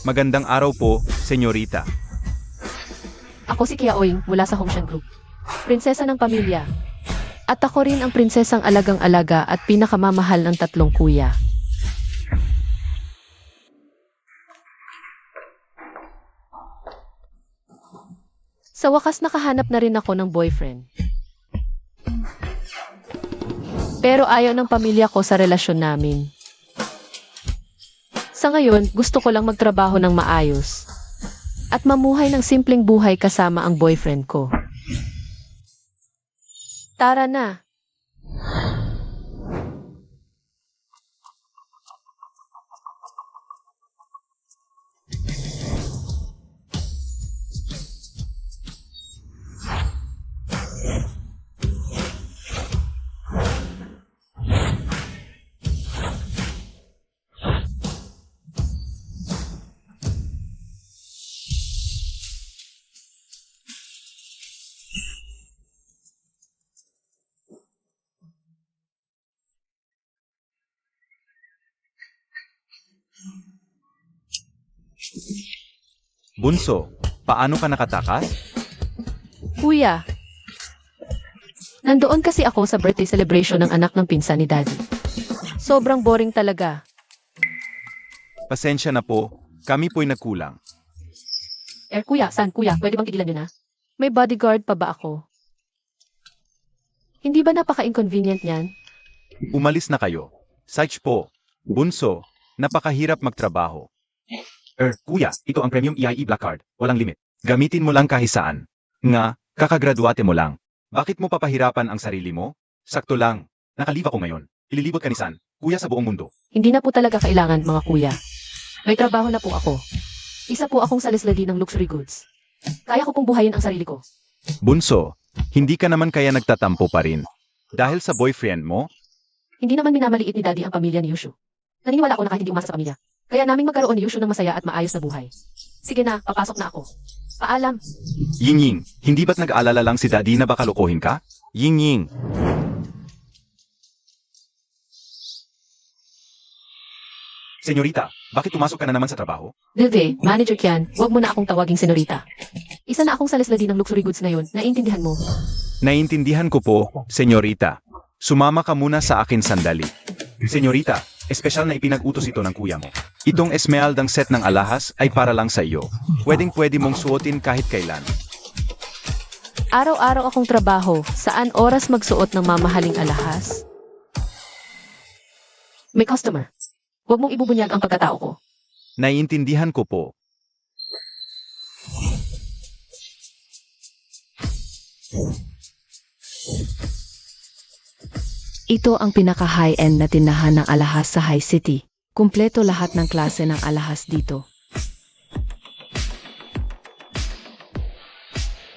Magandang araw po, senyorita. Ako si Kiaoying mula sa Hongshan Group. Prinsesa ng pamilya. At ako rin ang prinsesang alagang-alaga at pinakamamahal ng tatlong kuya. Sa wakas nakahanap na rin ako ng boyfriend. Pero ayaw ng pamilya ko sa relasyon namin. Sa ngayon, gusto ko lang magtrabaho ng maayos. At mamuhay ng simpleng buhay kasama ang boyfriend ko. Tara na. Bunso, paano ka nakatakas? Kuya. Nandoon kasi ako sa birthday celebration ng anak ng pinsan ni Daddy. Sobrang boring talaga. Pasensya na po, kami po'y nagkulang. Kuya, saan kuya? Pwede bang tigilan nyo na? May bodyguard pa ba ako? Hindi ba napaka-inconvenient niyan? Umalis na kayo. Sach po, Bunso, napakahirap magtrabaho. Kuya, ito ang Premium EIE Black Card, walang limit. Gamitin mo lang kahit saan. Nga, kakagraduate mo lang. Bakit mo papahirapan ang sarili mo? Sakto lang, nakalive ako ngayon. Ililibot ka ni San, kuya sa buong mundo. Hindi na po talaga kailangan mga kuya. May trabaho na po ako. Isa po akong salisladi ng luxury goods. Kaya ko pong buhayin ang sarili ko. Bunso, hindi ka naman kaya nagtatampo pa rin. Dahil sa boyfriend mo? Hindi naman minamaliit ni Daddy ang pamilya ni Yushu. Naniniwala ako na kahit hindi umasa sa pamilya. Kaya naming magkaroon ni Yushu ng masaya at maayos na buhay. Sige na, papasok na ako. Paalam. Ying-Ying, hindi ba't nag-aalala lang si Daddy na baka lokohin ka? Ying-Ying. Senyorita, bakit pumasok ka na naman sa trabaho? Dilve, Manager Kian, huwag mo na akong tawaging senorita. Isa na akong salisladi ng luxury goods ngayon, naiintindihan mo. Naiintindihan ko po, senyorita. Sumama ka muna sa akin sandali. Senyorita, espesyal na ipinag-utos ito ng kuya mo. Itong esmeraldang set ng alahas ay para lang sa iyo. Pwedeng-pwede mong suotin kahit kailan. Araw-araw akong trabaho, saan oras magsuot ng mamahaling alahas? May customer. Huwag mong ibubunyag ang pagkatao ko. Naiintindihan ko po. Ito ang pinaka-high-end na tindahan ng alahas sa High City. Kumpleto lahat ng klase ng alahas dito.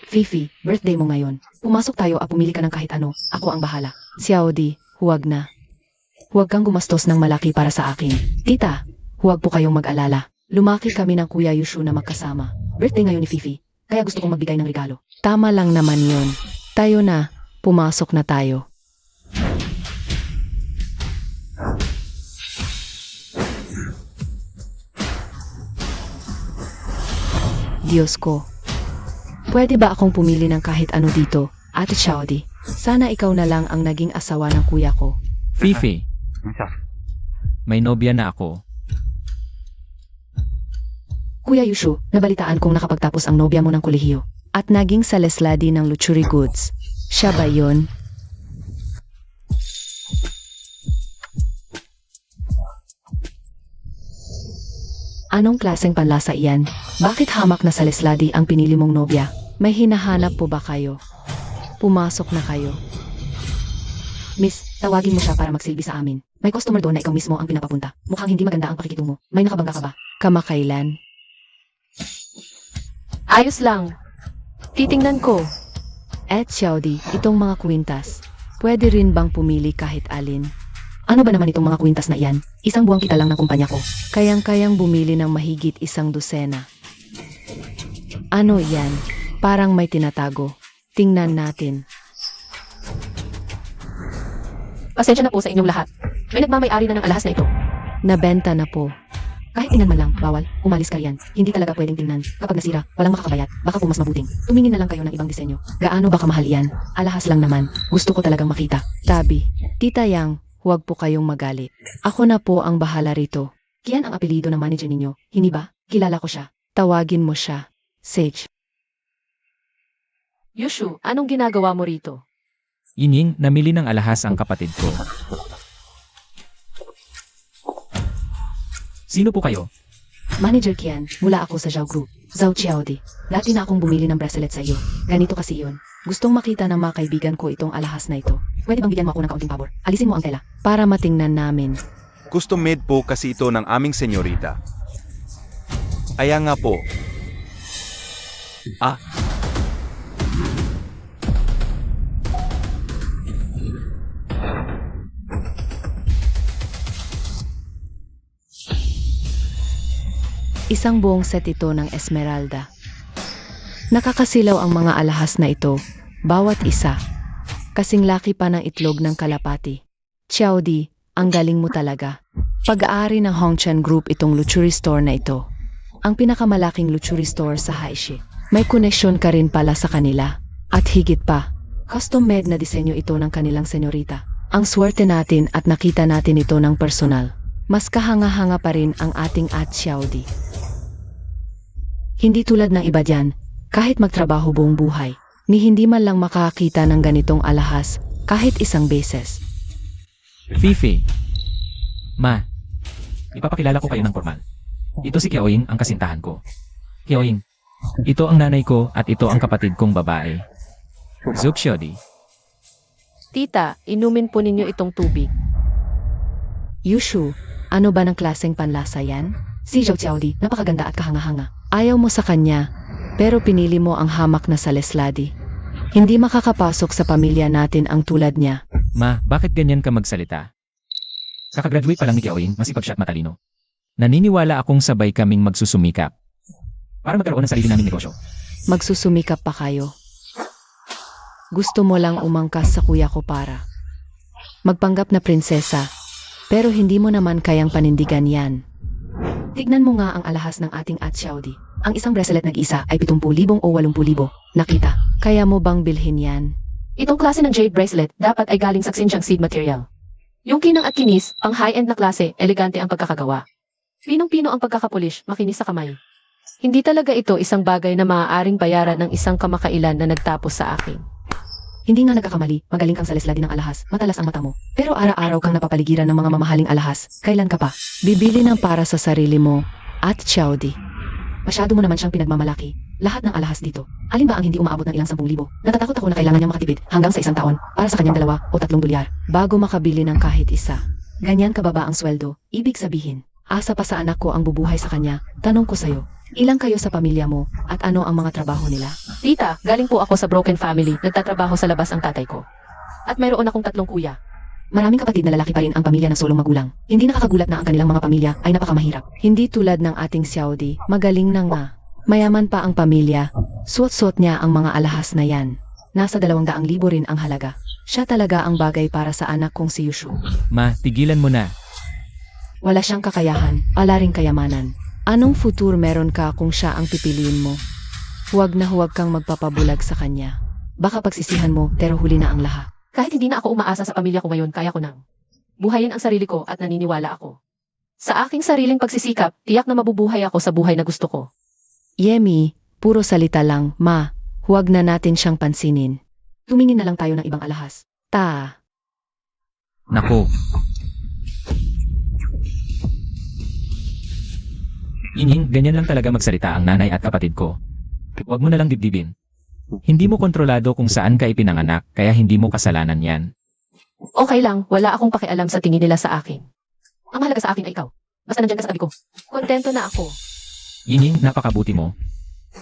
Fifi, birthday mo ngayon. Pumasok tayo at pumili ka ng kahit ano. Ako ang bahala. Xiaodi, huwag na. Huwag kang gumastos ng malaki para sa akin. Tita, huwag po kayong mag-alala. Lumaki kami ng Kuya Yushu na magkasama. Birthday ngayon ni Fifi, kaya gusto kong magbigay ng regalo. Tama lang naman yon. Tayo na, pumasok na tayo. Diyos ko. Pwede ba akong pumili ng kahit ano dito, Ate Xiaodi? Sana ikaw na lang ang naging asawa ng kuya ko. Fifi, may nobya na ako. Kuya Yushu, nabalitaan kong nakapagtapos ang nobya mo ng kolehiyo. At naging salesladi ng luxury goods. Siya ba yun? Anong klaseng panlasa iyan? Bakit hamak na salesladi ang pinili mong nobya? May hinahanap po ba kayo? Pumasok na kayo. Miss, tawagin mo siya para magsilbi sa amin. May customer doon na ikaw mismo ang pinapapunta. Mukhang hindi maganda ang pakikitungo. May nakabangga ka ba? Kamakailan? Ayos lang. Titingnan ko. Xiaodi, itong mga kwintas. Pwede rin bang pumili kahit alin? Ano ba naman itong mga kwintas na iyan? Isang buwang kita lang ng kumpanya ko. Kayang-kayang bumili ng mahigit 1 dosena. Ano yan? Parang may tinatago. Tingnan natin. Pasensya na po sa inyong lahat. May nagmamay-ari na ng alahas na ito. Nabenta na po. Kahit tingnan man lang, bawal, umalis ka riyan. Hindi talaga pwedeng tingnan. Kapag nasira, walang makakabayad. Baka po mas mabuting. Tumingin na lang kayo ng ibang disenyo. Gaano ba kamahal yan? Alahas lang naman. Gusto ko talagang makita. Tabi, Tita Yang, huwag po kayong magalit. Ako na po ang bahala rito. Kian ang apelido ng manager ninyo, hindi ba? Kilala ko siya. Tawagin mo siya. Sage. Yushu, anong ginagawa mo rito? Yinying, namili ng alahas ang kapatid ko. Sino po kayo? Manager Kian, mula ako sa Zhao Group. Zhao Xiaodi. Dati na akong bumili ng bracelet sa iyo. Ganito kasi yun. Gustong makita ng mga kaibigan ko itong alahas na ito. Pwede bang bigyan mo ako ng kaunting pabor? Alisin mo ang tela. Para matingnan namin. Custom made po kasi ito ng aming senyorita. Kaya nga po. Ah, Isang buong set ito ng Esmeralda. Nakakasilaw ang mga alahas na ito, bawat isa. Kasing laki pa ng itlog ng kalapati. Xiaodi, ang galing mo talaga. Pag-aari ng Hongchen Group itong luxury store na ito. Ang pinakamalaking luxury store sa Haishi. May koneksyon ka rin pala sa kanila. At higit pa, custom-made na disenyo ito ng kanilang senyorita. Ang swerte natin at nakita natin ito ng personal. Mas kahanga-hanga pa rin ang ating Xiaodi. Hindi tulad ng iba dyan, kahit magtrabaho buong buhay, ni hindi man lang makakita ng ganitong alahas kahit isang beses. Fifi. Ma, ipapakilala ko kayo ng formal. Ito si Qiaoying, ang kasintahan ko. Qiaoying, ito ang nanay ko at ito ang kapatid kong babae. Zhou Xiaodi. Tita, inumin po ninyo itong tubig. Yushu, ano ba ng klaseng panlasa yan? Si Zhou Xiaodi, napakaganda at kahanga-hanga. Ayaw mo sa kanya, pero pinili mo ang hamak na salesladi. Hindi makakapasok sa pamilya natin ang tulad niya. Ma, bakit ganyan ka magsalita? Kakagraduate pa lang ni Qiaoying, masipag siya at matalino. Naniniwala akong sabay kaming magsusumikap para magkaroon ng sarili naming negosyo. Magsusumikap pa kayo. Gusto mo lang umangkas sa kuya ko para magpanggap na prinsesa, pero hindi mo naman kayang panindigan yan. Tignan mo nga ang alahas ng ating Xiaodi. Ang isang bracelet nag-isa ay 70,000 o 80,000. Nakita, kaya mo bang bilhin yan? Itong klase ng jade bracelet dapat ay galing sa Xinjiang seed material. Yung kinang at kinis, ang high-end na klase, elegante ang pagkakagawa. Pinong-pino ang pagkakapulish, makinis sa kamay. Hindi talaga ito isang bagay na maaaring bayaran ng isang kamakailan na nagtapos sa akin. Hindi nga nagkakamali, magaling kang salesladi ng alahas, matalas ang mata mo. Pero araw-araw kang napapaligiran ng mga mamahaling alahas, kailan ka pa? Bibili ng para sa sarili mo, Xiaodi. Masyado mo naman siyang pinagmamalaki. Lahat ng alahas dito. Alin ba ang hindi umaabot ng ilang 10,000? Natatakot ako na kailangan niyang makatipid hanggang sa 1 taon para sa kanyang 2 o 3 dolyar bago makabili ng kahit isa. Ganyan kababa ang sweldo, ibig sabihin, asa pa sa anak ko ang bubuhay sa kanya. Tanong ko sa'yo, ilang kayo sa pamilya mo at ano ang mga trabaho nila? Tita, galing po ako sa broken family. Nagtatrabaho sa labas ang tatay ko. At mayroon akong 3 kuya. Maraming kapatid na lalaki pa rin ang pamilya ng solong magulang. Hindi nakakagulat na ang kanilang mga pamilya ay napakamahirap. Hindi tulad ng ating Xiaodi, magaling na nga. Mayaman pa ang pamilya, suot-suot niya ang mga alahas na yan. Nasa 200,000 rin ang halaga. Siya talaga ang bagay para sa anak kong si Yushu. Ma, tigilan mo na. Wala siyang kakayahan, ala ring kayamanan. Anong future meron ka kung siya ang pipiliin mo? Huwag na huwag kang magpapabulag sa kanya. Baka pagsisihan mo, pero huli na ang lahat. Kahit hindi na ako umaasa sa pamilya ko ngayon, kaya ko nang buhayin ang sarili ko at naniniwala ako. Sa aking sariling pagsisikap, tiyak na mabubuhay ako sa buhay na gusto ko. Yemi, puro salita lang, ma. Huwag na natin siyang pansinin. Tumingin na lang tayo ng ibang alahas. Nako. Yinying, ganyan lang talaga magsalita ang nanay at kapatid ko. Huwag mo na lang dibdibin. Hindi mo kontrolado kung saan ka ipinanganak, kaya hindi mo kasalanan yan. Okay lang, wala akong pakialam sa tingin nila sa akin. Ang mahalaga sa akin ay ikaw. Basta nandyan ka sa tabi ko. Kontento na ako. Yinying, napakabuti mo.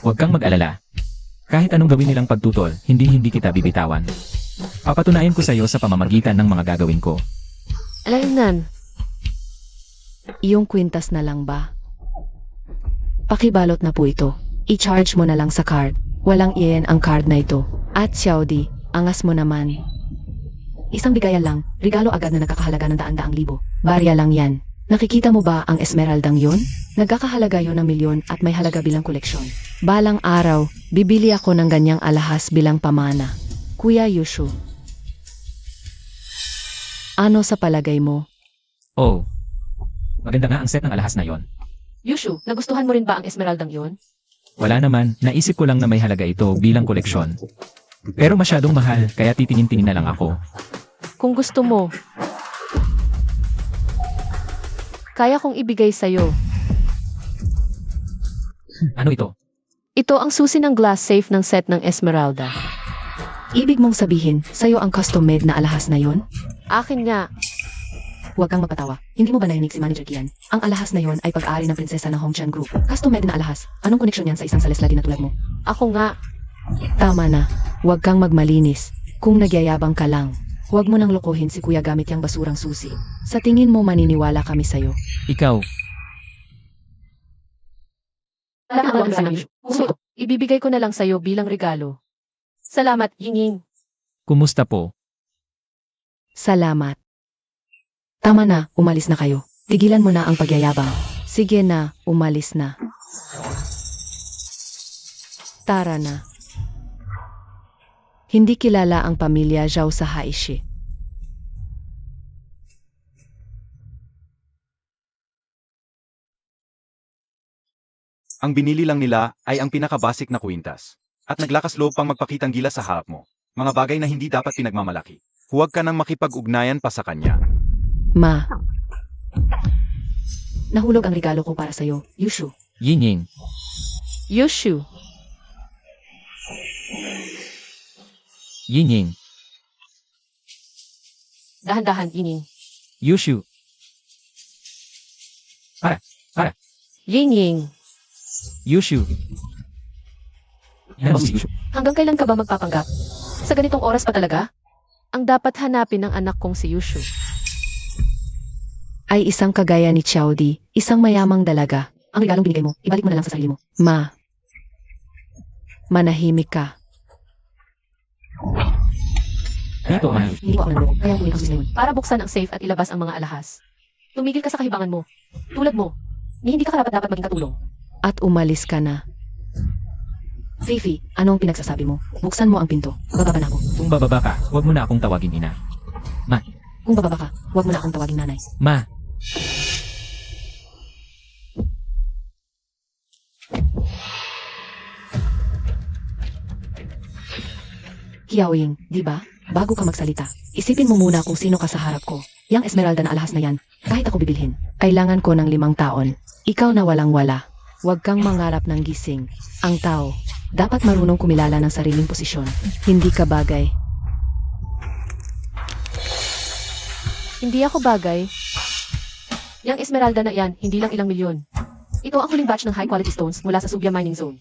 Huwag kang mag-alala. Kahit anong gawin nilang pagtutol, hindi kita bibitawan. Papatunayan ko sa iyo sa pamamagitan ng mga gagawin ko. Alaynan. Iyong kwintas na lang ba? Pakibalot na po ito. I-charge mo na lang sa card. Walang iyan ang card na ito. At Xiaodi, angas mo naman. Isang bigayan lang, regalo agad na nagkakahalaga ng 100,000. Barya lang yan. Nakikita mo ba ang esmeraldang yun? Nagkakahalaga yon ng milyon at may halaga bilang koleksyon. Balang araw, bibili ako ng ganyang alahas bilang pamana. Kuya Yushu. Ano sa palagay mo? Oh. Maganda nga ang set ng alahas na yon. Yushu, nagustuhan mo rin ba ang esmeraldang yon? Wala naman, naisip ko lang na may halaga ito bilang koleksyon. Pero masyadong mahal, kaya titingin-tingin na lang ako. Kung gusto mo, kaya kong ibigay sa'yo. Ano ito? Ito ang susi ng glass safe ng set ng Esmeralda. Ibig mong sabihin, sa'yo ang custom-made na alahas na yon? Akin nga, Huwag kang magpatawa. Hindi mo ba narinig si Manager Kian? Ang alahas na yon ay pag-aari ng prinsesa ng Hongqian Group. Custom-made na alahas. Anong koneksyon yan sa isang salesladi na tulad mo? ako nga, Tama na. Huwag kang magmalinis. Kung nagyayabang ka lang, huwag mo nang lokohin si kuya gamit yang basurang susi. Sa tingin mo maniniwala kami sa'yo. Ikaw. ibibigay ko na lang sa'yo bilang regalo. Salamat, Yinging. Kumusta po? Salamat. Tama na, umalis na kayo. Tigilan mo na ang pagyayabang. Sige na, umalis na. Tara na. Hindi kilala ang pamilya Zhao sa Haishi. Ang binili lang nila ay ang pinakabasic na kwintas. At naglakas loob pang magpakitang gila sa harap mo. Mga bagay na hindi dapat pinagmamalaki. Huwag ka nang makipag-ugnayan pa sa kanya. Ma. Nahulog ang regalo ko para sa'yo, Yushu. Ying. Yushu, Ying. dahan-dahan, Yinging. Yushu. Yinging, Yushu. Yan ba si Yushu? hanggang kailan ka ba magpapanggap? Sa ganitong oras pa talaga? Ang dapat hanapin ng anak kong si Yushu. Ay isang kagaya ni Xiaodi, isang mayamang dalaga. Ang regalong binigay mo, ibalik mo na lang sa sarili mo. Ma. Manahimik ka. Dito, ma. Hindi mo ako naloko, kaya kunin ang susi na yun. Para buksan ang safe at ilabas ang mga alahas. Tumigil ka sa kahibangan mo. Tulad mo, ni hindi ka karapat-dapat maging katulong. At umalis ka na. Fifi, anong pinagsasabi mo? Buksan mo ang pinto. Bababa na ako. Kung bababa ka, huwag mo na akong tawagin ina. Kung bababa ka, huwag mo na akong tawagin nanay. Ma. Hiyaoying, di ba? Bago ka magsalita, isipin mo muna kung sino ka sa harap ko. Yang esmeralda na alahas na yan, kahit ako bibilhin. Kailangan ko ng 5 taon. Ikaw na walang-wala. Huwag kang mangarap ng gising. Ang tao, dapat marunong kumilala ng sariling posisyon. Hindi ka bagay. Hindi ako bagay. Yang Esmeralda na yan, hindi lang ilang milyon. Ito ang huling batch ng high-quality stones mula sa Subia Mining Zone.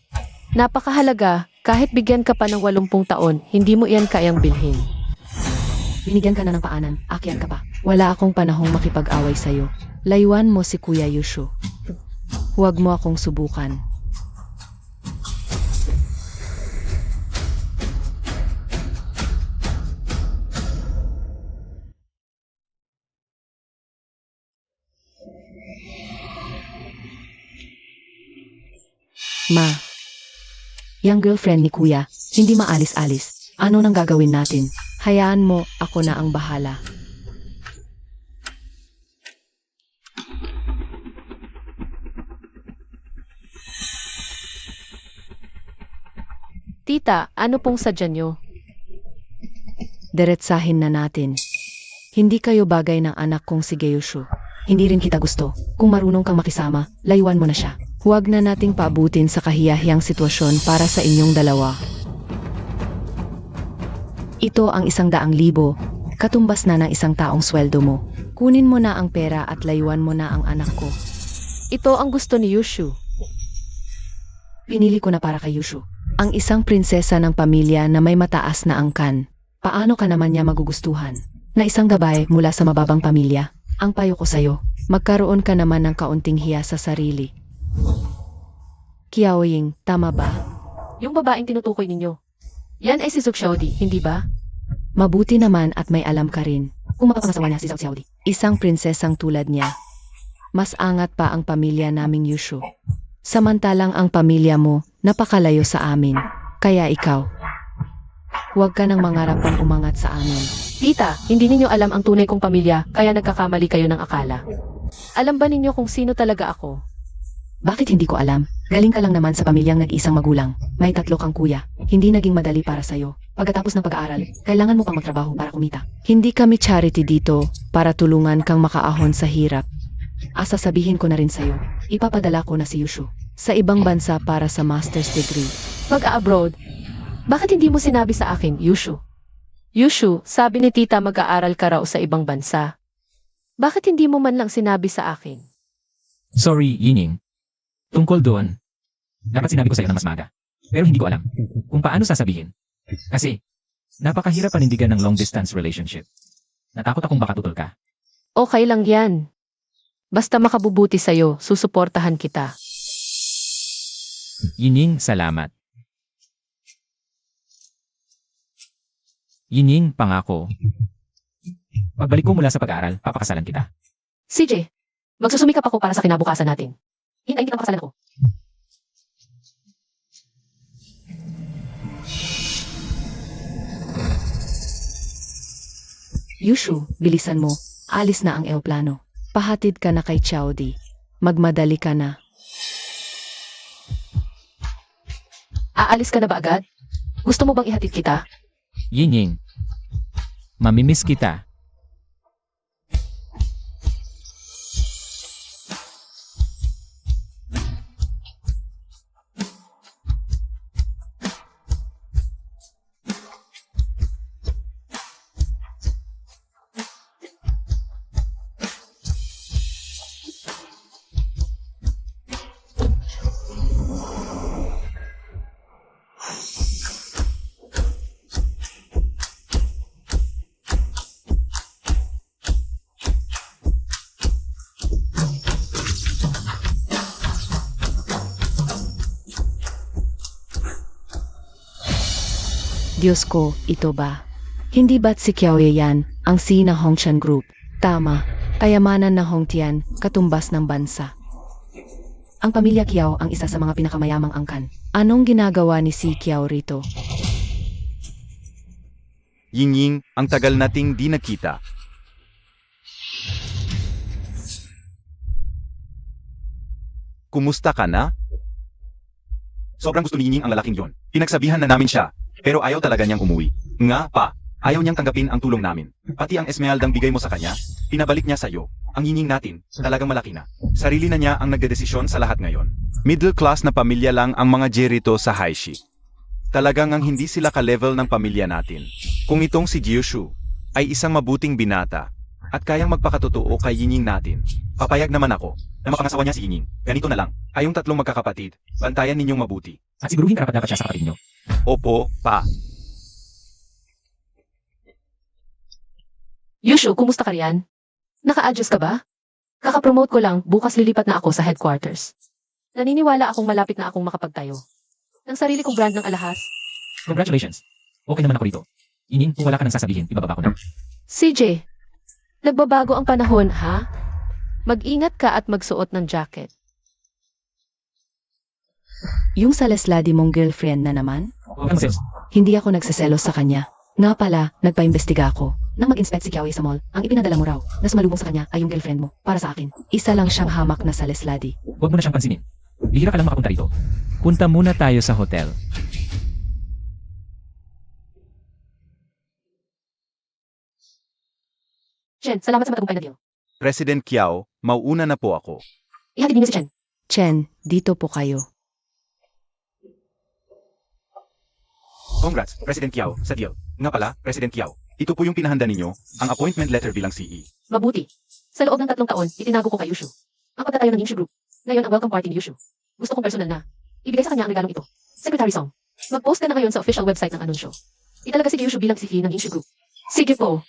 Napakahalaga, kahit bigyan ka pa ng 80 taon, hindi mo iyan kayang bilhin. Binigyan ka na ng paanan, akyat ka pa. Wala akong panahong makipag-away sa'yo. Layuan mo si Kuya Yushu. Huwag mo akong subukan. Ma, yang girlfriend ni Kuya, hindi maalis-alis. Ano nang gagawin natin? Hayaan mo, ako na ang bahala. Tita, ano pong sadya nyo? Diretsahin na natin. Hindi kayo bagay ng anak kong si Geushu. Hindi rin kita gusto. Kung marunong kang makisama, layuan mo na siya. Huwag na nating paabutin sa kahiyahiyang sitwasyon para sa inyong dalawa. Ito ang 100,000, katumbas na ng 1 taong sweldo mo. Kunin mo na ang pera at layuan mo na ang anak ko. Ito ang gusto ni Yushu. Pinili ko na para kay Yushu. Ang isang prinsesa ng pamilya na may mataas na angkan. Paano ka naman niya magugustuhan? Na isang gabay mula sa mababang pamilya. Ang payo ko sa'yo, magkaroon ka naman ng kaunting hiya sa sarili. Kiaoying, tama ba? Yung babaeng tinutukoy ninyo. Yan ay si Zhou Xiaodi, hindi ba? Mabuti naman at may alam ka rin. Kung mapapangasawa niya si Zhao Xiaodi. Isang prinsesang tulad niya. mas angat pa ang pamilya naming Yushu. Samantalang ang pamilya mo, napakalayo sa amin. Kaya ikaw, huwag ka nang mangarap pang umangat sa amin. Tita, hindi ninyo alam ang tunay kong pamilya, kaya nagkakamali kayo ng akala. Alam ba ninyo kung sino talaga ako? Bakit hindi ko alam? Galing ka lang naman sa pamilyang nag-isang magulang. May 3 kang kuya. Hindi naging madali para sa'yo. Pagkatapos ng pag-aaral, kailangan mo pang magtrabaho para kumita. Hindi kami charity dito para tulungan kang makaahon sa hirap. Sasabihin ko na rin sa'yo, ipapadala ko na si Yushu sa ibang bansa para sa master's degree. Mag-abroad? Bakit hindi mo sinabi sa akin, Yushu? Yushu, sabi ni tita mag-aaral ka raw sa ibang bansa. Bakit hindi mo man lang sinabi sa akin? Sorry, Yining. Tungkol doon, dapat sinabi ko sa'yo ng mas maga. Pero hindi ko alam kung paano sasabihin. Kasi, napakahirap panindigan ng long-distance relationship. Natakot akong baka tutol ka. Okay lang yan. Basta makabubuti sa'yo, susuportahan kita. Yining, salamat. Yining, pangako. Pagbalik ko mula sa pag-aaral, papakasalan kita. CJ, magsusumikap ako para sa kinabukasan natin. Hintayin kitang pakasalan ko. Yushu, bilisan mo. Alis na ang eoplano. Pahatid ka na kay Chaudi. Magmadali ka na. Aalis ka na ba agad? Gusto mo bang ihatid kita? Yining, mamimiss kita. Diyos ko, ito ba? Hindi ba't si Qiaoye yan, ang si na Hongqian Group? Tama, kayamanan na Hongtian, katumbas ng bansa. Ang pamilya Qiao ang isa sa mga pinakamayamang angkan. Anong ginagawa ni si Qiao rito? Ying, ang tagal nating di nakita. Kumusta ka na? Sobrang gusto ni Ying ang lalaking yon. Pinagsabihan na namin siya, pero ayaw talaga niyang umuwi. Nga pa, ayaw niyang tanggapin ang tulong namin. Pati ang esmeraldang bigay mo sa kanya, pinabalik niya sa'yo. Ang Ying natin, talagang malaki na. Sarili na niya ang nagdedesisyon sa lahat ngayon. Middle class na pamilya lang ang mga Jerito sa Haishi. Talagang ang hindi sila ka-level ng pamilya natin. Kung itong si Gyushu ay isang mabuting binata at kayang magpakatotoo kay Ying natin, papayag naman ako na mapangasawa niya si Ying. Ganito na lang, kayong 3 magkakapatid, bantayan ninyong mabuti. At siguruhin karapat-dapat siya sa kapatid niyo. Opo, pa. Yushu, kumusta ka riyan? Naka-adjust ka ba? Kaka-promote ko lang, bukas lilipat na ako sa headquarters. Naniniwala akong malapit na akong makapagtayo ng sarili kong brand ng alahas. Congratulations. Okay naman ako rito. Yining, kung wala ka nang sasabihin, ibababa ko na. CJ, nagbabago ang panahon, ha? Mag-ingat ka at magsuot ng jacket. Yung sa lesladi mong girlfriend na naman? Huwag kang sales. Hindi ako nagseselos sa kanya. Nga pala, nagpaimbestiga ako. Nang mag-inspect si Qiaoye sa mall, ang ipinadala mo raw na sumalubong sa kanya ay yung girlfriend mo. Para sa akin, isa lang siyang hamak na sa lesladi. Huwag mo na siyang pansinin. Bihira ka lang makapunta rito. Punta muna tayo sa hotel. Chen, salamat sa matagumpay na deal. President Qiao, mauuna na po ako. Ihatid ninyo si Chen. Chen, dito po kayo. Congrats, President Qiao, sa deal. Nga pala, President Qiao, ito po yung pinahanda ninyo, ang appointment letter bilang CE. Mabuti. Sa loob ng 3 taon, itinago ko kay Yushu ang pagtatayo ng Yushu Group. Ngayon ang welcome party ni Yushu. Gusto kong personal na ibigay sa kanya ang regalong ito. Secretary Song, mag-post ka na ngayon sa official website ng anunsyo. Italaga si Yushu bilang CE ng Yushu Group. Sige po.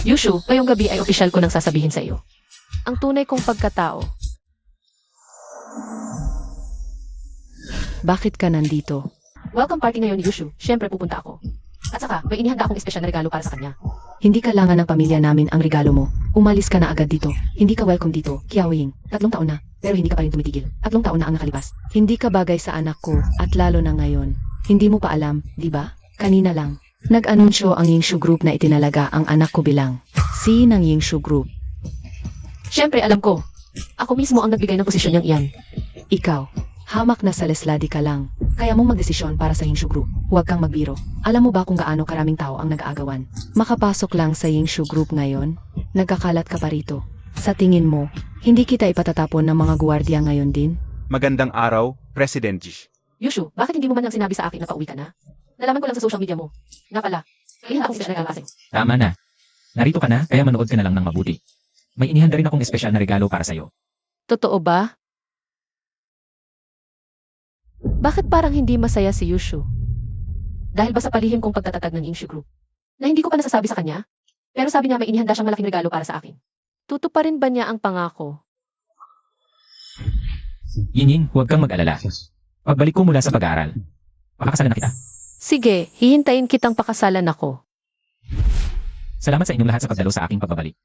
Yushu, ngayong gabi ay official ko nang sasabihin sa iyo ang tunay kong pagkatao. Bakit ka nandito? Welcome party ngayon ni Yushu. Siyempre pupunta ako. At saka, may inihanda akong espesyal na regalo para sa kanya. Hindi kailangan ng pamilya namin ang regalo mo. Umalis ka na agad dito. Hindi ka welcome dito, Qiaoying. 3 taon na, pero hindi ka pa rin tumitigil. 3 taon na ang nakalipas. Hindi ka bagay sa anak ko, at lalo na ngayon. Hindi mo pa alam, di ba? Kanina lang. Nag-anunsyo ang Yingshu Group na itinalaga ang anak ko bilang C ng Yingshu Group. Siyempre, alam ko. Ako mismo ang nagbigay ng posisyon niyang iyan. Ikaw, hamak na sa lesladi ka lang. Kaya mong magdesisyon para sa Yingshu Group. Huwag kang magbiro. Alam mo ba kung gaano karaming tao ang nag-aagawan? Makapasok lang sa Yingshu Group ngayon, nagkakalat ka pa rito. Sa tingin mo, hindi kita ipatatapon ng mga guwardiya ngayon din? Magandang araw, President Jish. Yushu, bakit hindi mo man lang sinabi sa akin na pauwi ka na? Nalaman ko lang sa social media mo. Nga pala, kailan akong special na klase. Tama na. Narito ka na, kaya manood ka na lang ng mabuti. May inihanda rin akong espesyal na regalo para sa'yo. Totoo ba? Bakit parang hindi masaya si Yushu? Dahil ba sa palihim kong pagtatatag ng Yingshu Group? Na hindi ko pa nasasabi sa kanya? Pero sabi niya may inihanda siyang malaking regalo para sa akin. Tutuparin ba niya ang pangako? Yinying, huwag kang mag-alala. Pagbalik ko mula sa pag-aaral, pakakasalan na kita. Sige, hihintayin kitang pakasalan ako. Salamat sa inyong lahat sa pagdalo sa aking pagbabalik.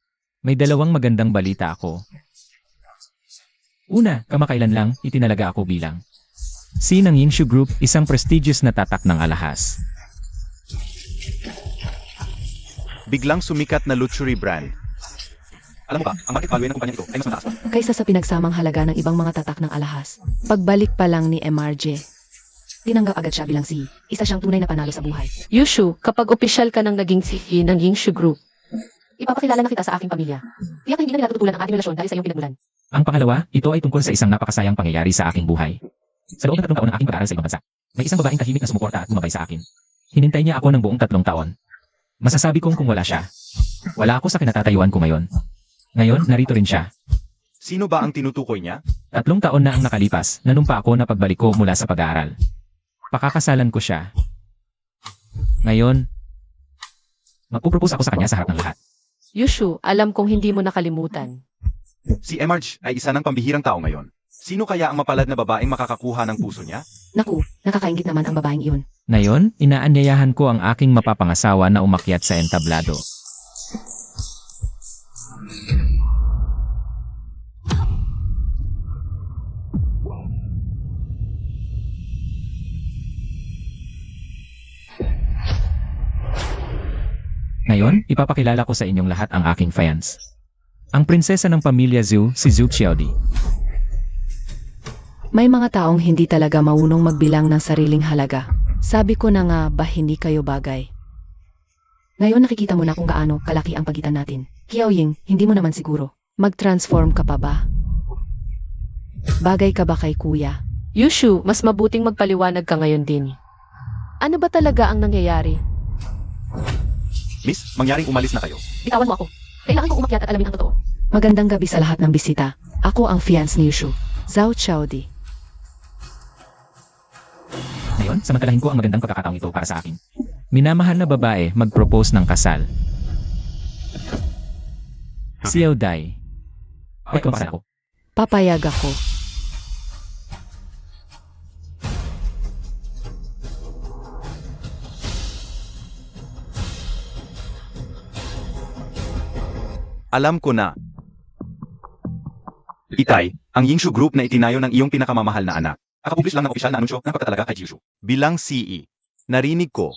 May 2 magandang balita ako. Una, kamakailan lang, itinalaga ako bilang C ng Yingshu Group, isang prestigious na tatak ng alahas. Biglang sumikat na luxury brand. Alam mo ba, ang market value ng kumpanya nito ay mas mataas pa. Kaysa sa pinagsamang halaga ng ibang mga tatak ng alahas. Pagbalik pa lang ni MRJ, tinanggap agad siya bilang C. Isa siyang tunay na panalo sa buhay. Yushu, kapag opisyal ka ng naging CEO ng Yingshu Group, ipapakilala na kita sa aking pamilya. Tiyak na hindi na nila tututulan ang ating relasyon dahil sa iyong pinagmulan. Ang pangalawa, ito ay tungkol sa isang napakasayang pangyayari sa aking buhay. Sa loob ng 3 taon ng aking pag-aaral sa ibang bansa, may isang babaeng tahimik na sumuporta at gumabay sa akin. Hinintay niya ako ng buong 3 taon. Masasabi kong kung wala siya, wala ako sa kinatatayuan ko ngayon. Ngayon, narito rin siya. Sino ba ang tinutukoy niya? 3 taon na ang nakalipas, nanumpa ako na pagbalik ko mula sa pag-aaral. Pakakasalan ko siya. Ngayon, magpupropose ako sa kanya sa harap ng lahat. Yushu, alam kong hindi mo nakalimutan. Si Emerge ay isa ng pambihirang tao ngayon. Sino kaya ang mapalad na babaeng makakakuha ng puso niya? Naku, nakakaingit naman ang babaeng iyon. Ngayon, inaanyayahan ko ang aking mapapangasawa na umakyat sa entablado. Ngayon, ipapakilala ko sa inyong lahat ang aking fiancé. Ang prinsesa ng pamilya Zhu, si Zhu Xiaodi. May mga taong hindi talaga maunong magbilang ng sariling halaga. Sabi ko na nga ba hindi kayo bagay? Ngayon nakikita mo na kung gaano kalaki ang pagitan natin. Qiaoying, hindi mo naman siguro. Mag-transform ka pa ba? Bagay ka ba kay kuya? Yushu, mas mabuting magpaliwanag ka ngayon din. Ano ba talaga ang nangyayari? Miss, mangyaring umalis na kayo. Bitawan mo ako. Kailangan kong umakyat at alamin ang totoo. Magandang gabi sa lahat ng bisita. Ako ang fiancé ni Yushu, Zhao Xiaodi. Ngayon, samantalahin ko ang magandang pagkakataong ito para sa akin. Minamahal na babae mag-propose ng kasal. Xiao Dai. Bakit kumapasal ako? Papayag ako. Alam ko na. Itay, ang Yingshu Group na itinayo ng iyong pinakamamahal na anak. Akapublish lang ng opisyal na anunsyo ng pagtatalaga kay Yushu. Bilang CE, narinig ko.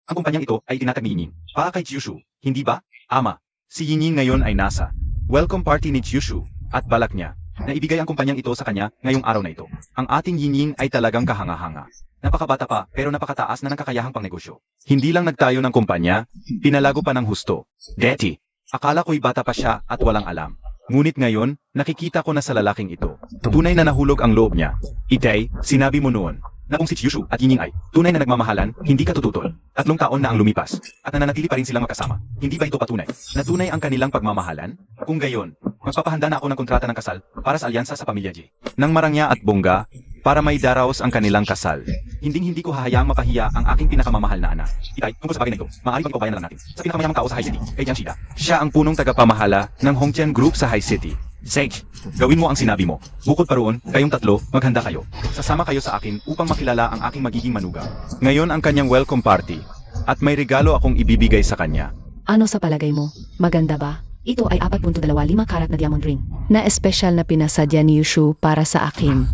Ang kumpanyang ito ay itinatag ni Yinying. Para kay Yushu, hindi ba? Ama, si Yinying ngayon ay nasa welcome party ni Yushu at balak niya na ibigay ang kumpanyang ito sa kanya ngayong araw na ito. Ang ating Yinying ay talagang kahanga-hanga. Napakabata pa pero napakataas na ng kakayahang pangnegosyo. Hindi lang nagtayo ng kumpanya, pinalago pa ng husto. Getty, akala ko'y bata pa siya at walang alam. Ngunit ngayon, nakikita ko na sa lalaking ito. Tunay na nahulog ang loob niya. Itay, sinabi mo noon na kung si Yushu at Yinying ay tunay na nagmamahalan, hindi katututol. 3 taon na ang lumipas at nananatili pa rin silang magkasama. Hindi ba ito patunay na tunay ang kanilang pagmamahalan? Kung gayon, magpapahanda na ako ng kontrata ng kasal para sa alyansa sa pamilya J. Nang marangya at bongga, para may daraos ang kanilang kasal. Hindi ko hahayaang mapahiya ang aking pinakamamahal na anak. Itay, tungkol sa bagay na ito, maaari pang ipabayan na lang natin sa pinakamayamang tao sa High City, kay Jiang Shida. Siya ang punong tagapamahala ng Hongqian Group sa High City. Sage, gawin mo ang sinabi mo. Bukod pa roon, kayong 3, maghanda kayo. Sasama kayo sa akin upang makilala ang aking magiging manugang. Ngayon ang kanyang welcome party. At may regalo akong ibibigay sa kanya. Ano sa palagay mo? Maganda ba? Ito ay 4.25 karat na diamond ring, na espesyal na pinasadya ni Yushu para sa akin.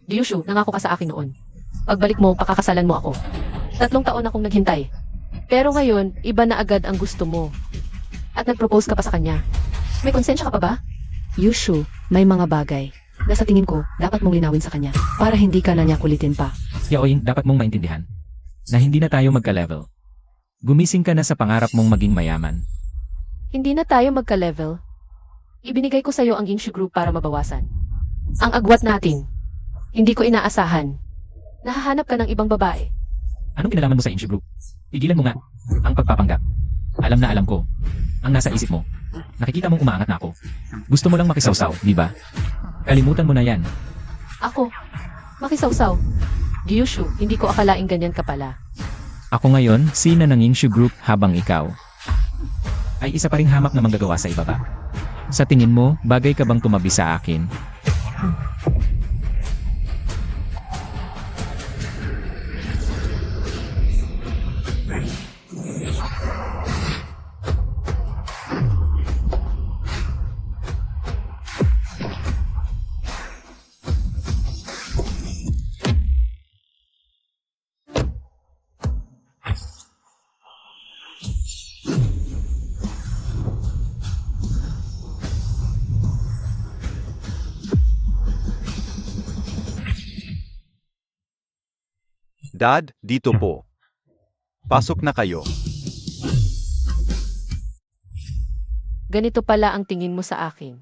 Gyushu, nangako ka sa akin noon. Pagbalik mo, pakakasalan mo ako. 3 taon akong naghintay. Pero ngayon, iba na agad ang gusto mo. At nag-propose ka pa sa kanya. May konsensya ka pa ba? Yushu, may mga bagay na sa tingin ko dapat mong linawin sa kanya para hindi ka na niya kulitin pa. Yaoying, dapat mong maintindihan na hindi na tayo magka-level. Gumising ka na sa pangarap mong maging mayaman. Hindi na tayo magka-level. Ibinigay ko sa'yo ang Ginshu Group para mabawasan. Ang agwat natin. Hindi ko inaasahan. Nahahanap ka ng ibang babae. Anong kinalaman mo sa Inshu Group? Tigilan mo nga ang pagpapanggap. Alam na alam ko ang nasa isip mo. Nakikita mong umaangat na ako. Gusto mo lang makisawsaw, di ba? Kalimutan mo na yan. Ako? Makisawsaw. Gyushu, hindi ko akalaing ganyan ka pala. Ako ngayon, sina ng Inshu Group habang ikaw ay isa pa ring hamak na manggagawa sa ibaba. Sa tingin mo, bagay ka bang tumabi sa akin? Dad, dito po. Pasok na kayo. Ganito pala ang tingin mo sa akin.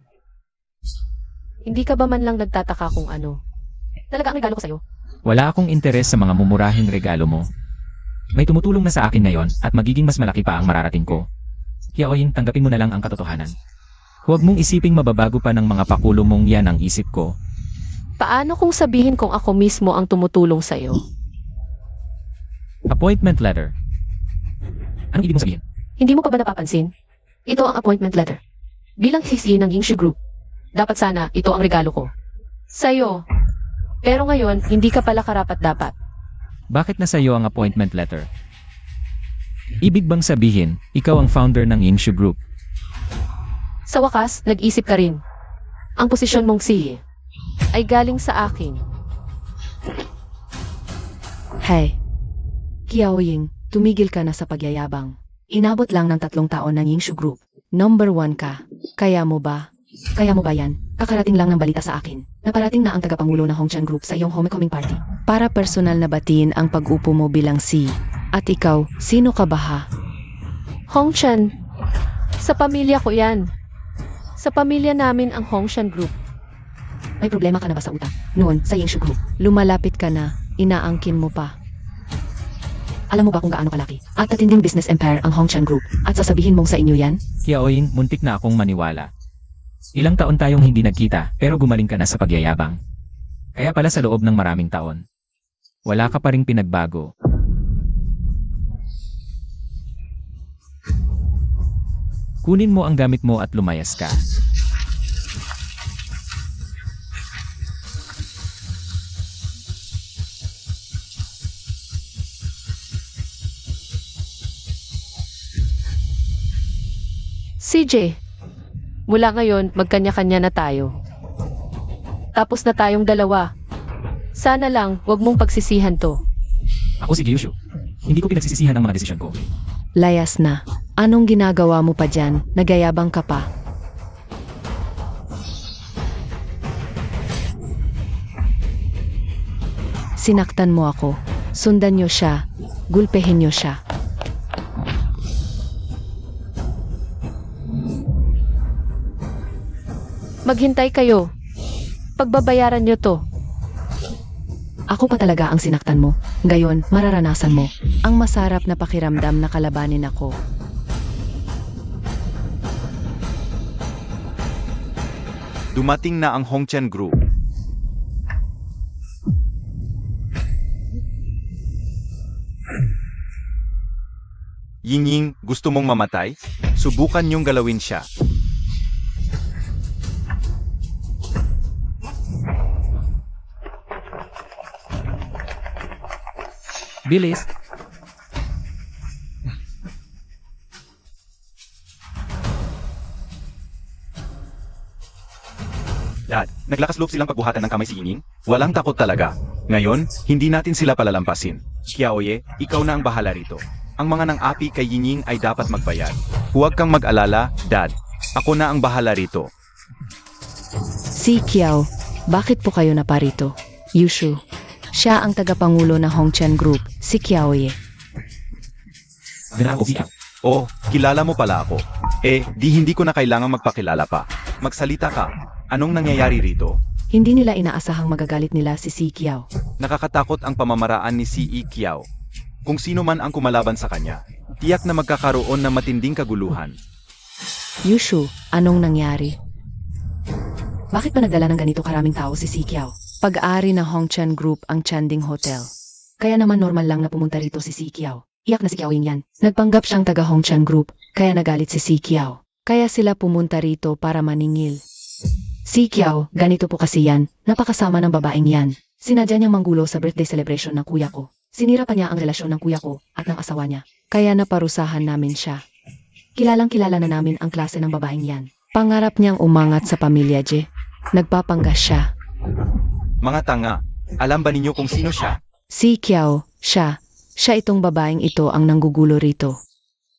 Hindi ka ba man lang nagtataka kung ano? Talaga ang regalo ko sa'yo? Wala akong interes sa mga mumurahing regalo mo. May tumutulong na sa akin ngayon at magiging mas malaki pa ang mararating ko. Yaoying, tanggapin mo na lang ang katotohanan. Huwag mong isiping mababago pa ng mga pakulo mong yan ang isip ko. Paano kung sabihin kung ako mismo ang tumutulong sa'yo? Appointment letter. Anong ibig mong sabihin? Hindi mo pa ba napapansin? Ito ang appointment letter. Bilang CC ng Ginshu Group, dapat sana ito ang regalo ko. Sa'yo. Pero ngayon, hindi ka pala karapat-dapat. Bakit nasa iyo ang appointment letter? Ibig bang sabihin, ikaw ang founder ng Inshu Group? Sa wakas, nag-isip ka rin. Ang posisyon mong CE ay galing sa akin. Hey, Qiaoying, tumigil ka na sa pagyayabang. Inabot lang ng 3 taon ng Yingshu Group. Number 1 ka. Kaya mo ba? Kaya mo ba yan? Kakarating lang ng balita sa akin. Naparating na ang tagapangulo ng Hongchan Group sa iyong homecoming party. Para personal na batiin ang pag-upo mo bilang C. At ikaw, sino ka ba ha? Hongchan, sa pamilya ko yan. Sa pamilya namin ang Hongchan Group. May problema ka na ba sa utak? Noon, sa Yingshu Group. Lumalapit ka na, inaangkin mo pa. Alam mo ba kung gaano kalaki at tatinding business empire ang Hongchan Group at sasabihin mong sa inyo yan? Yaoying, muntik na akong maniwala. Ilang taon tayong hindi nagkita pero gumaling ka na sa pagyayabang. Kaya pala sa loob ng maraming taon, wala ka pa ring pinagbago. Kunin mo ang gamit mo at lumayas ka. CJ, mula ngayon, magkanya-kanya na tayo. Tapos na tayong dalawa. Sana lang, wag mong pagsisihan to. Ako si Gyushu. Hindi ko pinagsisisihan ang mga desisyon ko. Layas na. Anong ginagawa mo pa dyan? Nagyayabang ka pa. Sinaktan mo ako. Sundan niyo siya. Gulpehin niyo siya. Maghintay kayo. Pagbabayaran nyo to. Ako pa talaga ang sinaktan mo. Ngayon, mararanasan mo ang masarap na pakiramdam na kalabanin ako. Dumating na ang Hongchan Group. Yingying, gusto mong mamatay? Subukan niyong galawin siya. Bilis! Naglakas loob silang pagbuhatan ng kamay si Yining. Walang takot talaga. Ngayon, hindi natin sila palalampasin. Xiaoye, ikaw na ang bahala rito. Ang mga nang-api kay Yining ay dapat magbayad. Huwag kang mag-alala, Dad. Ako na ang bahala rito. Si Kiao, bakit po kayo naparito? Yushu, siya ang tagapangulo ng Hongchen Group, si Xiaoye. Ganun ako si Kiao. Oh, kilala mo pala ako. Di hindi ko na kailangang magpakilala pa. Magsalita ka. Anong nangyayari rito? Hindi nila inaasahang magagalit nila si Kiao. Nakakatakot ang pamamaraan ni Si Kiao. Kung sino man ang kumalaban sa kanya, tiyak na magkakaroon ng matinding kaguluhan. Yushu, anong nangyari? Bakit ba nagdala ng ganito karaming tao si Kiao? Pag-ari ng Hongchen Group ang Chanding Hotel. Kaya naman normal lang na pumunta rito si Kiao. Iyak na si Xiaoying yan. Nagpanggap siyang taga Hongchen Group, kaya nagalit si Kiao. Kaya sila pumunta rito para maningil. Si Kiao, ganito po kasi yan, napakasama ng babaeng yan. Sinadya niyang manggulo sa birthday celebration ng kuya ko. Sinira pa niya ang relasyon ng kuya ko at ng asawa niya. Kaya naparusahan namin siya. Kilalang-kilala na namin ang klase ng babaeng yan. Pangarap niyang umangat sa pamilya, Je. Nagpapanggas siya. Mga tanga, alam ba ninyo kung sino siya? Si Kiao, siya itong babaeng ito ang nanggugulo rito.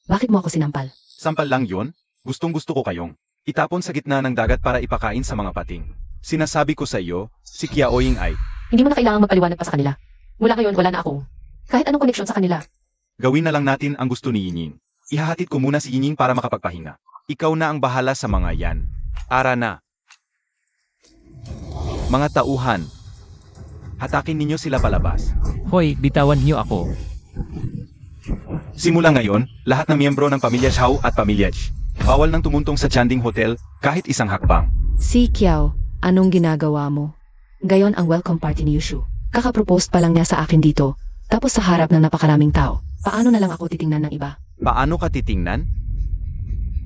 Bakit mo ako sinampal? Sampal lang yun? Gustong-gusto ko kayong itapon sa gitna ng dagat para ipakain sa mga pating. Sinasabi ko sa iyo, si Xiaoying ay Hindi mo na kailangang magpaliwanag pa sa kanila. Mula ngayon, wala na ako. Kahit anong koneksyon sa kanila. gawin na lang natin ang gusto ni Yining. Ihahatid ko muna si Yining para makapagpahinga. Ikaw na ang bahala sa mga yan. Ara na. Mga tauhan, hatakin ninyo sila palabas. Hoy, bitawan niyo ako. Simula ngayon, lahat ng miyembro ng pamilya Zhao at pamilya Ch. Bawal nang tumuntong sa Chanding Hotel kahit isang hakbang. Si Kiao, anong ginagawa mo? Gayon ang welcome party ni Yushu. Kakapropose pa lang niya sa akin dito, tapos sa harap ng napakaraming tao. Paano na lang ako titingnan ng iba? Paano ka titingnan?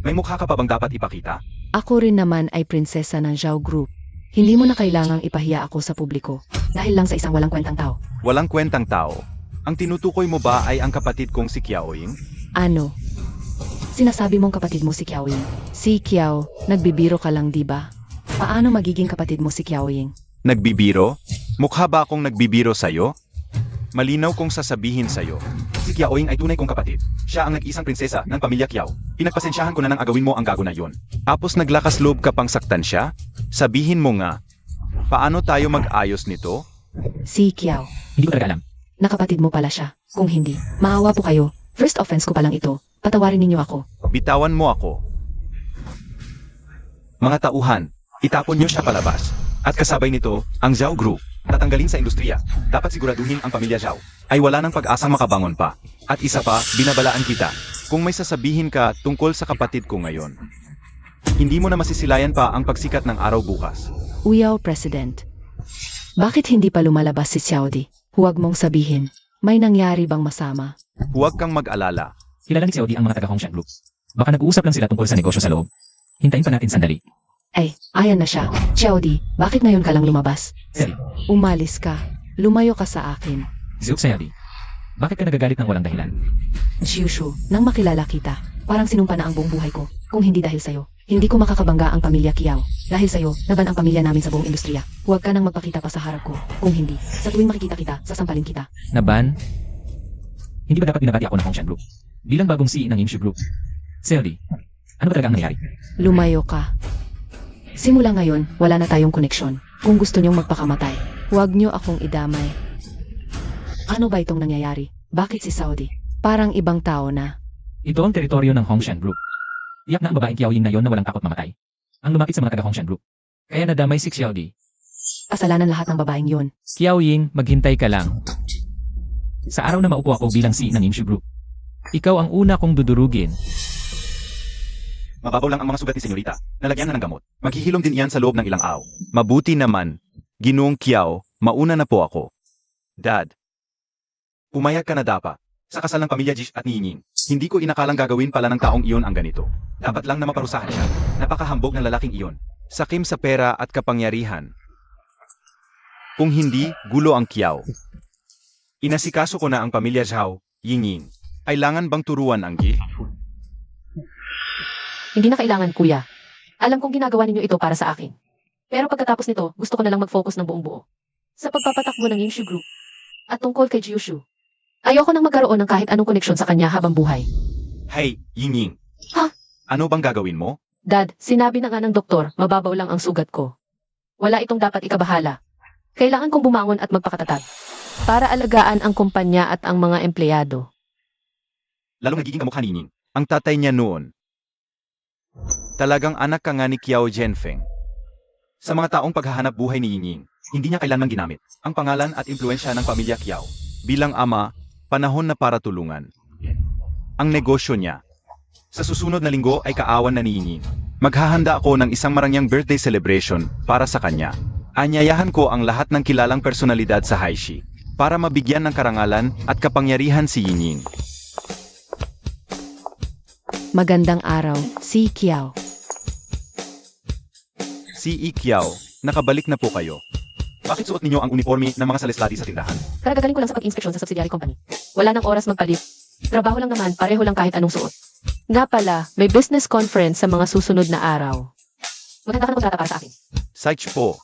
May mukha ka pa bang dapat ipakita? Ako rin naman ay prinsesa ng Zhao Group. Hindi mo na kailangang ipahiya ako sa publiko, dahil lang sa isang walang kwentang tao. Walang kwentang tao. Ang tinutukoy mo ba ay ang kapatid kong si Xiaoying? Ano? Sinasabi mong kapatid mo si Xiaoying. Si Kiao, nagbibiro ka lang, di ba? Paano magiging kapatid mo si Xiaoying? Nagbibiro? Mukha ba akong nagbibiro sa'yo? Malinaw kong sasabihin sa'yo. Si Xiaoying ay tunay kong kapatid. Siya ang nag-isang prinsesa ng pamilya Qiao. Pinagpasensyahan ko na nang agawin mo ang gago na yon. Tapos naglakas loob ka pang saktan siya? Sabihin mo nga. Paano tayo mag-ayos nito? Si Kiao, Hindi ko talaga alam. nakapatid mo pala siya. Kung hindi, maawa po kayo. First offense ko pa lang ito. Patawarin ninyo ako. Bitawan mo ako. Mga tauhan, itapon niyo siya palabas. At kasabay nito, ang Zhao Group, tatanggalin sa industriya. Dapat siguraduhin ang pamilya Zhao ay wala ng pag-asang makabangon pa. At isa pa, binabalaan kita. Kung may sasabihin ka tungkol sa kapatid ko ngayon, hindi mo na masisilayan pa ang pagsikat ng araw bukas. Uyaw, President. Bakit hindi pa lumalabas si Xiaodi? Huwag mong sabihin. May nangyari bang masama? Huwag kang mag-alala. Kilala ni Xiaodi ang mga taga Hongshan Group. Baka nag-uusap lang sila tungkol sa negosyo sa loob. Hintayin pa natin sandali. Ay, ayan na siya. Xiaodi, bakit ngayon ka lang lumabas? Sally, Umalis ka. Lumayo ka sa akin. Xiaodi Xiaodi, bakit ka nagagalit ng walang dahilan? Shushu, nang makilala kita, parang sinumpa na ang buong buhay ko. Kung hindi dahil sa'yo, hindi ko makakabangga ang pamilya Qiao. Dahil sa'yo, naban ang pamilya namin sa buong industriya. Huwag ka nang magpakita pa sa harap ko. Kung hindi, sa tuwing makikita kita, sasampalin kita. Naban? Hindi ba dapat binabati ako ng Hongshan Group? Bilang bagong CEO ng Yimshu Group. Xiaodi, ano ba talaga ang nangyari? Lumayo ka. Simula ngayon, wala na tayong koneksyon. Kung gusto niyong magpakamatay, huwag niyo akong idamay. Ano ba itong nangyayari? Bakit si Saudi? Parang ibang tao na. Ito ang teritoryo ng Hongshan Group. Iyak na ang babaeng Qiaoying na yon na walang takot mamatay. Ang lumapit sa mga taga Hongshan Group. Kaya nadamay si Xiaodi. Kasalanan lahat ng babaeng yon. Qiaoying, maghintay ka lang. Sa araw na maupo ako bilang CEO ng Yimshu Group, ikaw ang una kong dudurugin. Mababaw lang ang mga sugat ni Senyorita. Nalagyan na ng gamot. Maghihilom din iyan sa loob ng ilang araw. Mabuti naman. Ginoong Qiao, mauna na po ako. Dad. Pumayag ka na dapat. Sa kasal ng pamilya Jish at Nining, hindi ko inakalang gagawin pala ng taong iyon ang ganito. Dapat lang na maparusahan siya. Napakahambog ng lalaking iyon. Sakim sa pera at kapangyarihan. Kung hindi, gulo ang Qiao. Inasikaso ko na ang pamilya Zhao, Yingning. Kailangan bang turuan ang Ji? Hindi na kailangan, kuya. Alam kong ginagawa ninyo ito para sa akin. Pero pagkatapos nito, gusto ko na lang mag-focus ng buong buo. Sa pagpapatakbo ng Yingshu Group. At tungkol kay Jiushu. Ayoko nang magkaroon ng kahit anong koneksyon sa kanya habang buhay. Hey, Ying. Ha? Ano bang gagawin mo? Dad, sinabi na nga ng doktor, mababaw lang ang sugat ko. Wala itong dapat ikabahala. Kailangan kong bumangon at magpakatatag. Para alagaan ang kumpanya at ang mga empleyado. Lalong nagiging kamukha ni Ying. Ang tatay niya noon. Talagang anak ka nga ni Qiao Jianfeng. Sa mga taong paghahanap buhay ni Ying, hindi niya kailanman ginamit ang pangalan at impluensya ng pamilya Qiao. Bilang ama, panahon na para tulungan ang negosyo niya. Sa susunod na linggo ay kaawan na ni Ying. Maghahanda ako ng isang marangyang birthday celebration para sa kanya. Anyayahan ko ang lahat ng kilalang personalidad sa Haishi para mabigyan ng karangalan at kapangyarihan si Ying. Magandang araw, si Qiao. Si Qiao, nakabalik na po kayo. Bakit suot ninyo ang uniforme ng mga saleslati sa tindahan? Karagagaling ko lang sa pag-inspeksyon sa subsidiary company. Wala nang oras magpalit. Trabaho lang naman, pareho lang kahit anong suot. Nga pala, may business conference sa mga susunod na araw. Maganda ka ng kontrata para sa akin. Saich po.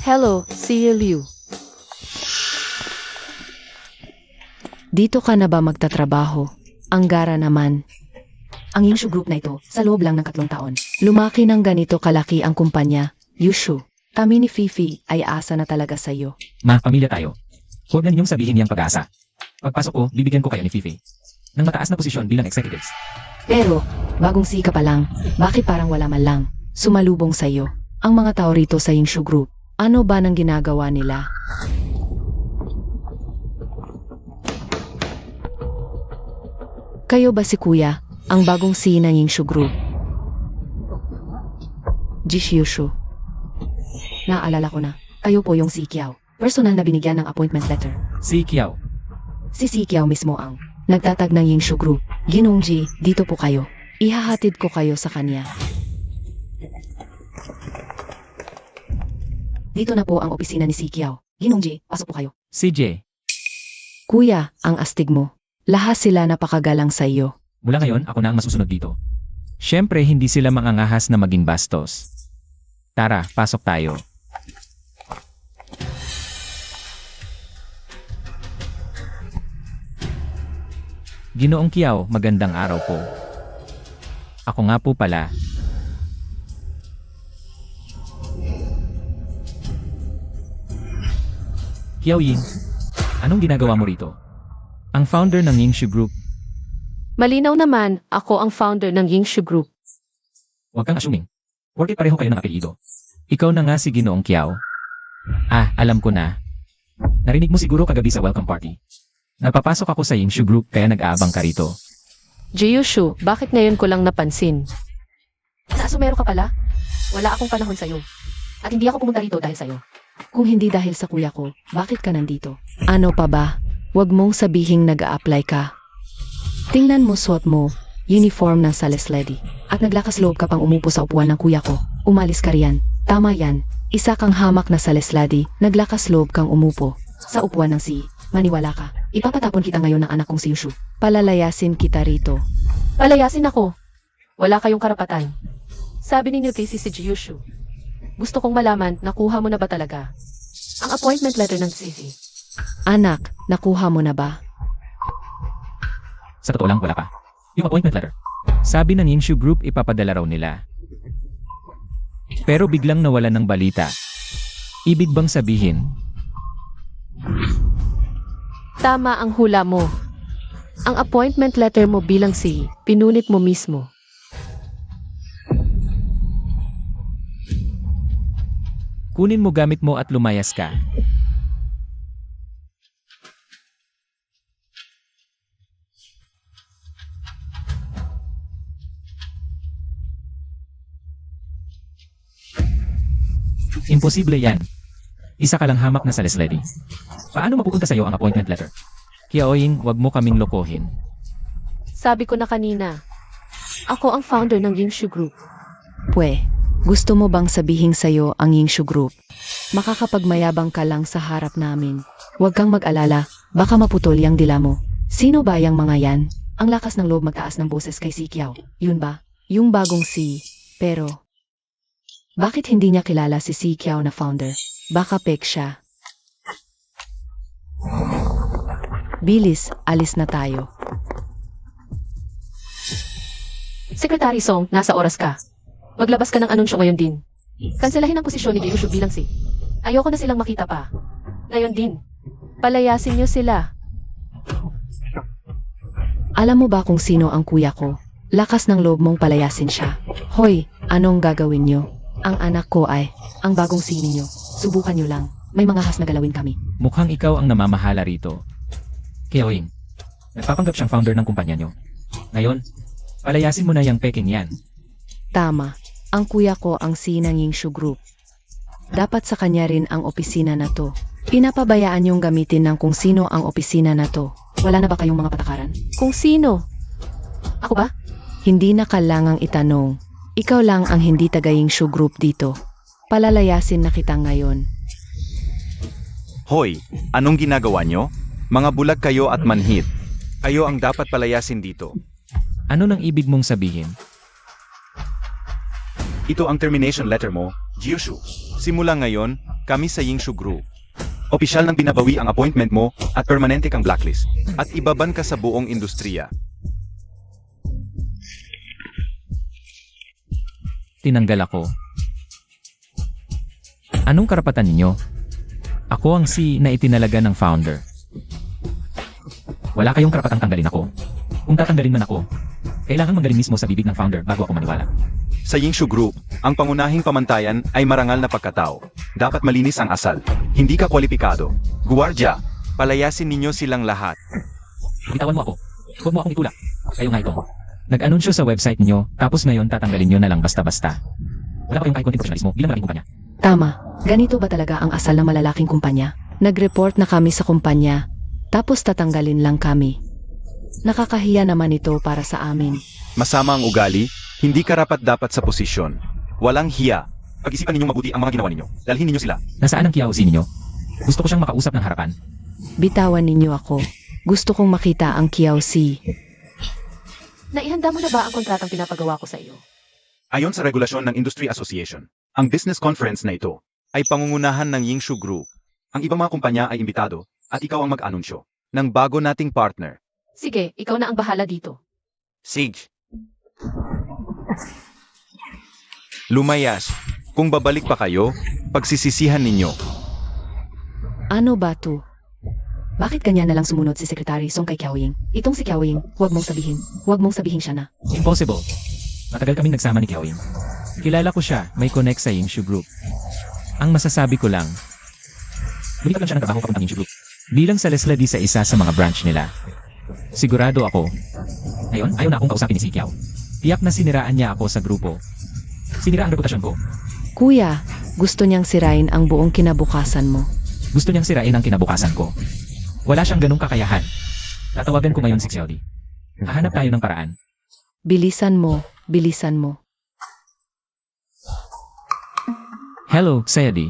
Hello, si Liu. Dito ka na ba magtatrabaho? Ang gara naman. Ang Yingshu Group na ito, sa loob lang ng 3 taon, lumaki ng ganito kalaki ang kumpanya, Yushu. Kami ni Fifi ay asa na talaga sa iyo. Ma, pamilya tayo. Huwag na ninyong sabihin niyang pag-asa. Pagpasok ko, bibigyan ko kayo ni Fifi ng mataas na posisyon bilang executives. Pero, bagong sika pa lang, bakit parang wala man lang sumalubong sa iyo? Ang mga tao rito sa Yingshu Group, ano ba nang ginagawa nila? Kayo ba si Kuya, ang bagong CEO ng Yingshu Group? Jishyushu. Naalala ko na, kayo po yung si Qiao. Personal na binigyan ng appointment letter. Si Qiao. Si Qiao mismo ang nagtatag ng Yingshu Group. Ginong Ji, dito po kayo. Ihahatid ko kayo sa kanya. Dito na po ang opisina ni si Qiao. Ginong Ji, pasok po kayo. Si Jay. Kuya, ang astig mo. Lahat sila napakagalang sa iyo. Mula ngayon, ako na ang masusunod dito. Siyempre, hindi sila mangangahas na maging bastos. Tara, pasok tayo. Ginoong Qiao, magandang araw po. Ako nga po pala. Qiao Ying, anong ginagawa mo rito? Ang founder ng Yingshu Group. Malinaw naman, ako ang founder ng Yingshu Group. Huwag kang assuming. Porke pareho kayo ng apelyido. Ikaw na nga si Ginoong Qiao. Ah, alam ko na. Narinig mo siguro kagabi sa welcome party. Napapasok ako sa Yingshu Group kaya nag-aabang ka rito. Jiushu, bakit ngayon ko lang napansin? Naasumero ka pala? Wala akong panahon sa'yo. At hindi ako pumunta rito dahil sa'yo. Kung hindi dahil sa kuya ko, bakit ka nandito? Ano pa ba? Huwag mong sabihing nag-a-apply ka. Tingnan mo suot mo, uniform ng sales lady. At naglakas loob ka pang umupo sa upuan ng kuya ko. Umalis ka riyan. Tama yan. Isa kang hamak na sales lady, naglakas loob kang umupo sa upuan ng si. Maniwala ka. Ipapatapon kita ngayon ng anak kong si Yushu. Palalayasin kita rito. Palayasin ako. Wala kayong karapatan. Sabi ninyo si Jiushu. Gusto kong malaman, nakuha mo na ba talaga ang appointment letter ng Fifi? Anak, nakuha mo na ba? Sa totoo lang, wala pa. Yung appointment letter. Sabi ng Yingshu Group ipapadala raw nila. Pero biglang nawalan ng balita. Ibig bang sabihin, Tama ang hula mo. Ang appointment letter mo bilang si, pinunit mo mismo. kunin mo gamit mo at lumayas ka. Imposible yan. Isa ka lang hamak na sales lady. Paano mapupunta sa'yo ang appointment letter? Qiaoying, wag mo kaming lokohin. Sabi ko na kanina, ako ang founder ng Yingshu Group. Pwe, gusto mo bang sabihin sa'yo ang Yingshu Group? Makakapagmayabang ka lang sa harap namin. Huwag kang mag-alala, baka maputol yung dila mo. Sino ba yung mga yan? Ang lakas ng loob magtaas ng boses kay si Qiao. Yun ba? Yung bagong si, pero bakit hindi niya kilala si Si Kiao na founder? Baka pek siya. Bilis, alis na tayo. Secretary Song, nasa oras ka. Maglabas ka ng anunsyo ngayon din. Kanselahin ang posisyon ni Gyushu bilang si. Ayoko na silang makita pa. Ngayon din. Palayasin niyo sila. Alam mo ba kung sino ang kuya ko? Lakas ng loob mong palayasin siya. Hoy, anong gagawin niyo? Ang anak ko ay, ang bagong si ninyo. Subukan niyo lang. May mga has na galawin kami. Mukhang ikaw ang namamahala rito. Kyoing, nagpapanggap siyang founder ng kumpanya nyo. Ngayon, palayasin mo na yung peking yan. Tama. Ang kuya ko ang si ng Yingshu Group. Dapat sa kanya rin ang opisina na to. Pinapabayaan yung gamitin ng kung sino ang opisina na to. Wala na ba kayong mga patakaran? Kung sino? Ako ba? Hindi na kailangang itanong. Ikaw lang ang hindi taga Yingshu Group dito. Palalayasin na kita ngayon. Hoy, anong ginagawa nyo? Mga bulag kayo at manhid. Kayo ang dapat palayasin dito. Ano nang ibig mong sabihin? Ito ang termination letter mo, Gyushu. Simula ngayon, kami sa Yingshu Group. Opisyal nang binabawi ang appointment mo at permanente kang blacklist. At ibaban ka sa buong industriya. Tinanggal ako. Anong karapatan ninyo? Ako ang si na itinalaga ng founder. Wala kayong karapatang tanggalin ako. Kung tatanggalin man ako, kailangan magaling mismo sa bibig ng founder bago ako maniwala. Sa Yingshu Group, ang pangunahing pamantayan ay marangal na pagkatao. Dapat malinis ang asal. Hindi ka kwalipikado. Guwardiya, palayasin ninyo silang lahat. Bitawan mo ako. Huwag mo akong itulak. Kayo nga ito. Nag-anunsyo sa website niyo, tapos ngayon tatanggalin niyo na lang basta-basta. Wala pa kayong kahit konting profesionalismo bilang malaking kumpanya. Tama. Ganito ba talaga ang asal ng malalaking kumpanya? Nag-report na kami sa kumpanya, tapos tatanggalin lang kami. Nakakahiya naman ito para sa amin. Masama ang ugali, hindi karapat-dapat sa posisyon. Walang hiya. Pag-isipan ninyong mabuti ang mga ginawa ninyo. Dalhin ninyo sila. Nasaan ang Kiao ninyo? Gusto ko siyang makausap ng harapan. Bitawan ninyo ako. Gusto kong makita ang Kiao Si. Naihanda mo na ba ang kontratang pinapagawa ko sa iyo? Ayon sa regulasyon ng Industry Association, ang business conference na ito ay pangungunahan ng Yingshu Group. Ang ibang mga kumpanya ay imbitado at ikaw ang mag-anunsyo ng bago nating partner. Sige, ikaw na ang bahala dito. Sige. Lumayas. Kung babalik pa kayo, pagsisisihan ninyo. Ano ba to? Bakit ganyan na lang sumunod si Secretary Song kay Kiaoying? Itong si Kiaoying, huwag mong sabihin. Huwag mong sabihin siya na. Impossible. Matagal kaming nagsama ni Kiao. Kilala ko siya, may connect sa Yingshu Group. Ang masasabi ko lang, lumipat lang siya ng trabaho papuntang Yingshu Group. Bilang salesladi sa isa sa mga branch nila. Sigurado ako. Ngayon, ayaw na akong kausapin ni si Kiao. Tiyak na siniraan niya ako sa grupo. Sinira ang reputasyon ko. Kuya, gusto niyang sirain ang buong kinabukasan mo. Gusto niyang sirain ang kinabukasan ko. Wala siyang ganung kakayahan. Tatawagan ko ngayon si Xiaodi. Hahanap tayo ng paraan. Bilisan mo, bilisan mo. Hello, Xiaodi.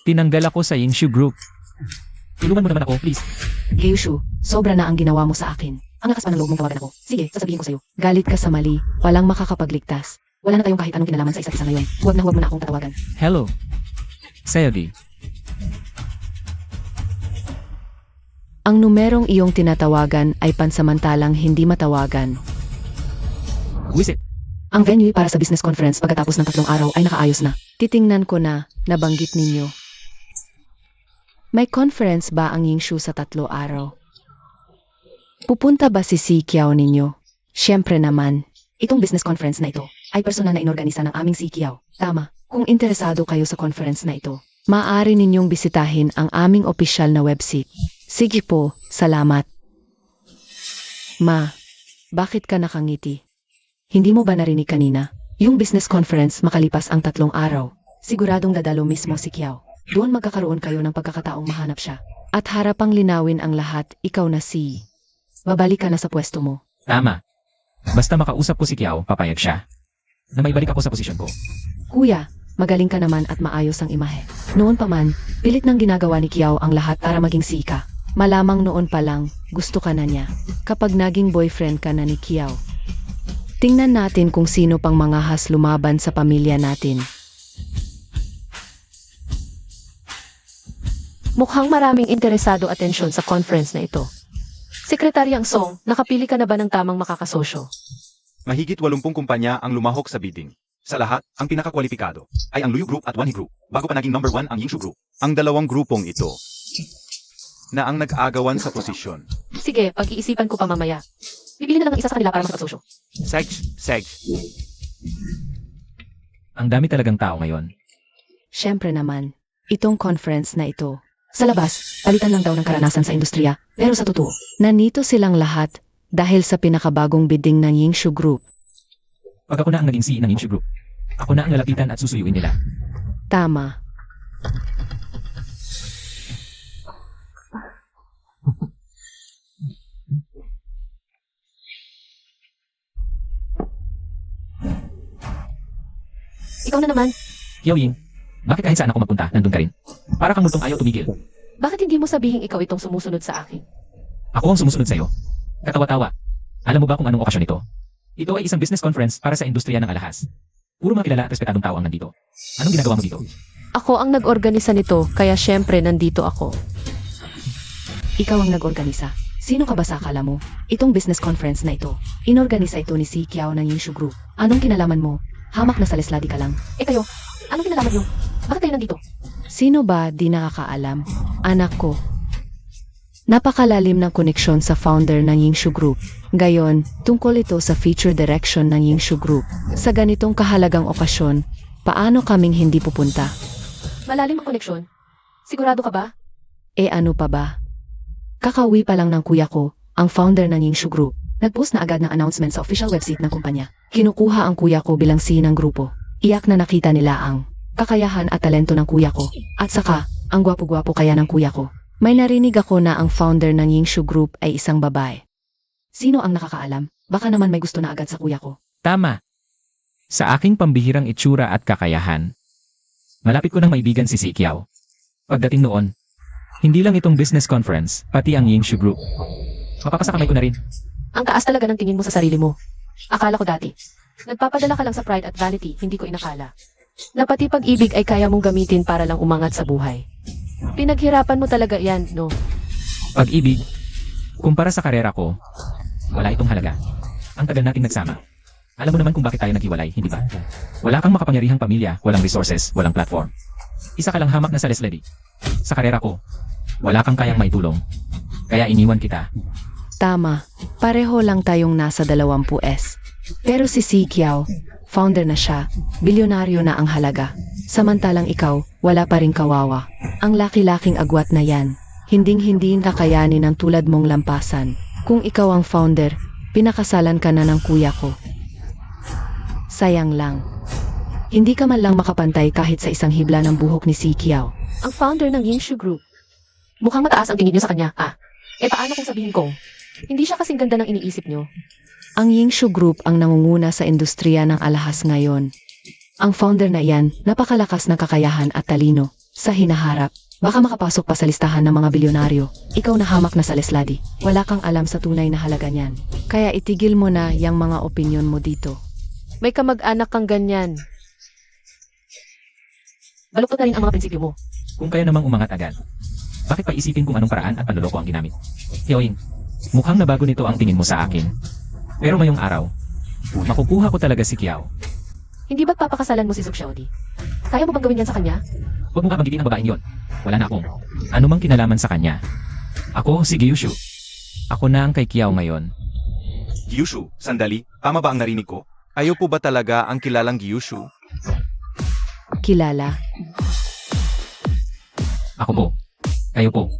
Tinanggal ako sa Yingshu Group. Tulungan mo naman ako, please. Gyushu, sobra na ang ginawa mo sa akin. Ang lakas pa ng loob mong tawagan ako. Sige, sasabihin ko sa'yo. Galit ka sa mali, walang makakapagligtas. Wala na tayong kahit anong kinalaman sa isa't isa ngayon. Huwag mo na akong tatawagan. Hello. Xiaodi. Ang numerong iyong tinatawagan ay pansamantalang hindi matawagan. Who is it? Ang venue para sa business conference pagkatapos ng 3 araw ay nakaayos na. Titingnan ko na, nabanggit ninyo. May conference ba ang Yingshu sa 3 araw? Pupunta ba si Kiao ninyo? Siyempre naman. Itong business conference na ito ay personal na inorganisa ng aming si Kiao. Tama, kung interesado kayo sa conference na ito, maaari ninyong bisitahin ang aming opisyal na website. Sige po, salamat. Ma, bakit ka nakangiti? Hindi mo ba narinig kanina? Yung business conference makalipas ang 3 araw. Siguradong dadalo mismo si Kiao. Doon magkakaroon kayo ng pagkakataong mahanap siya. At harapang linawin ang lahat, ikaw na si. Babalik ka na sa pwesto mo. Tama. Basta makausap ko si Kiao, papayag siya. Na may balik ako sa posisyon ko. Kuya, magaling ka naman at maayos ang imahe. Noon pa man, pilit nang ginagawa ni Kiao ang lahat para maging si ka. Malamang noon pa lang, gusto ka na niya. Kapag naging boyfriend ka na ni Kiao. Tingnan natin kung sino pang mga has lumaban sa pamilya natin. Mukhang maraming interesado atensyon sa conference na ito. Sekretaryang Song, nakapili ka na ba ng tamang makakasosyo? Mahigit 80 kumpanya ang lumahok sa bidding. Sa lahat, ang pinakakwalipikado ay ang Luyu Group at Wanhee Group, bago pa naging number 1 ang Yingshu Group. Ang dalawang grupong ito na ang nag-agawan sa posisyon. Sige, pag-iisipan ko pa mamaya. Bibili na lang ang isa sa kanila para makipag-sosyo. Seg. Ang dami talagang tao ngayon. Siyempre naman, itong conference na ito. Sa labas, palitan lang daw ng karanasan sa industriya, pero sa totoo, nandito silang lahat dahil sa pinakabagong bidding ng Yingshu Group. Pag ako na ang naging CEO ng Yingshu Group, ako na ang lalapitan at susuyuin nila. Tama. Ikaw na naman. Xiao Ying, bakit kahit saan ako magpunta, nandun ka rin? Para kang multong ayaw tumigil. Bakit hindi mo sabihin ikaw itong sumusunod sa akin? Ako ang sumusunod sa'yo. Katawa-tawa. Alam mo ba kung anong okasyon ito? Ito ay isang business conference para sa industriya ng alahas. Puro mga kilala at respetadong tao ang nandito. Anong ginagawa mo dito? Ako ang nag-organisa nito, kaya syempre nandito ako. Ikaw ang nag-organisa. Sino ka ba sa akala mo? Itong business conference na ito, inorganisa ito ni Si Kiao ng Yingshu Group. Anong kinalaman mo? Hamak na sa lesladi ka lang. Eh kayo, anong kinalaman niyo? Bakit kayo nandito? Sino ba di nakakaalam? Anak ko. Napakalalim ng koneksyon sa founder ng Yingshu Group. Gayon, tungkol ito sa future direction ng Yingshu Group. Sa ganitong kahalagang okasyon, paano kaming hindi pupunta? Malalim ang koneksyon. Sigurado ka ba? E ano pa ba? Kakauwi pa lang ng kuya ko, ang founder ng Yingshu Group. Nagpost na agad ng announcement sa official website ng kumpanya. Kinukuha ang kuya ko bilang CEO ng grupo. Iyak na nakita nila ang kakayahan at talento ng kuya ko. At saka, ang gwapo-gwapo kaya ng kuya ko. May narinig ako na ang founder ng Yingshu Group ay isang babae. Sino ang nakakaalam? Baka naman may gusto na agad sa kuya ko. Tama. Sa aking pambihirang itsura at kakayahan, malapit ko ng maibigan si Si Kiao. Pagdating noon, hindi lang itong business conference, pati ang Yingshu Group. Mapapasakamay ko na rin. Ang taas talaga ng tingin mo sa sarili mo. Akala ko dati. Nagpapadala ka lang sa pride at vanity, hindi ko inakala. Na pati pag-ibig ay kaya mong gamitin para lang umangat sa buhay. Pinaghirapan mo talaga yan, no? Pag-ibig, kumpara sa karera ko, wala itong halaga. Ang tagal nating nagsama. Alam mo naman kung bakit tayo naghiwalay, hindi ba? Wala kang makapangyarihang pamilya, walang resources, walang platform. Isa ka lang hamak na sa leslady. Sa karera ko, wala kang kayang maitulong. Kaya iniwan kita. Tama, pareho lang tayong nasa 20s. Pero si Si Kiao, founder na siya, bilyonaryo na ang halaga. Samantalang ikaw, wala pa ring kawawa. Ang laki-laking agwat na yan, hinding-hindi kakayanin ng tulad mong lampasan. Kung ikaw ang founder, pinakasalan ka na ng kuya ko. Sayang lang. Hindi ka man lang makapantay kahit sa isang hibla ng buhok ni Si Kiao. Ang founder ng Yingshu Group. Mukhang mataas ang tingin niyo sa kanya, ah. Eh paano kung sabihin ko, hindi siya kasing ganda ng iniisip niyo? Ang Yingshu Group ang nangunguna sa industriya ng alahas ngayon. Ang founder na iyan, napakalakas ng kakayahan at talino. Sa hinaharap, baka makapasok pa sa listahan ng mga bilyonaryo. Ikaw na hamak na sa lesladi. Wala kang alam sa tunay na halaga niyan. Kaya itigil mo na yung mga opinyon mo dito. May kamag-anak kang ganyan. Baluktot na rin ang mga prinsipyo mo. Kung kaya namang umangat agad, bakit pa isipin kung anong paraan at panloloko ang ginamit? Xiaoying, mukhang nabago nito ang tingin mo sa akin. Pero ngayong araw, makukuha ko talaga si Kiao. Hindi ba't papakasalan mo si Suk Xiaodi? Kaya mo bang gawin yan sa kanya? Huwag mo kabanggigin ang babaeng yon. Wala na akong anumang kinalaman sa kanya. Ako si Gyushu. Ako na ang kay Kiao ngayon. Gyushu, sandali, tama ba ang narinig ko? Ayaw po ba talaga ang kilalang Gyushu? Kilala. Ako po. Kayo po.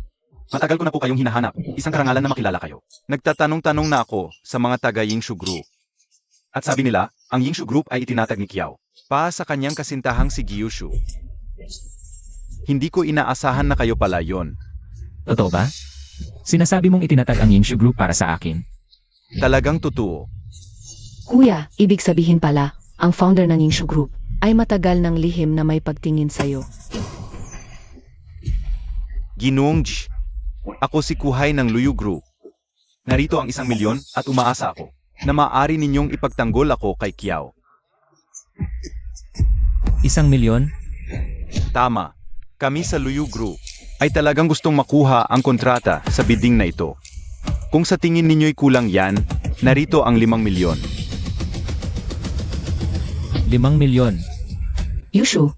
Matagal ko na po kayong hinahanap, isang karangalan na makilala kayo. Nagtatanong-tanong na ako sa mga taga Yingshu Group. At sabi nila, ang Yingshu Group ay itinatag ni Kiao pa sa kanyang kasintahang si Gyushu. Hindi ko inaasahan na kayo pala yon. Totoo ba? Sinasabi mong itinatag ang Yingshu Group para sa akin. Talagang totoo. Kuya, ibig sabihin pala, ang founder ng Yingshu Group ay matagal ng lihim na may pagtingin sa'yo. Ginoong J. Ako si Kuhay ng Luyu Group. Narito ang 1 milyon at umaasa ako na maaari ninyong ipagtanggol ako kay Kiao. 1,000,000? Tama. Kami sa Luyu Group ay talagang gustong makuha ang kontrata sa bidding na ito. Kung sa tingin ninyo'y kulang yan, narito ang 5,000,000. 5,000,000. Yushu,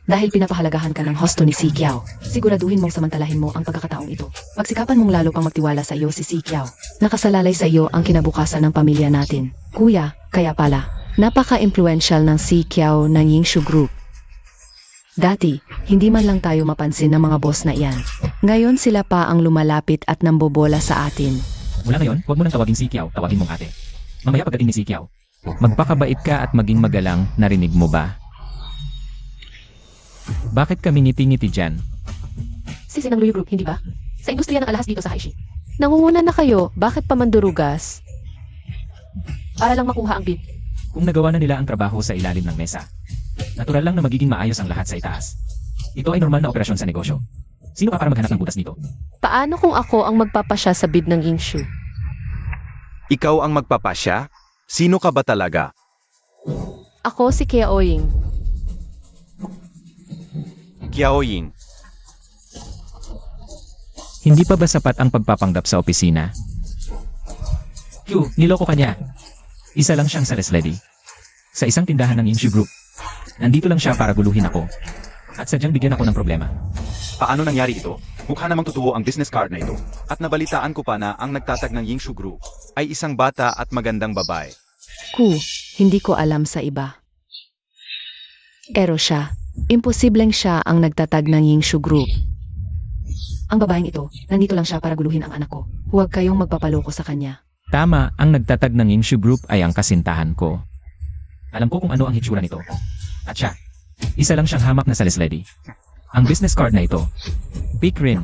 dahil pinapahalagahan ka ng hosto ni Si Kiao, siguraduhin mong samantalahin mo ang pagkakataong ito. Pagsikapan mong lalo pang magtiwala sa iyo si Si Kiao. Nakasalalay sa iyo ang kinabukasan ng pamilya natin. Kuya, kaya pala, napaka-impluential ng Si Kiao ng Yingshu Group. Dati, hindi man lang tayo mapansin ng mga boss na iyan. Ngayon sila pa ang lumalapit at nambobola sa atin. Mula ngayon, huwag mo nang tawagin si Kiao, tawagin mong ate. Mamaya pagdating ni si Kiao, magpakabait ka at maging magalang, narinig mo ba? Bakit kami ngiti-ngiti dyan? Sisi ng Luyu Group, hindi ba? Sa industriya ng alahas dito sa Haishi. Nangunguna na kayo, bakit pa mandurugas? Para lang makuha ang bid. Kung nagawa na nila ang trabaho sa ilalim ng mesa, natural lang na magiging maayos ang lahat sa itaas. Ito ay normal na operasyon sa negosyo. Sino ka para maghanap ng butas nito? Paano kung ako ang magpapasya sa bid ng Yingshu? Ikaw ang magpapasya? Sino ka ba talaga? Ako si Kiaoying. Kiaoying. Hindi pa ba sapat ang pagpapanggap sa opisina? Q, niloko ka niya. Isa lang siyang sales lady. Sa isang tindahan ng Yingshu Group. Nandito lang siya para guluhin ako. At sadyang bigyan ako ng problema. Paano nangyari ito? Mukha namang totoo ang business card na ito. At nabalitaan ko pa na ang nagtatag ng Yingshu Group ay isang bata at magandang babae. Hindi ko alam sa iba. Pero siya, imposibleng siya ang nagtatag ng Yingshu Group. Ang babaeng ito, nandito lang siya para guluhin ang anak ko. Huwag kayong magpapaloko sa kanya. Tama, ang nagtatag ng Yingshu Group ay ang kasintahan ko. Alam ko kung ano ang hitsura nito. At siya, isa lang siyang hamak na sales lady. Ang business card na ito, big rin.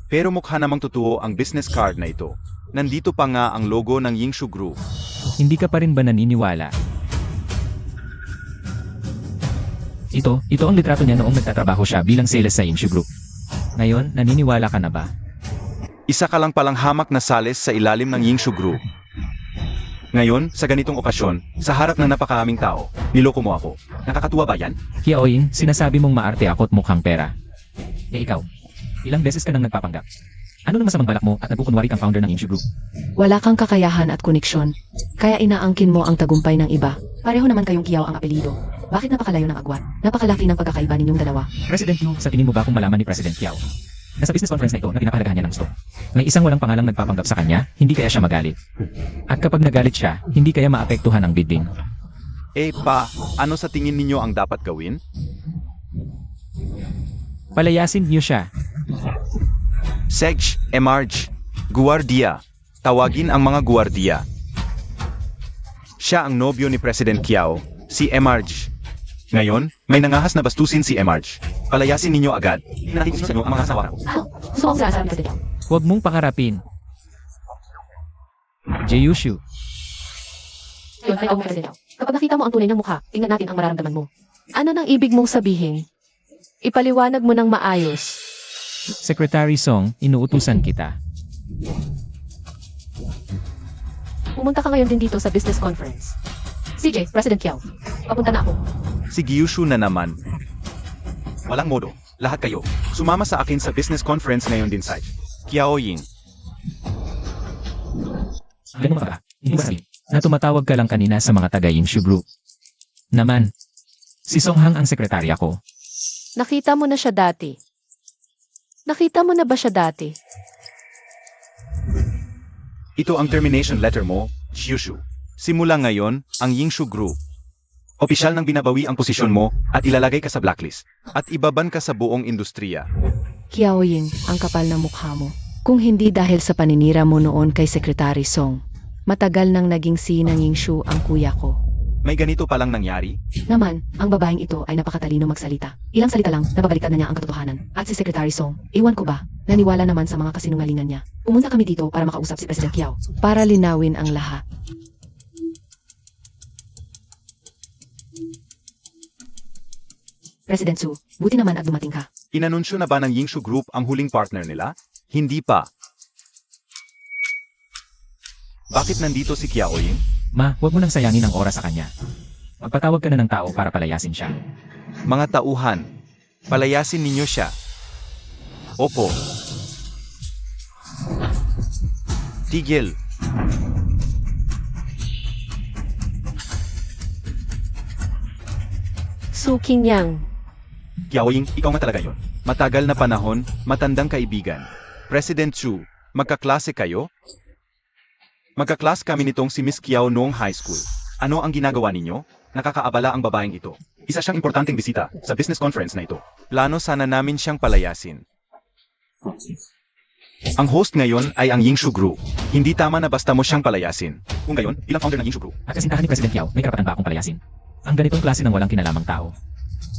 Pero mukha namang totoo ang business card na ito. Nandito pa nga ang logo ng Yingshu Group. Hindi ka pa rin ba naniniwala? Ito ang litrato niya noong nagtatrabaho siya bilang sales sa Yingshu Group. Ngayon, naniniwala ka na ba? Isa ka lang palang hamak na sales sa ilalim ng Yingshu Group. Ngayon, sa ganitong okasyon, sa harap ng napakaaming tao, niloko mo ako. Nakakatuwa ba yan? Kiaoying, sinasabi mong maarte ako at mukhang pera. Eh ikaw, ilang beses ka nang nagpapanggap? Ano nang masamang balak mo at nagkukunwari kang founder ng Yingshu Group? Wala kang kakayahan at koneksyon. Kaya inaangkin mo ang tagumpay ng iba. Pareho naman kayong Kiao ang apelido. Bakit napakalayo ng agwat? Napakalaki ng pagkakaiba ninyong dalawa. President Yu, sa tingin mo ba kung malaman ni President Kiao? Nasa business conference na ito na pinapahalagahan niya ng gusto. May isang walang pangalang nagpapanggap sa kanya, hindi kaya siya magalit. At kapag nagalit siya, hindi kaya maapektuhan ang bidding. Ano sa tingin ninyo ang dapat gawin? Palayasin niyo siya. Sej, Emarge, Guardia. Tawagin ang mga guardia. Siya ang nobyo ni President Kiao, si Emarge. Ngayon, may nangahas na bastusin si Emarge. Palayasin ninyo agad. Hinahigit sa inyo ang mga asawa ko. Gusto kong sinasabi sa inyo. Huwag mong pakarapin. Jeyushu, Yun ay ako sa inyo. Kapag nakita mo ang tunay ng mukha, tingnan natin ang mararamdaman mo. Ano nang ibig mong sabihin? Ipaliwanag mo ng maayos. Secretary Song, inuutusan kita. Pumunta ka ngayon din dito sa business conference. CJ, President Kiao, papunta na ako. Si Gyushu na naman. Walang modo. Lahat kayo. Sumama sa akin sa business conference ngayon din, Sai. Kiaoying. Ganun ba? Hindi ba sabihin na tumatawag ka lang kanina sa mga taga Yingshu Group? Naman, si Songhang ang sekretarya ko. Nakita mo na siya dati. Nakita mo na ba siya dati? Ito ang termination letter mo, Gyushu. Simula ngayon, ang Yingshu Group. Opisyal nang binabawi ang posisyon mo at ilalagay ka sa blacklist. At ibaban ka sa buong industriya. Kiaoying, ang kapal na mukha mo. Kung hindi dahil sa paninira mo noon kay Secretary Song, matagal nang naging si ng Yingshu ang kuya ko. May ganito palang nangyari? Naman, ang babaeng ito ay napakatalino magsalita. Ilang salita lang, nababaliktad na niya ang katotohanan. At si Secretary Song, iwan ko ba, naniwala naman sa mga kasinungalingan niya. Pumunta kami dito para makausap si President Kiao. Para linawin ang lahat. President Su, buti naman at dumating ka. Inanunsyo na ba ng Yingshu Group ang huling partner nila? Hindi pa. Bakit nandito si Qiaoying? Ma, huwag mo nang sayangin ang oras sa kanya. Magpatawag ka na ng tao para palayasin siya. Mga tauhan, palayasin ninyo siya. Opo. Tigil. Su Qingyang. Qiaoying, ikaw nga talaga yon. Matagal na panahon, matandang kaibigan. President Chu, magkaklase kayo? Magkaklas kami nitong si Miss Qiao noong high school. Ano ang ginagawa ninyo? Nakakaabala ang babaeng ito. Isa siyang importanteng bisita sa business conference na ito. Plano sana namin siyang palayasin. Ang host ngayon ay ang Yingshu Group. Hindi tama na basta mo siyang palayasin. Kung gayon, bilang founder ng Yingshu Group. At kasintahan ni President Qiao, may karapatan ba akong palayasin? Ang ganitong klase ng walang kinalamang tao.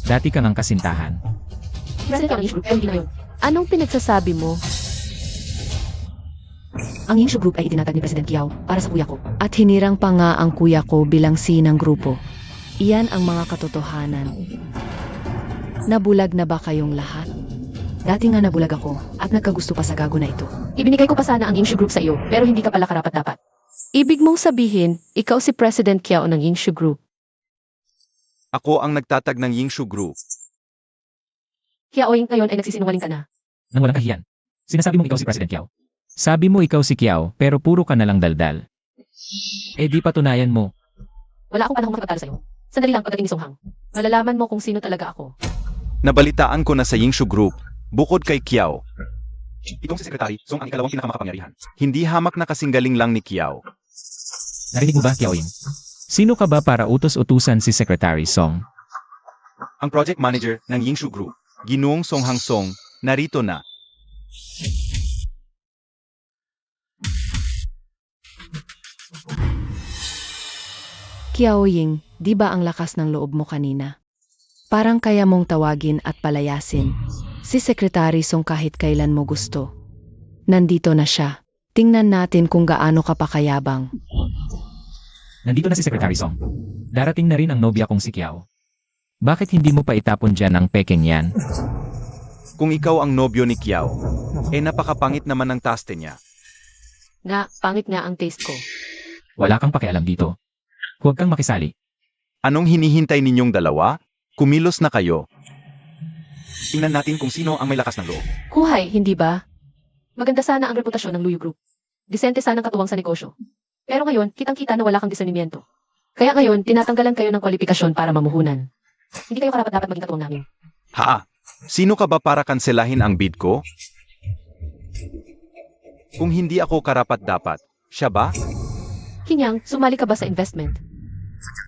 Dati kang ang kasintahan. President Qiao ng Yingshu Group, pero hindi na yun. Anong pinagsasabi mo? Ang Yingshu Group ay itinatag ni President Qiao para sa kuya ko. At hinirang pa nga ang kuya ko bilang ng grupo. Iyan ang mga katotohanan. Nabulag na ba kayong lahat? Dati nga nabulag ako at nagkagusto pa sa gago na ito. Ibinigay ko pa sana ang Yingshu Group sa iyo, pero hindi ka pala karapat-dapat. Ibig mong sabihin, ikaw si President Qiao ng Yingshu Group. Ako ang nagtatag ng Yingshu Group. Qiaoying ngayon ay nagsisinungaling ka na. Nang walang kahiyan. Sinasabi mong ikaw si President Qiao. Sabi mo ikaw si Qiao, pero puro ka nalang daldal. Eh di patunayan mo. Wala akong panahong makipagtalo sa iyo. Sandali lang pagdating ni Song Hang. Malalaman mo kung sino talaga ako. Nabalitaan ko na sa Yingshu Group, bukod kay Qiao. Itong si Secretary Song ang ikalawang pinakamakapangyarihan. Hindi hamak na kasinggaling lang ni Qiao. Narinig mo ba, Qiaoying? Sino ka ba para utos-utusan si Secretary Song? Ang project manager ng Yingshu Group, Ginoong Song Hang Song, narito na. Qiaoying, di ba ang lakas ng loob mo kanina? Parang kaya mong tawagin at palayasin. Si Secretary Song kahit kailan mo gusto. Nandito na siya. Tingnan natin kung gaano ka pa kayabang. Nandito na si Secretary Song. Darating na rin ang nobya kong si Qiao. Bakit hindi mo pa itapon dyan ang pekeng yan? Kung ikaw ang nobyo ni Qiao, napakapangit naman ang taste niya. Nga, pangit nga ang taste ko. Wala kang pakialam dito. Huwag kang makisali. Anong hinihintay ninyong dalawa? Kumilos na kayo. Tingnan natin kung sino ang may lakas ng loob. Kuhay, hindi ba? Maganda sana ang reputasyon ng Luyu Group. Disente sana ang katuwang sa negosyo. Pero ngayon, kitang-kita na wala kang disernimiento. Kaya ngayon, tinatanggalan kayo ng kwalifikasyon para mamuhunan. Hindi kayo karapat-dapat maging katuwang namin. Ha? Sino ka ba para kanselahin ang bid ko? Kung hindi ako karapat-dapat, siya ba? Kinyang, sumali ka ba sa investment?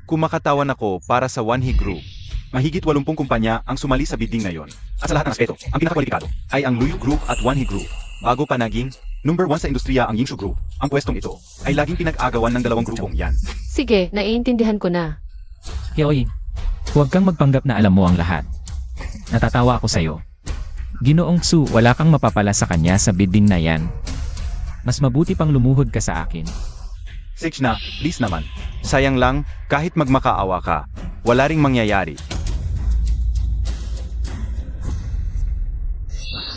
Kumakatawan ako para sa Wanhee Group. Mahigit 80 kumpanya ang sumali sa bidding ngayon. At sa lahat ng aspeto, ang pinakakwalipikado ay ang Luyu Group at Wanhee Group. Bago pa naging number 1 sa industriya ang Yingshu Group, ang pwestong ito ay laging pinag-agawan ng dalawang grupong yan. Sige, naiintindihan ko na. Qiaoying, huwag kang magpanggap na alam mo ang lahat. Natatawa ako sa'yo. Ginoong Su, wala kang mapapala sa kanya sa bidding na yan. Mas mabuti pang lumuhod ka sa akin. Sage na, please naman. Sayang lang, kahit magmakaawa ka, wala ring mangyayari.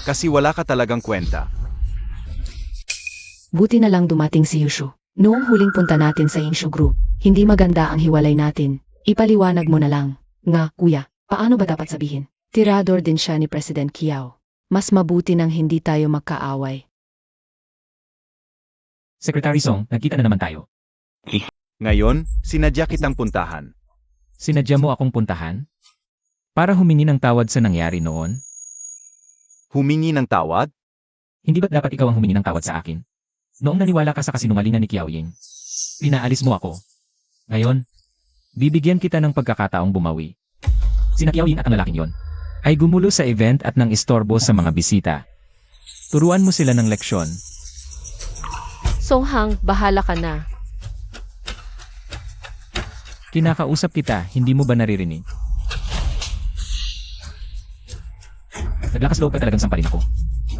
Kasi wala ka talagang kwenta. Buti na lang dumating si Yushu. Noong huling punta natin sa Yingshu Group, hindi maganda ang hiwalay natin. Ipaliwanag mo na lang. Nga, kuya, paano ba dapat sabihin? Tirador din siya ni President Qiao. Mas mabuti nang hindi tayo magkaaway. Secretary Song, nagkita na naman tayo. Ngayon, sinadya kitang puntahan. Sinadya mo akong puntahan? Para humingi ng tawad sa nangyari noon? Humingi ng tawad? Hindi ba't dapat ikaw ang humingi ng tawad sa akin? Noong naniwala ka sa kasinungalingan ni Qiaoying, pinaalis mo ako. Ngayon, bibigyan kita ng pagkakataong bumawi. Sina Qiaoying at ang lalaking yon ay gumulo sa event at nang istorbo sa mga bisita. Turuan mo sila ng leksyon. Song Hang, bahala ka na. Kinakausap kita, hindi mo ba naririnig? Naglakas loob ka talagang sampalin ako.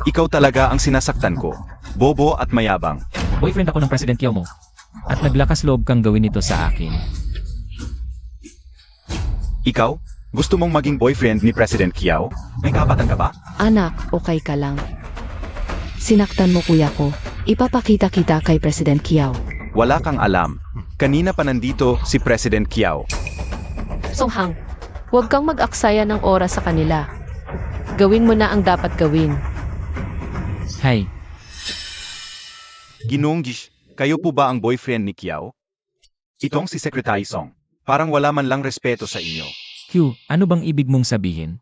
Ikaw talaga ang sinasaktan ko. Bobo at mayabang. Boyfriend ako ng President Qiao mo. At naglakas loob kang gawin ito sa akin. Ikaw? Gusto mong maging boyfriend ni President Qiao? May kapatan ka ba? Anak, okay ka lang. Sinaktan mo kuya ko. Ipapakita kita kay President Qiao. Wala kang alam. Kanina pa nandito si President Kiao. Song Hang, huwag kang mag-aksaya ng oras sa kanila. Gawin mo na ang dapat gawin. Hay, Ginoong Gish, kayo po ba ang boyfriend ni Kiao? Itong si Secretary Song. Parang wala man lang respeto sa inyo. Q, ano bang ibig mong sabihin?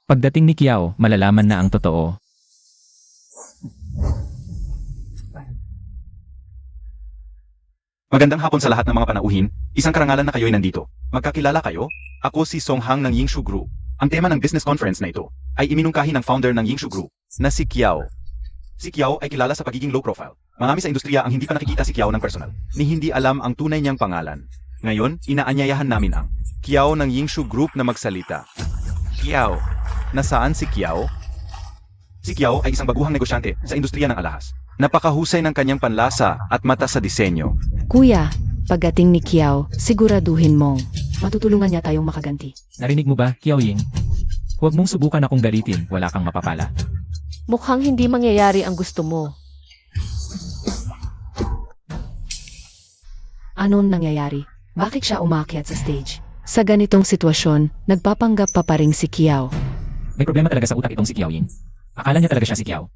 Pagdating ni Kiao, malalaman na ang totoo. Magandang hapon sa lahat ng mga panauhin. Isang karangalan na kayo'y nandito. Magkakilala kayo? Ako si Song Hang ng Yingshu Group. Ang tema ng business conference na ito ay iminungkahi ng founder ng Yingshu Group na si Kiao. Si Kiao ay kilala sa pagiging low profile. Marami sa industriya ang hindi pa nakikita si Kiao ng personal, ni hindi alam ang tunay niyang pangalan. Ngayon, inaanyayahan namin ang Kiao ng Yingshu Group na magsalita. Kiao. Nasaan si Kiao? Si Kiao ay isang baguhang negosyante sa industriya ng alahas. Napakahusay ng kanyang panlasa at mata sa disenyo. Kuya, pagdating ni Kiao, siguraduhin mong matutulungan niya tayong makaganti. Narinig mo ba, Kiao Ying? Huwag mong subukan akong galitin, wala kang mapapala. Mukhang hindi mangyayari ang gusto mo. Anong nangyayari? Bakit siya umakyat sa stage? Sa ganitong sitwasyon, nagpapanggap pa ring si Kiao. May problema talaga sa utak itong si Kiao Ying. Akala niya talaga siya si Kiao.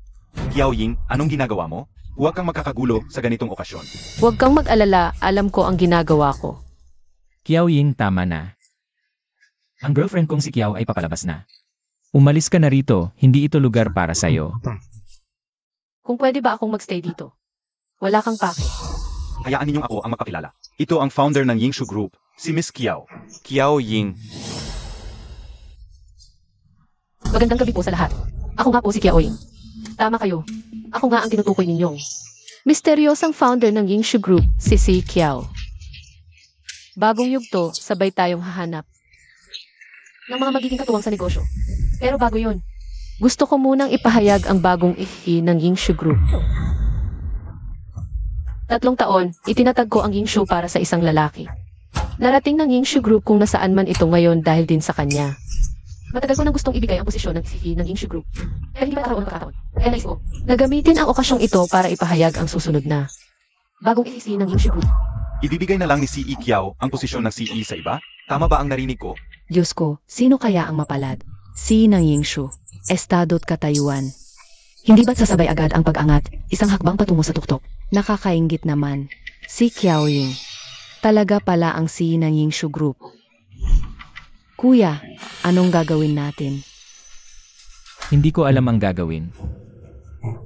Kiao Ying, anong ginagawa mo? Huwag kang magkakagulo sa ganitong okasyon. Huwag kang mag-alala, alam ko ang ginagawa ko. Kiao Ying, tama na. Ang girlfriend kong si Kiao ay papalabas na. Umalis ka na rito, hindi ito lugar para sa'yo. Kung pwede ba akong magstay dito? Wala kang pake. Hayaan ninyong ako ang magpakilala. Ito ang founder ng Yingshu Group, si Miss Kiao. Kiao Ying. Magandang gabi po sa lahat. Ako nga po si Kiao Ying. Tama kayo. Ako nga ang tinutukoy ninyong misteryosang founder ng Yingshu Group, si Kiao. Bagong yugto, sabay tayong hahanap ng mga magiging katuwang sa negosyo. Pero bago yun, gusto ko munang ipahayag ang bagong ihi ng Yingshu Group. 3 taon, itinatag ko ang Yingshu para sa isang lalaki. Narating ng Yingshu Group kung nasaan man ito ngayon dahil din sa kanya. Matagal ko nang gustong ibigay ang posisyon ng ihi ng Yingshu Group. Kaya hindi pa nakakataon. Kaya nais ko, nagamitin ang okasyong ito para ipahayag ang susunod na bagong ihi ng Yingshu Group. Ibibigay na lang ni CE Kiao ang posisyon ng CE sa iba? Tama ba ang narinig ko? Diyos ko, sino kaya ang mapalad? Si ng Yingshu, estado't katayuan. Hindi ba't sasabay agad ang pag-angat, isang hakbang patungo sa tuktok? Nakakainggit naman. Si Kiao Ying. Talaga pala ang si ng Yingshu Group. Kuya, anong gagawin natin? Hindi ko alam ang gagawin.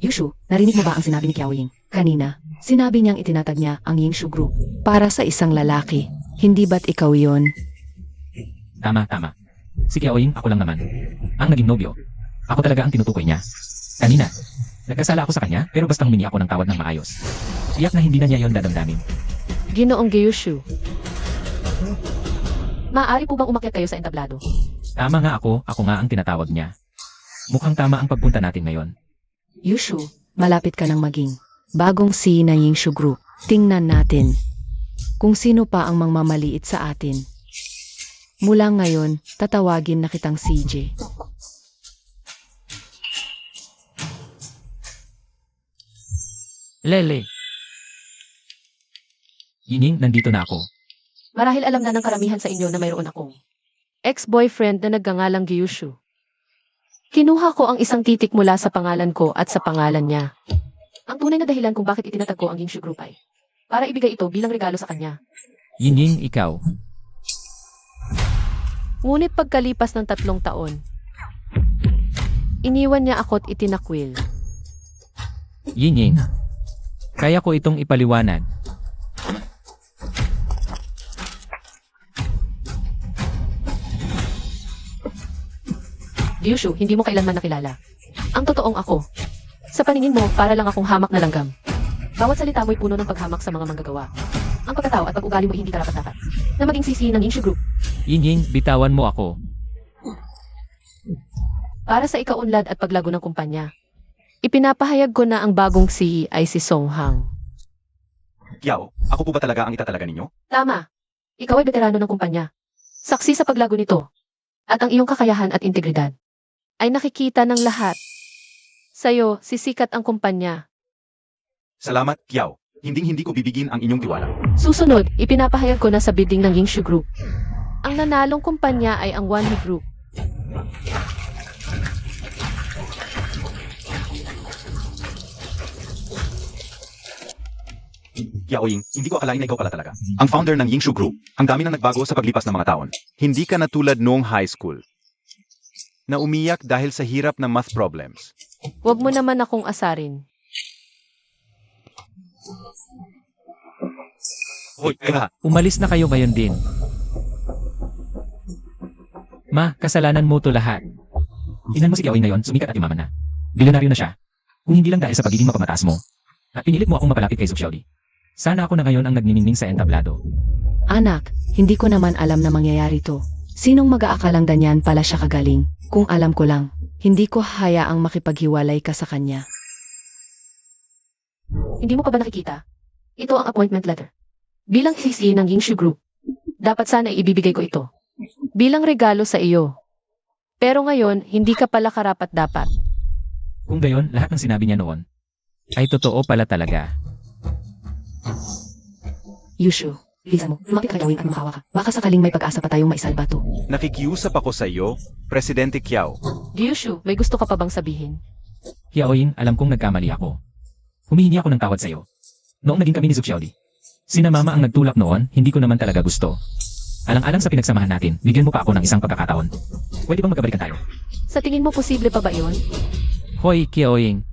Yushu, narinig mo ba ang sinabi ni Kiao Ying? Kanina, sinabi niyang itinatag niya ang Yingshu Group para sa isang lalaki. Hindi ba't ikaw yon? Tama. Si Kiao Ying, ako lang naman. Ang naging nobyo. Ako talaga ang tinutukoy niya. Kanina, nagkasala ako sa kanya, pero basta humingi ako ng tawad ng maayos. Tiyak na hindi na niya yon dadamdamin. Ginoong Gyushu. Maaari po bang umakyat kayo sa entablado? Tama nga ako nga ang tinatawag niya. Mukhang tama ang pagpunta natin ngayon. Yushu, malapit ka nang maging bagong si ng Yingshu Group. Tingnan natin kung sino pa ang mangmamaliit sa atin. Mula ngayon, tatawagin na kitang CJ. Lele. Yinging, nandito na ako. Marahil alam na ng karamihan sa inyo na mayroon akong ex-boyfriend na nagngangalang Gyushu. Kinuha ko ang isang titik mula sa pangalan ko at sa pangalan niya. Ang tunay na dahilan kung bakit itinatag ko ang Yingshu Group ay para ibigay ito bilang regalo sa kanya. Yinging, ikaw. Ngunit pagkalipas ng 3 taon, iniwan niya ako't itinakwil. Yinging. Kaya ko itong ipaliwanag. Gyushu, hindi mo kailanman nakilala. Ang totoong ako. Sa paningin mo, para lang akong hamak na langgam. Bawat salita mo'y puno ng paghamak sa mga manggagawa. Ang pagkatao at pag-ugali mo ay hindi karapat-dapat na maging sisi ng Yingshu Group. Yinging, bitawan mo ako. Para sa ikaunlad at paglago ng kumpanya, ipinapahayag ko na ang bagong CEO ay si Song Hang. Kiao, ako po ba talaga ang itatalaga ninyo? Tama. Ikaw ay veterano ng kumpanya. Saksi sa paglago nito. At ang iyong kakayahan at integridad ay nakikita ng lahat. Sa'yo, sisikat ang kumpanya. Salamat, Kiao. Hinding-hindi ko bibigin ang inyong tiwala. Susunod, ipinapahayag ko na sa bidding ng Yingshu Group. Ang nanalong kumpanya ay ang Wanhee Group. Yaoying, hindi ko akalain na ikaw pala talaga. Ang founder ng Yingshu Group. Ang dami na nagbago sa paglipas ng mga taon. Hindi ka na tulad noong high school. Na umiyak dahil sa hirap ng math problems. Huwag mo naman akong asarin. Hoy, teka. Umalis na kayo ngayon din. Ma, kasalanan mo to lahat. Tingnan mo si Kiaoing ngayon, sumikat at yumaman na. Bilyonaryo na siya. Kung hindi lang dahil sa pagiging mapamataas mo. At pinilit mo akong mapalapit kay Xiaoli. Sana ako na ngayon ang nagniningning sa entablado. Anak, hindi ko naman alam na mangyayari to. Sinong mag-aakalang danyan pala siya kagaling? Kung alam ko lang, hindi ko hayaang makipaghiwalay ka sa kanya. Hindi mo pa ba nakikita? Ito ang appointment letter. Bilang CC ng Yingshu Group, dapat sana ibibigay ko ito. Bilang regalo sa iyo. Pero ngayon, hindi ka pala karapat-dapat. Kung gayon, lahat ng sinabi niya noon, ay totoo pala talaga. Yushu, bilisan mo, lumapit ka gawin at makawa ka. Baka sakaling may pag-asa pa tayong maisalba to. Nakikiusap ako sa iyo, Presidente Kiao. Gyushu, may gusto ka pa bang sabihin? Kiaoing, alam kong nagkamali ako. Humihingi ako ng tawad sa iyo. Noong naging kami ni Xiaoli. Sina mama ang nagtulak noon, hindi ko naman talaga gusto. Alang-alang sa pinagsamahan natin, bigyan mo pa ako ng isang pagkakataon. Pwede bang magkabalikan tayo? Sa tingin mo posible pa ba iyon? Hoy, Kiaoing.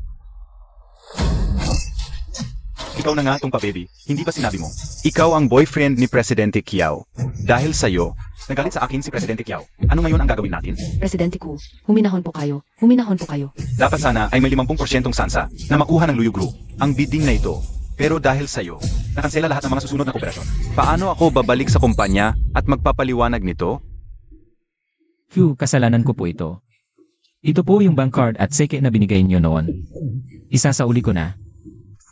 Ikaw na nga tong pa-baby, hindi ba sinabi mo? Ikaw ang boyfriend ni Presidente Kiao. Dahil sa'yo, nagalit sa akin si Presidente Kiao. Ano ngayon ang gagawin natin? Presidente ko, huminahon po kayo. Huminahon po kayo. Dapat sana ay may 50% sansa na makuha ng Luyu Group ang bidding na ito. Pero dahil sa'yo, nakansela lahat ng mga susunod na kooperasyon. Paano ako babalik sa kumpanya at magpapaliwanag nito? Phew, kasalanan ko po ito. Ito po yung bank card at seke na binigay niyo noon. Isasauli ko na.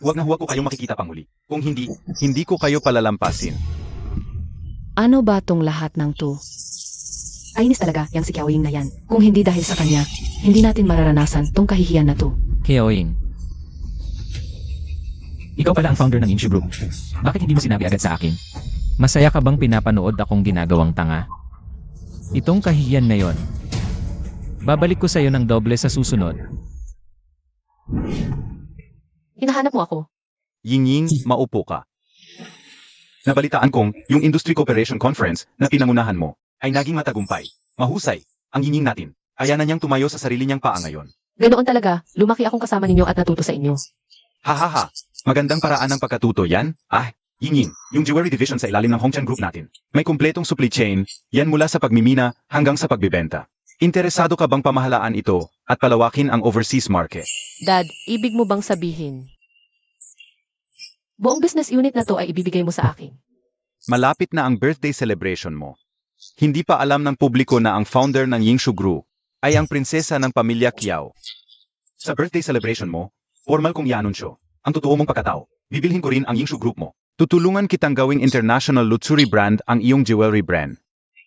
Huwag na huwag ko kayong makikita pang huli. Kung hindi, hindi ko kayo palalampasin. Ano ba tong lahat ng to? Ainis talaga yang si Kiaoying na yan. Kung hindi dahil sa kanya, hindi natin mararanasan tong kahihiyan na to. Kiaoing. Ikaw pala ang founder ng Yingshu Group. Bakit hindi mo sinabi agad sa akin? Masaya ka bang pinapanood akong ginagawang tanga? Itong kahihiyan na yon. Babalik ko sa'yo ng doble sa susunod. Hinahanap mo ako. Ying-ying, maupo ka. Nabalitaan kong, yung Industry Cooperation Conference na pinangunahan mo, ay naging matagumpay. Mahusay, ang ying-ying natin. Kaya na niyang tumayo sa sarili niyang paa ngayon. Ganoon talaga, lumaki akong kasama ninyo at natuto sa inyo. Hahaha, magandang paraan ng pagkatuto yan. Ying-ying, yung jewelry division sa ilalim ng Hongchan Group natin. May kumpletong supply chain, yan mula sa pagmimina hanggang sa pagbibenta. Interesado ka bang pamahalaan ito at palawakin ang overseas market? Dad, ibig mo bang sabihin? Buong business unit na to ay ibibigay mo sa akin. Malapit na ang birthday celebration mo. Hindi pa alam ng publiko na ang founder ng Yingshu Group ay ang prinsesa ng pamilya Kiao. Sa birthday celebration mo, formal kong i-anunsyo ang totoo mong pagkatao. Bibilhin ko rin ang Yingshu Group mo. Tutulungan kitang gawing international luxury brand ang iyong jewelry brand.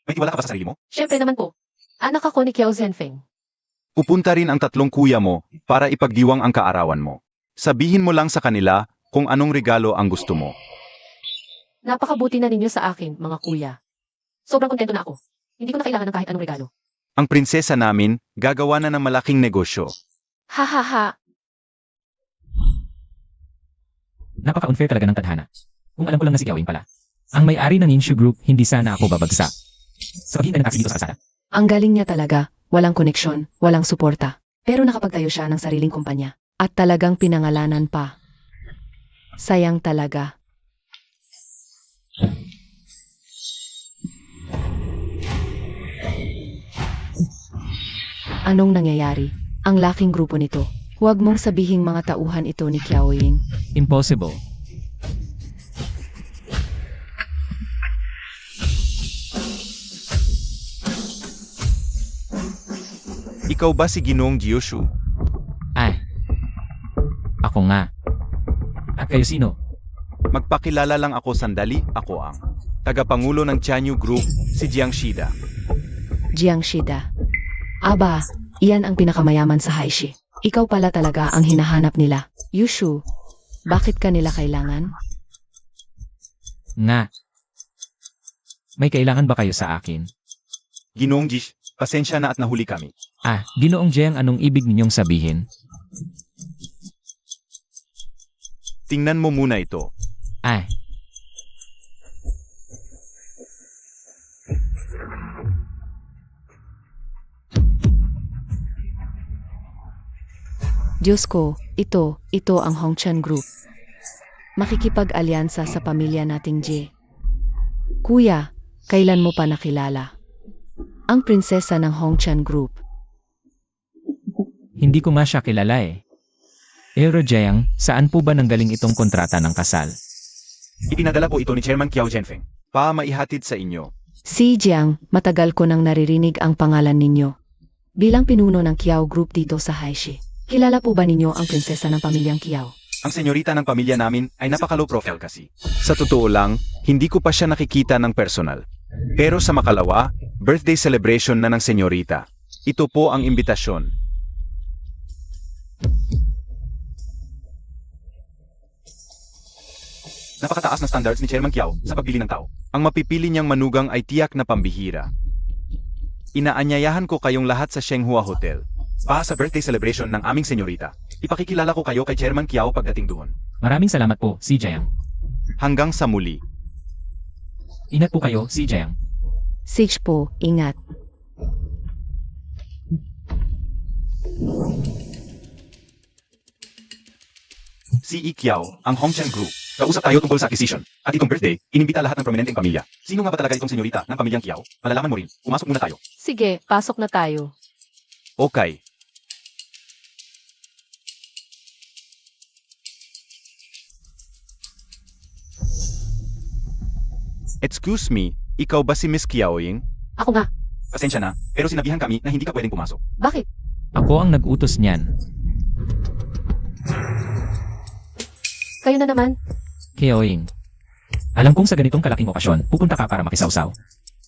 May tiwala ka ba sa sarili mo? Siyempre naman po. Anak ako ni Kiao Zhenfeng. Pupunta rin ang 3 kuya mo para ipagdiwang ang kaarawan mo. Sabihin mo lang sa kanila kung anong regalo ang gusto mo. Napakabuti na ninyo sa akin, mga kuya. Sobrang kontento na ako. Hindi ko na kailangan ng kahit anong regalo. Ang prinsesa namin, gagawa na ng malaking negosyo. Ha ha ha. Napaka-unfair talaga ng tadhana. Kung alam ko lang na si Kiaoing pala. Ang may-ari ng Yingshu Group, hindi sana ako babagsak. Sa paghihintay ng taxi dito sa kalsada. Ang galing niya talaga, walang koneksyon, walang suporta. Pero nakapagtayo siya ng sariling kumpanya. At talagang pinangalanan pa. Sayang talaga. Anong nangyayari? Ang laking grupo nito. Huwag mong sabihing mga tauhan ito ni Kiaoying. Impossible. Ikaw ba si Ginoong Gyushu? Ako nga. At kayo sino? Magpakilala lang ako sandali, ako ang tagapangulo ng Chanyu Group, si Jiang Shida. Jiang Shida. Aba, iyan ang pinakamayaman sa Haishi. Ikaw pala talaga ang hinahanap nila. Yushu, Bakit ka nila kailangan? Nga. May kailangan ba kayo sa akin? Ginoong Jish, pasensya na at nahuli kami. Ginoong Jiang, anong ibig ninyong sabihin? Tingnan mo muna ito. Diyos ko, ito ang Hongchan Group. Makikipag-alyansa sa pamilya nating J. Kuya, kailan mo pa nakilala? Ang prinsesa ng Hongchan Group. Hindi ko siya kilala eh. Pero Jiang, saan po ba nanggaling itong kontrata ng kasal? Ipinadala po ito ni Chairman Kiao Zhenfeng. Maihatid sa inyo. Si Jiang, matagal ko nang naririnig ang pangalan ninyo. Bilang pinuno ng Kiao Group dito sa Haishi. Kilala po ba ninyo ang prinsesa ng pamilyang Kiao? Ang senyorita ng pamilya namin ay napaka-low profile kasi. Sa totoo lang, hindi ko pa siya nakikita ng personal. Pero sa makalawa, birthday celebration na ng senyorita. Ito po ang imbitasyon. Napakataas na standards ni Chairman Kiao sa pagpili ng tao. Ang mapipili niyang manugang ay tiyak na pambihira. Inaanyayahan ko kayong lahat sa Shenghua Hotel. Sa birthday celebration ng aming senyorita. Ipakikilala ko kayo kay Chairman Kiao pagdating doon. Maraming salamat po, si Jiang. Hanggang sa muli. Ingat po kayo, si Jiang. Sage po, ingat. Si Kiao, ang Hongchan Group. Kausap tayo tungkol sa acquisition. At itong birthday, inimbita lahat ng prominenteng pamilya. Sino nga ba talaga itong senyorita ng pamilyang Kiao? Malalaman mo rin. Pumasok muna tayo. Sige, pasok na tayo. Okay. Excuse me, ikaw ba si Miss Kiaoying? Ako nga. Pasensya na, pero sinabihan kami na hindi ka pwedeng pumasok. Bakit? Ako ang nag-utos niyan. Kayo na naman. Kiaoying. Alam kong sa ganitong kalaking okasyon, pupunta ka para makisawsaw.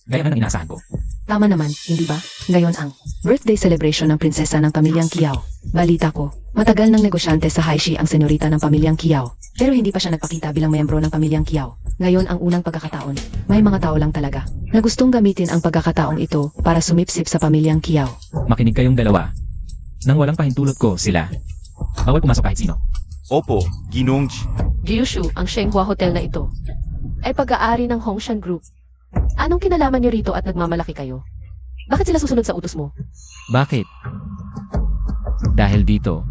Gaya nga ng inaasahan ko. Tama naman, hindi ba? Ngayon ang birthday celebration ng prinsesa ng pamilyang Kiao. Balita ko, matagal ng negosyante sa Haishi ang senyorita ng pamilyang Kiao. Pero hindi pa siya nagpakita bilang miyembro ng pamilyang Kiao. Ngayon ang unang pagkakataon. May mga tao lang talaga na gustong gamitin ang pagkakataong ito para sumipsip sa pamilyang Kiao. Makinig kayong dalawa. Nang walang pahintulot ko sila. Bawal pumasok kahit sino. Opo, Ginong Jiushu, ang Shenghua Hotel na ito, ay pag-aari ng Hongshan Group. Anong kinalaman niyo rito at nagmamalaki kayo? Bakit sila susunod sa utos mo? Bakit? Dahil dito.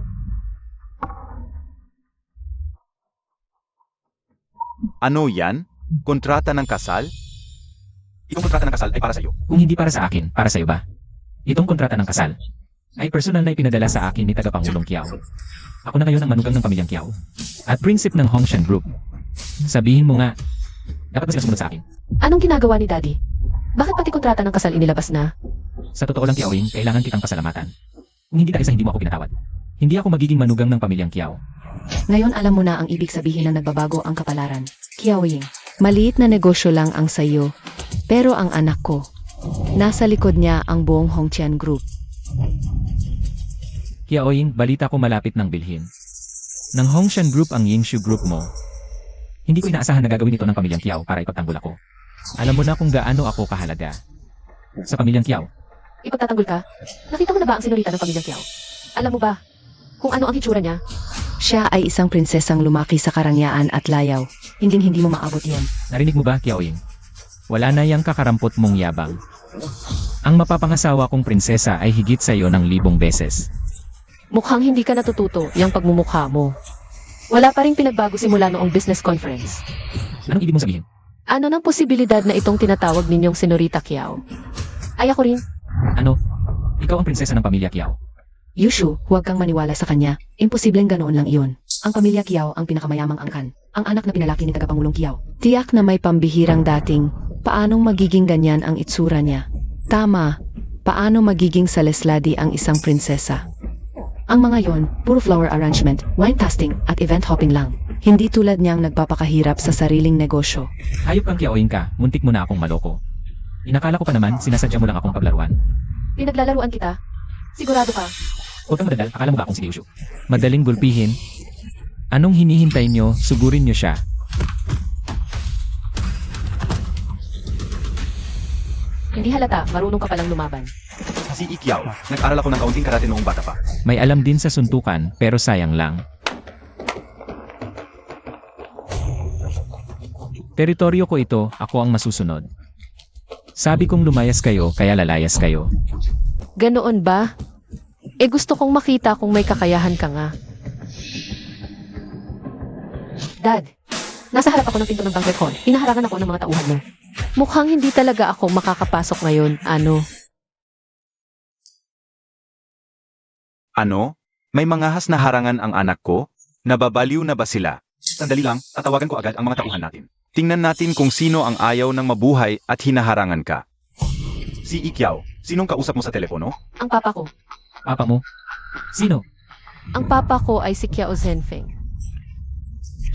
Ano yan? Kontrata ng kasal? Itong kontrata ng kasal ay para sa iyo. Kung hindi para sa akin, para sa iyo ba? Itong kontrata ng kasal ay personal na ipinadala sa akin ni Tagapangulong Kiao. Ako na ngayon ang manugang ng pamilyang Kiao. At prinsip ng Hongshan Group. Sabihin mo nga, dapat ba sila sumunod sa akin? Anong ginagawa ni Daddy? Bakit pati kontrata ng kasal inilabas na? Sa totoo lang, Kiaoying, kailangan kitang pasalamatan. Kung hindi dahil sa hindi mo ako pinatawad, hindi ako magiging manugang ng pamilyang Kiao. Ngayon alam mo na ang ibig sabihin na nagbabago ang kapalaran. Kiaoying, maliit na negosyo lang ang sayo, pero ang anak ko, nasa likod niya ang buong Hongqian Group. Kiaoying, balita ko malapit ng bilhin. Nang Hongshan Group ang Yingshu Group mo, hindi ko inaasahan na gagawin ito ng pamilyang Kiao para ipagtanggol ako. Alam mo na kung gaano ako kahalaga sa pamilyang Kiao. Ipagtatanggol ka? Nakita mo na ba ang senorita ng pamilyang Kiao? Alam mo ba kung ano ang hitsura niya? Siya ay isang prinsesang lumaki sa karangyaan at layaw. Hindi mo maabot yan. Narinig mo ba, Kiaoying? Wala na yang kakarampot mong yabang. Ang mapapangasawa kong prinsesa ay higit sa iyo ng 1,000 beses. Mukhang hindi ka natututo yung pagmumukha mo. Wala pa ring pinagbago simula noong business conference. Anong ibig mong sabihin? Ano ng posibilidad na itong tinatawag ninyong senorita Kiao? Ay ako rin. Ano? Ikaw ang prinsesa ng pamilya Kiao. Yushu, huwag kang maniwala sa kanya. Imposibleng ganoon lang iyon. Ang pamilya Kiao ang pinakamayamang angkan. Ang anak na pinalaki ni Tagapangulong Kiao. Tiyak na may pambihirang dating. Paanong magiging ganyan ang itsura niya? Tama. Paano magiging salesladi ang isang prinsesa? Ang mga yon, puro flower arrangement, wine tasting, at event hopping lang. Hindi tulad niyang nagpapakahirap sa sariling negosyo. Hayop kang Kiaoying ka, muntik mo na akong maloko. Inakala ko pa naman, sinasadya mo lang akong paglaruan. Pinaglalaruan kita? Sigurado ka? Huwag kang madadal, akala mo ba akong si Liushu? Madaling gulpihin. Anong hinihintay nyo? Sugurin nyo siya. Hindi halata, marunong ka palang lumaban. Si Ikiao, nag-aral ako ng kaunting karate noong bata pa. May alam din sa suntukan, pero sayang lang. Teritoryo ko ito, ako ang masusunod. Sabi kong lumayas kayo, kaya lalayas kayo. Ganoon ba? Gusto kong makita kung may kakayahan ka nga. Dad, nasa harap ako ng pinto ng banquet hall. Hinaharangan ako ng mga tauhan mo. Mukhang hindi talaga ako makakapasok ngayon, ano? Ano? May mangahas na harangan ang anak ko? Nababaliw na ba sila? Sandali lang, tatawagan ko agad ang mga tauhan natin. Tingnan natin kung sino ang ayaw ng mabuhay at hinaharangan ka. Si Ikiao, sinong kausap mo sa telepono? Ang papa ko. Papa mo? Sino? Ang papa ko ay si Kiao Zhenfeng.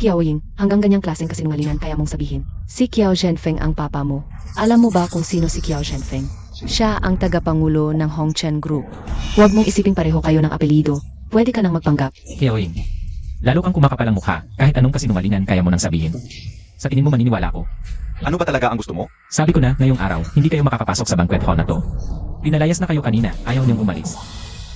Kiao Ying, hanggang ganyang klaseng kasinungalingan kaya mong sabihin. Si Kiao Zhenfeng ang papa mo. Alam mo ba kung sino si Kiao Zhenfeng? Siya ang tagapangulo ng Hongchen Group. Huwag mong isiping pareho kayo ng apelido. Pwede ka nang magpanggap. Keoing. Lalo kang kumakapalang mukha, kahit anong kasinungalingan kaya mo nang sabihin. Sa tingin mo maniniwala ako? Ano ba talaga ang gusto mo? Sabi ko na, ngayong araw, hindi kayo makakapasok sa banquet hall na to. Pinalayas na kayo kanina, ayaw niyong umalis.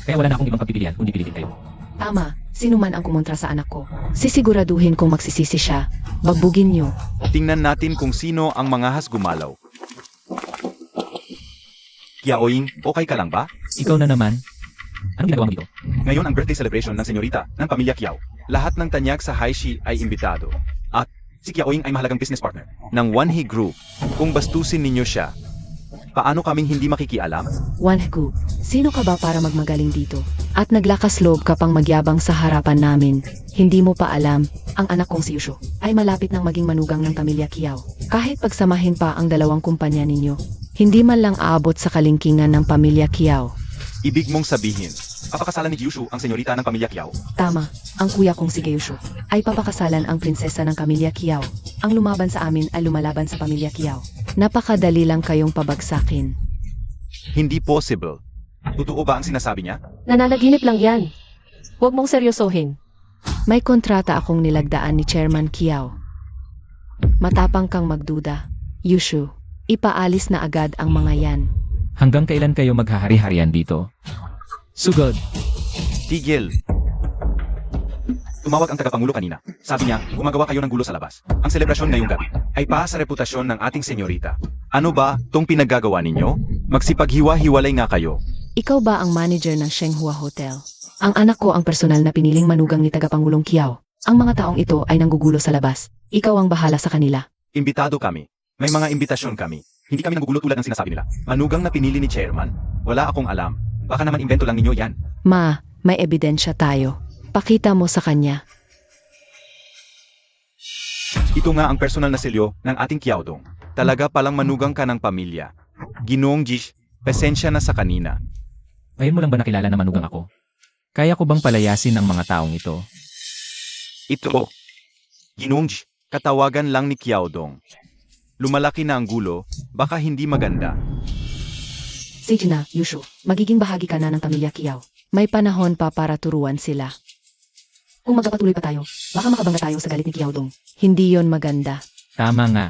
Kaya wala na akong ibang pagpipilian kundi pilitin kayo. Tama, sino man ang kumontra sa anak ko. Sisiguraduhin kung magsisisi siya. Bagbugin niyo. Tingnan natin kung sino ang mangahas gumalaw. Kiaoing, okay ka lang ba? Ikaw na naman. Anong ginagawa mo dito? Ngayon ang birthday celebration ng senyorita ng pamilya Kiao. Lahat ng tanyag sa Haishi ay imbitado. At si Kiaoing ay mahalagang business partner ng Wanhee Group. Kung bastusin ninyo siya, paano kaming hindi makikialam? Wanhee, sino ka ba para magmagaling dito? At naglakas loob ka pang magyabang sa harapan namin. Hindi mo pa alam, ang anak kong si Yushu ay malapit ng maging manugang ng pamilya Kiao. Kahit pagsamahin pa ang dalawang kumpanya ninyo, hindi man lang aabot sa kalingkingan ng pamilya Kiao. Ibig mong sabihin, papakasalan ni Yushu ang senyorita ng pamilya Kiao. Tama, ang kuya kong si Yushu ay papakasalan ang prinsesa ng pamilya Kiao. Ang lumaban sa amin ay lumalaban sa pamilya Kiao. Napakadali lang kayong pabagsakin. Hindi possible. Totoo ba ang sinasabi niya? Nananaginip lang yan. Huwag mong seryosohin. May kontrata akong nilagdaan ni Chairman Kiao. Matapang kang magduda. Yushu, ipaalis na agad ang mga yan. Hanggang kailan kayo maghahari-harian dito? Sugod. Tigil. Tumawag ang tagapangulo kanina. Sabi niya, gumagawa kayo ng gulo sa labas. Ang selebrasyon ngayong gabi ay para sa reputasyon ng ating senyorita. Ano ba tong pinaggagawa ninyo? Magsipaghiwa-hiwalay nga kayo. Ikaw ba ang manager ng Shenghua Hotel? Ang anak ko ang personal na piniling manugang ni tagapangulong Kiao. Ang mga taong ito ay nanggugulo sa labas. Ikaw ang bahala sa kanila. Imbitado kami. May mga imbitasyon kami. Hindi kami nagugulo tulad ng sinasabi nila. Manugang na pinili ni Chairman. Wala akong alam. Baka naman invento lang ninyo yan. Ma, may ebidensya tayo. Pakita mo sa kanya. Ito nga ang personal na selyo ng ating Kiaodong. Talaga palang manugang ka ng pamilya. Ginoong Jish, pasensya na sa kanina. Ngayon mo lang ba nakilala na manugang ako? Kaya ko bang palayasin ang mga taong ito? Ito. Ginoong Jish, katawagan lang ni Kiaodong. Lumalaki na ang gulo, baka hindi maganda. Sige na, Yushu. Magiging bahagi ka na ng pamilya Kiao. May panahon pa para turuan sila. Kung magpapatuloy pa tayo, baka makabangga tayo sa galit ni Kiaodong. Hindi yon maganda. Tama nga.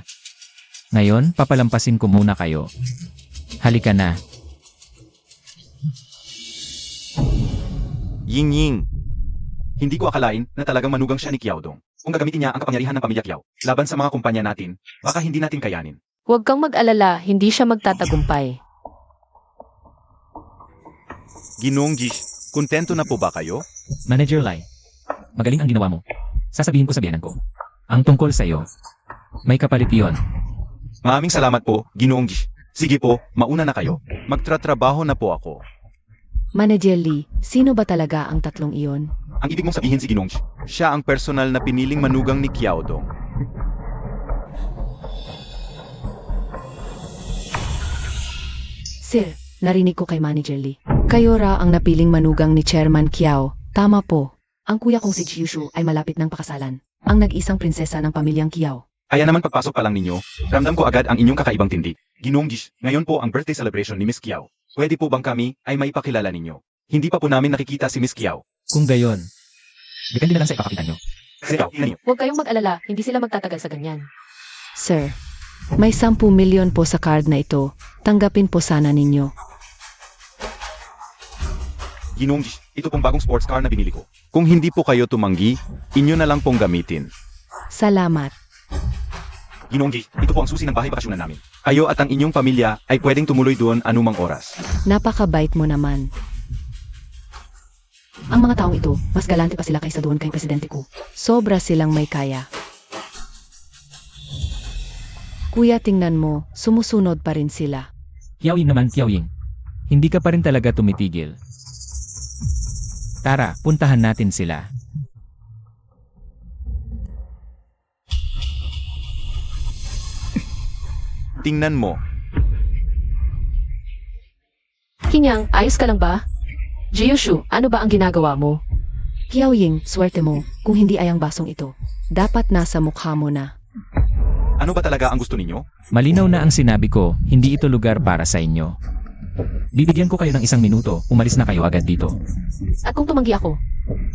Ngayon, papalampasin ko muna kayo. Halika na. Ying Ying. Hindi ko akalain na talagang manugang siya ni Kiaodong. Kung gagamitin niya ang kapangyarihan ng pamilya Kiao laban sa mga kumpanya natin, baka hindi natin kayanin. Huwag kang mag-alala, hindi siya magtatagumpay. Ginoong Jish, kontento na po ba kayo? Manager Lai, magaling ang ginawa mo. Sasabihin ko sa biyanan ko. Ang tungkol sa iyo. May kapalit iyon. Maraming salamat po, Ginoong Jish. Sige po, mauna na kayo. Magtratrabaho na po ako. Manager Lee, sino ba talaga ang tatlong iyon? Ang ibig mong sabihin si Ginoong Jish, siya ang personal na piniling manugang ni Kiaodong. Sir, narinig ko kay Manager Lee. Kayo ra ang napiling manugang ni Chairman Kiao. Tama po. Ang kuya kong si Yushu ay malapit ng pakasalan. Ang nag-isang prinsesa ng pamilyang Kiao. Kaya naman pagpasok pa lang ninyo, ramdam ko agad ang inyong kakaibang tindi. Ginoong Jish, ngayon po ang birthday celebration ni Miss Kiao. Pwede po bang kami ay maipakilala ninyo? Hindi pa po namin nakikita si Miss Kiao. Kung gayon, depende na lang sa ipapakita nyo. Ikaw, tingnan niyo. Huwag kayong mag-alala, hindi sila magtatagal sa ganyan. Sir, may 10 milyon po sa card na ito. Tanggapin po sana ninyo. Ginoong Gish, ito pong bagong sports car na binili ko. Kung hindi po kayo tumanggi, inyo na lang pong gamitin. Salamat. Ginoong Gish, ito po ang susi ng bahay bakasyonan namin. Kayo at ang inyong pamilya ay pwedeng tumuloy doon anumang oras. Napakabait mo naman. Ang mga taong ito, mas galante pa sila kaysa doon kay presidente ko. Sobra silang may kaya. Kuya, tingnan mo, sumusunod pa rin sila. Kiao Ying naman, Kiao Ying. Hindi ka pa rin talaga tumitigil. Tara, puntahan natin sila. Tingnan mo. Kinyang, ayos ka lang ba? Jiyushu, ano ba ang ginagawa mo? Kiao Ying, swerte mo, kung hindi ay ang basong ito. Dapat nasa mukha mo na. Ano ba talaga ang gusto ninyo? Malinaw na ang sinabi ko, hindi ito lugar para sa inyo. Bibigyan ko kayo ng 1 minuto, umalis na kayo agad dito. At kung tumanggi ako,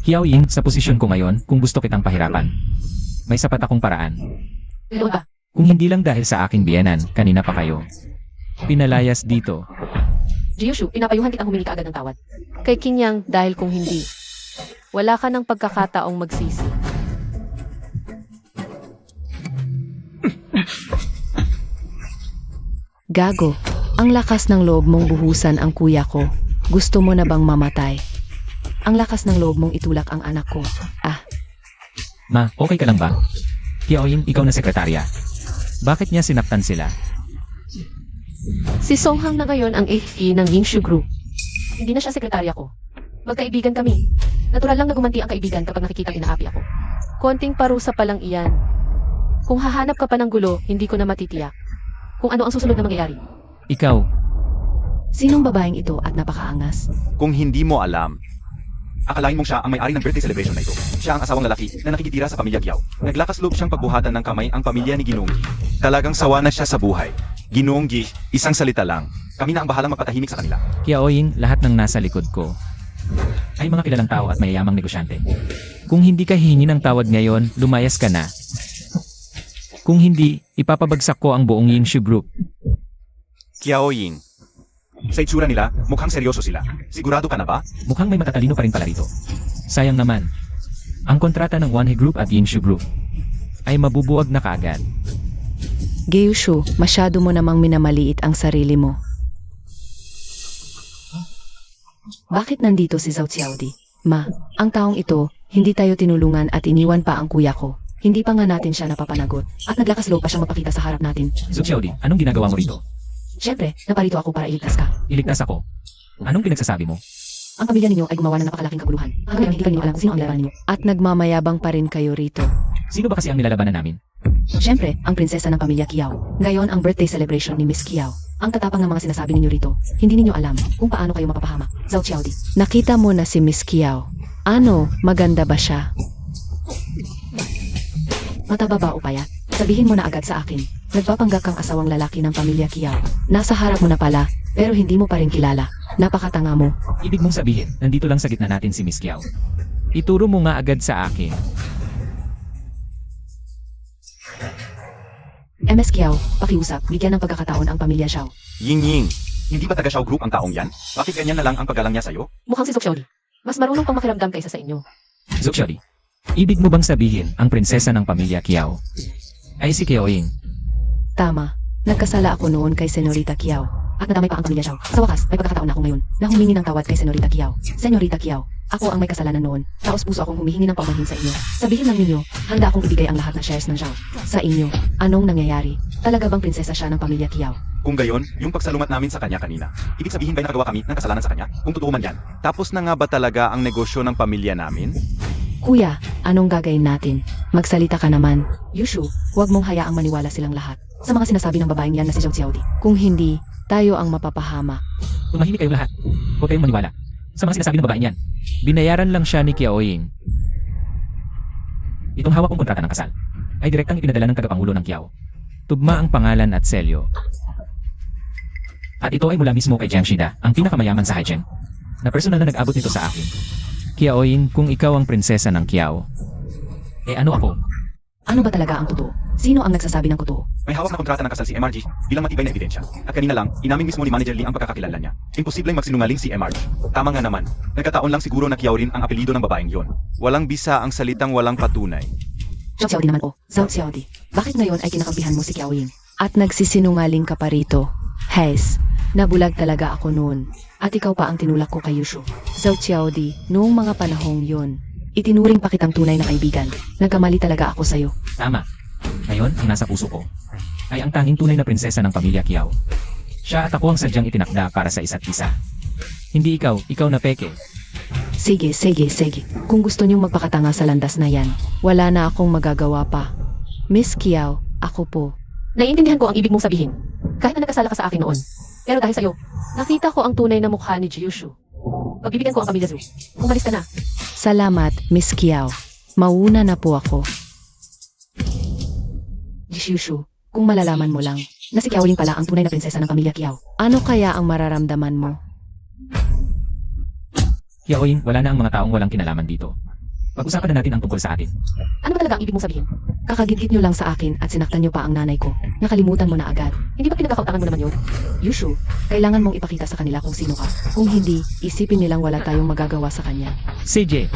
Kiao Ying, sa posisyon ko ngayon, kung gusto kitang pahirapan, may sapat akong paraan. ano ba? Kung hindi lang dahil sa aking biyenan, kanina pa kayo. Pinalayas dito. Jiyushu, pinapayuhan kitang humingi ka agad ng tawad. Kay Kinyang, dahil kung hindi, wala ka ng pagkakataong magsisi. Gago, ang lakas ng loob mong buhusan ang kuya ko. Gusto mo na bang mamatay? Ang lakas ng loob mong itulak ang anak ko. Ma, okay ka lang ba? Kiao Ying, ikaw na sekretarya. Bakit niya sinaktan sila? Si Songhang na ngayon ang AFE ng Yingshu Group. Hindi na siya sekretarya ko. Magkaibigan kami. Natural lang na gumanti ang kaibigan kapag nakikita inaapi ako. Konting parusa pa lang iyan. Kung hahanap ka pa ng gulo, hindi ko na matitiyak. Kung ano ang susunod na mangyayari. Ikaw, Sinong babaeng ito at napakaangas? Kung hindi mo alam, akalain mong siya ang may-ari ng birthday celebration na ito. Siya ang asawang lalaki na nakikitira sa pamilya Kiao. Naglakas loob siyang pagbuhatan ng kamay ang pamilya ni Ginoong Gi. Talagang sawa na siya sa buhay. Ginoong Gi, isang salita lang. Kami na ang bahalang magpatahimik sa kanila. Kiao Ying, lahat ng nasa likod ko ay mga kilalang tao at mayayamang negosyante. Kung hindi ka hihingi ng tawad ngayon, lumayas ka na. Kung hindi, ipapabagsak ko ang buong Yingshu Group. Kiao Ying. Sa itsura nila, mukhang seryoso sila. Sigurado ka na ba? Mukhang may matatalino pa rin pala rito. Sayang naman. Ang kontrata ng Wanhe Group at Yingshu Group ay mabubuwag na kaagad. Geushu, masyado mo namang minamaliit ang sarili mo. Bakit nandito si Zhao Xiaodi? Ma, ang taong ito, hindi tayo tinulungan at iniwan pa ang kuya ko. Hindi pa nga natin siya napapanagot at naglakas loob pa siyang mapakita sa harap natin. So Xiaodi, anong ginagawa mo rito? Siyempre, naparito ako para iligtas ka. Iligtas ako. Anong pinagsasabi mo? Ang pamilya ninyo ay gumawa ng napakalaking kaguluhan. Hanggang ngayon hindi pa ninyo alam sino ang nilaban ninyo. At nagmamayabang pa rin kayo rito. Sino ba kasi ang nilalabanan namin? Siyempre, ang prinsesa ng pamilya Kiao. Ngayon ang birthday celebration ni Miss Kiao. Ang tatapang ng mga sinasabi ninyo rito, hindi ninyo alam kung paano kayo mapapahamak. Zhao Xiaodi. Nakita mo na si Miss Kiao. Ano, maganda ba siya? Mataba ba o payat? Sabihin mo na agad sa akin. Nagpapanggap kang asawang lalaki ng pamilya Kiao. Nasa harap mo na pala, pero hindi mo pa rin kilala. Napakatanga mo. Ibig mong sabihin, nandito lang sa gitna natin si Miss Kiao. Ituro mo nga agad sa akin. MS Kiao, pakiusap, bigyan ng pagkakataon ang pamilya Xiao. Ying Ying. Hindi ba taga Xiao Group ang taong yan? Bakit ganyan na lang ang paggalang niya sa'yo? Mukhang si Zhao Xiaodi. Mas marunong pang makiramdam kaysa sa inyo. So Xiaodi, ibig mo bang sabihin ang prinsesa ng pamilya Kiao ay si Kiao Ying? Tama. Nagkasala ako noon kay Senorita Kiao. At nadamay pa ang pamilya Xiao. Sa wakas, may pagkakataon na ako ngayon na humingi ng tawad kay Senorita Kiao. Senorita Kiao, ako ang may kasalanan noon. Taos puso akong humihingi ng paumanhin sa inyo. Sabihin lang ninyo, handa akong ibigay ang lahat ng shares ng Xiao. Sa inyo, anong nangyayari? Talaga bang prinsesa siya ng pamilya Kiao? Kung gayon, yung pagsalumat namin sa kanya kanina. Ibig sabihin ba'y nakagawa kami ng kasalanan sa kanya? Kung totoo man yan. Tapos na nga ba talaga ang negosyo ng pamilya namin? Kuya, anong gagawin natin? Magsalita ka naman. Yushu, huwag mong hayaang maniwala silang lahat sa mga sinasabi ng babaeng yan na si Zhao Xiaodi. Kung hindi, tayo ang mapapahamak. Tumahimik kayo lahat. Huwag kayong maniwala sa mga sinasabi ng babaeng yan. Binayaran lang siya ni Kiao Ying. Itong hawak kong kontrata ng kasal ay direktang ipinadala ng tagapangulo ng Kiao. Tugma ang pangalan at selyo. At ito ay mula mismo kay Jiang Shida, ang pinakamayaman sa Haicheng, na personal na nag-abot nito sa akin. Kiao Ying, kung ikaw ang prinsesa ng Kiao, Ano ako? Ano ba talaga ang totoo? Sino ang nagsasabi ng totoo? May hawak na kontrata ng kasal si MRG bilang matibay na ebidensya. At kanina lang, inamin mismo ni Manager Lee ang pagkakakilala niya. Imposibleng magsinungaling si MRG. Tama nga naman. Nagkataon lang siguro na Kiao rin ang apelyido ng babaeng yon. Walang bisa ang salitang walang patunay. Zhao Xiaodi naman Zhao Xiaodi. Bakit ngayon ay kinakampihan mo si Kiao Ying? At nagsisinungaling ka pa rito. Hes, nabulag talaga ako noon. At ikaw pa ang tinulak ko kay Yushu. Zhao Xiaodi, noong mga panahong yon, itinuring pa kitang tunay na kaibigan. Nagkamali talaga ako sa'yo. Tama. Ngayon, ang nasa puso ko ay ang tanging tunay na prinsesa ng pamilya Kiao. Siya at ako ang sadyang itinakda para sa isa't isa. Hindi ikaw na peke. Sige. Kung gusto niyong magpakatanga sa landas na yan, wala na akong magagawa pa. Miss Kiao, ako po. Naiintindihan ko ang ibig mong sabihin. Kahit na nagkasala ka sa akin noon. Pero dahil sa'yo, nakita ko ang tunay na mukha ni Jiyushu. Pagbibigyan ko ang pamilya Zhu. Umalis ka na. Salamat, Miss Kiao. Mauna na po ako. Jishushu, kung malalaman mo lang, na si Kiao Ying pala ang tunay na prinsesa ng pamilya Kiao. Ano kaya ang mararamdaman mo? Kiao Ying, wala na ang mga taong walang kinalaman dito. Pag-usapan na natin ang tungkol sa atin. Ano ba talaga ang ibig mong sabihin? Kakagit-git niyo lang sa akin at sinaktan niyo pa ang nanay ko. Nakalimutan mo na agad. Hindi ba pinagkakautangan mo naman yun? Yushu, kailangan mong ipakita sa kanila kung sino ka. Kung hindi, isipin nilang wala tayong magagawa sa kanya. CJ,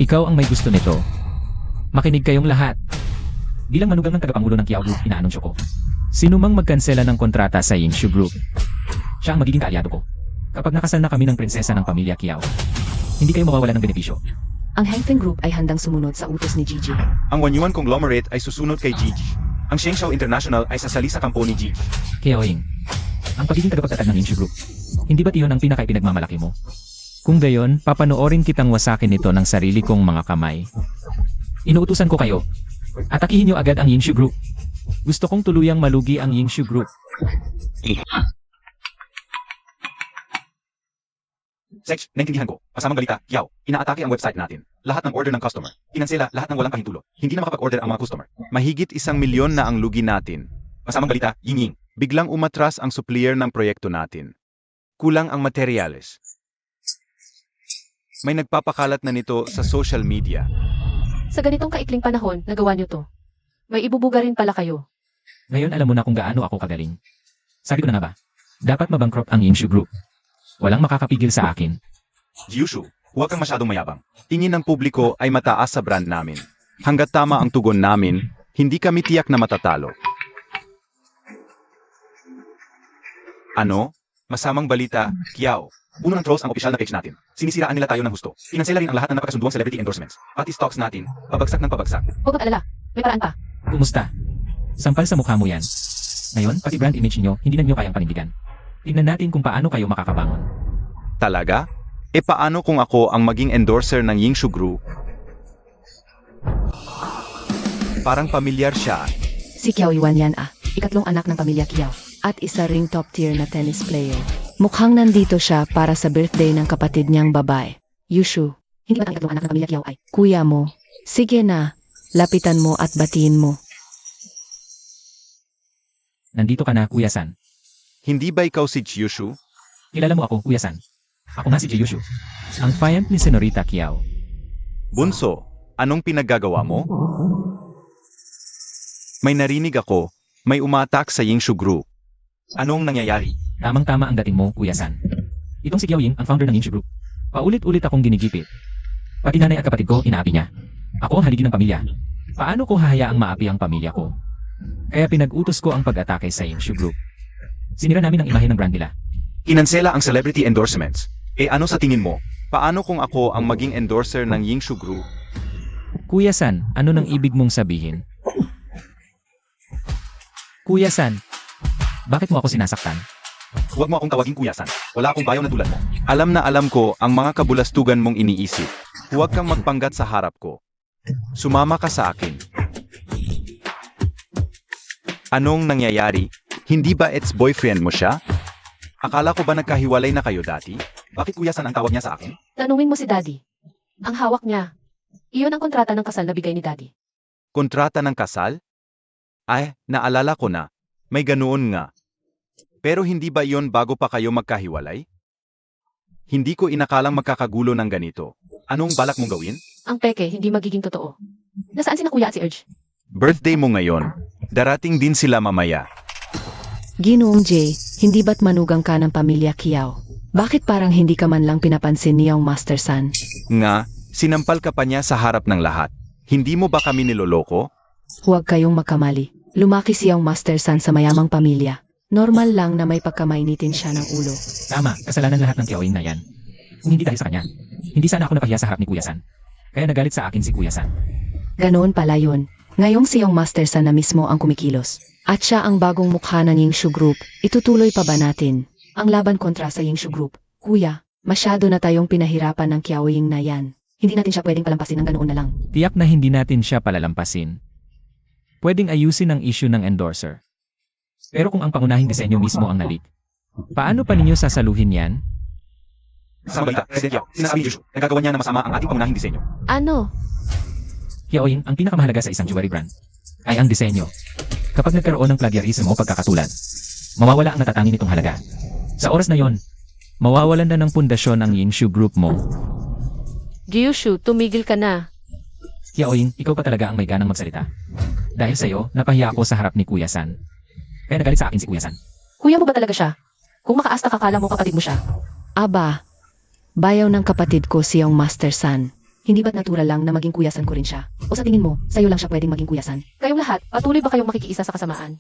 ikaw ang may gusto nito. Makinig kayong lahat. Bilang manugang ng tagapangulo ng Kiao Group, inaanunsyo ko. Sino mang magkansela ng kontrata sa Yinshu Group, siya ang magiging kaalyado ko. Kapag nakasal na kami ng prinsesa ng pamilya Kiao, hindi kayo mawawala ng benepisyo. Ang Hengfeng Group ay handang sumunod sa utos ni Gigi. Ang Wanyuan Conglomerate ay susunod kay Gigi. Ang Shengshou International ay sasali sa kampo ni Gigi. Kiao Ying, ang pagiging tagapagtatag ng Yinshu Group, hindi ba't iyon ang pinaka-ipinagmamalaki mo? Kung gayon, papanoorin kitang wasakin ito ng sarili kong mga kamay. Inuutusan ko kayo. Atakihin niyo agad ang Yinshu Group. Gusto kong tuluyang malugi ang Yinshu Group. Sex, naintindihan ko. Kasamang balita, Kiao, inaatake ang website natin. Lahat ng order ng customer. Kinansela lahat ng walang pahintulot. Hindi na makapag-order ang mga customer. Mahigit 1,000,000 na ang lugi natin. Kasamang balita, Ying. Biglang umatras ang supplier ng proyekto natin. Kulang ang materyales. May nagpapakalat na nito sa social media. Sa ganitong kaikling panahon, nagawa niyo to. May ibubuga rin pala kayo. Ngayon alam mo na kung gaano ako kagaling. Sabi ko na nga ba, dapat mabankrupt ang Yinshu Group. Walang makakapigil sa akin. Jiyushu, huwag kang masyadong mayabang. Tingin ng publiko ay mataas sa brand namin. Hanggat tama ang tugon namin, hindi kami tiyak na matatalo. Ano? Masamang balita, Kiao. Puno ng trolls ang opisyal na page natin. Sinisiraan nila tayo ng husto. Pinansela rin ang lahat ng napakasunduang celebrity endorsements. Pati stocks natin, pabagsak ng pabagsak. Huwag mag-alala. May paraan pa. Kumusta? Sampal sa mukha mo yan. Ngayon, pati brand image niyo, hindi na niyo kayang panindigan. Tingnan natin kung paano kayo makakabangon. Talaga? E paano kung ako ang maging endorser ng Yinshu Group? Parang pamilyar siya. Si Kiao Yuan yan ikatlong anak ng pamilya Kiao. At isa ring top tier na tennis player. Mukhang nandito siya para sa birthday ng kapatid niyang babae. Yushu, Hindi ba ang ikatlong anak ng pamilya Kiao ay? kuya mo. Sige na, lapitan mo at batiin mo. Nandito ka na, Kuya San. Hindi ba ikaw si Jiyushu? Kilala mo ako, Kuya San. Ako nga si Jiyushu. Ang client ni Senorita Kiao. Bunso, anong pinaggagawa mo? May narinig ako, may umaatak sa Yinshu Group. Anong nangyayari? Tamang-tama ang dating mo, Kuya San. Itong si Kiao Ying, ang founder ng Yinshu Group. Paulit-ulit akong ginigipit. Pati nanay at kapatid ko, inaapi niya. Ako ang haligi ng pamilya. Paano ko hahayaang maapi ang pamilya ko? Kaya pinag-utos ko ang pag-atake sa Yinshu Group. Sinira namin ang imahe ng brand nila. Kinansela ang celebrity endorsements. E ano sa tingin mo? Paano kung ako ang maging endorser ng Yinshu Group? Kuya San, ano nang ibig mong sabihin? Kuya San, bakit mo ako sinasaktan? Huwag mo akong tawaging Kuya San. Wala akong bayaw na tulad mo. Alam na alam ko ang mga kabulastugan mong iniisip. Huwag kang magpanggat sa harap ko. Sumama ka sa akin. Anong nangyayari? Hindi ba ex-boyfriend mo siya? Akala ko ba nagkahiwalay na kayo dati? Bakit Kuya San ang tawag niya sa akin? Tanungin mo si Daddy. Ang hawak niya. Iyon ang kontrata ng kasal na bigay ni Daddy. Kontrata ng kasal? Ay, naalala ko na. May ganoon nga. Pero hindi ba iyon bago pa kayo magkahiwalay? Hindi ko inakalang magkakagulo ng ganito. Anong balak mong gawin? Ang peke, hindi magiging totoo. Nasaan sina kuya at si Urge? Birthday mo ngayon. Darating din sila mamaya. Ginoong Jay, hindi ba't manugang ka ng pamilya Kiao? Bakit parang hindi ka man lang pinapansin niyang Master San? Nga, sinampal ka pa niya sa harap ng lahat. Hindi mo ba kami niloloko? Huwag kayong magkamali. Lumaki siyang Master San sa mayamang pamilya. Normal lang na may pagkamainitin siya ng ulo. Tama, kasalanan lahat ng Kiaoing na yan. Kung hindi dahil sa kanya, hindi sana ako napahiya sa harap ni Kuya San. Kaya nagalit sa akin si Kuya San. Ganoon pala yun. Ngayong siyang Master San na mismo ang kumikilos. At siya ang bagong mukha ng Yingshu Group. Itutuloy pa ba natin ang laban kontra sa Yingshu Group? Kuya, masyado na tayong pinahirapan ng Kiaoying na yan. Hindi natin siya pwedeng palampasin ng ganoon na lang. Tiyak na hindi natin siya palalampasin. Pwedeng ayusin ang issue ng endorser. Pero kung ang pangunahing disenyo mismo ang nalik, paano pa ninyo sasaluhin yan? Sa balita, President Yao, sinasabi ni Yushu, nagagawa niya na masama ang ating pangunahing disenyo. Ano? Kiaoing, ang pinakamahalaga sa isang jewelry brand ay ang disenyo. Kapag nagkaroon ng plagiarism o pagkakatulad, mawawala ang natatangin nitong halaga. Sa oras na yon, mawawalan na ng pundasyon ang Yingshu Group mo. Gyushu, tumigil ka na. Kiaoing, ikaw pa talaga ang may ganang magsalita. Dahil sa'yo, napahiya ako sa harap ni Kuya San. Kaya nagalit sa akin si Kuya San. Kuya mo ba talaga siya? Kung makaasta kakala mo kapatid mo siya. Aba, bayaw ng kapatid ko siyang Master San. Hindi ba't natural lang na maging kuyasan ko rin siya? O sa tingin mo, sa'yo lang siya pwedeng maging kuyasan? Kayong lahat, patuloy ba kayong makikiisa sa kasamaan?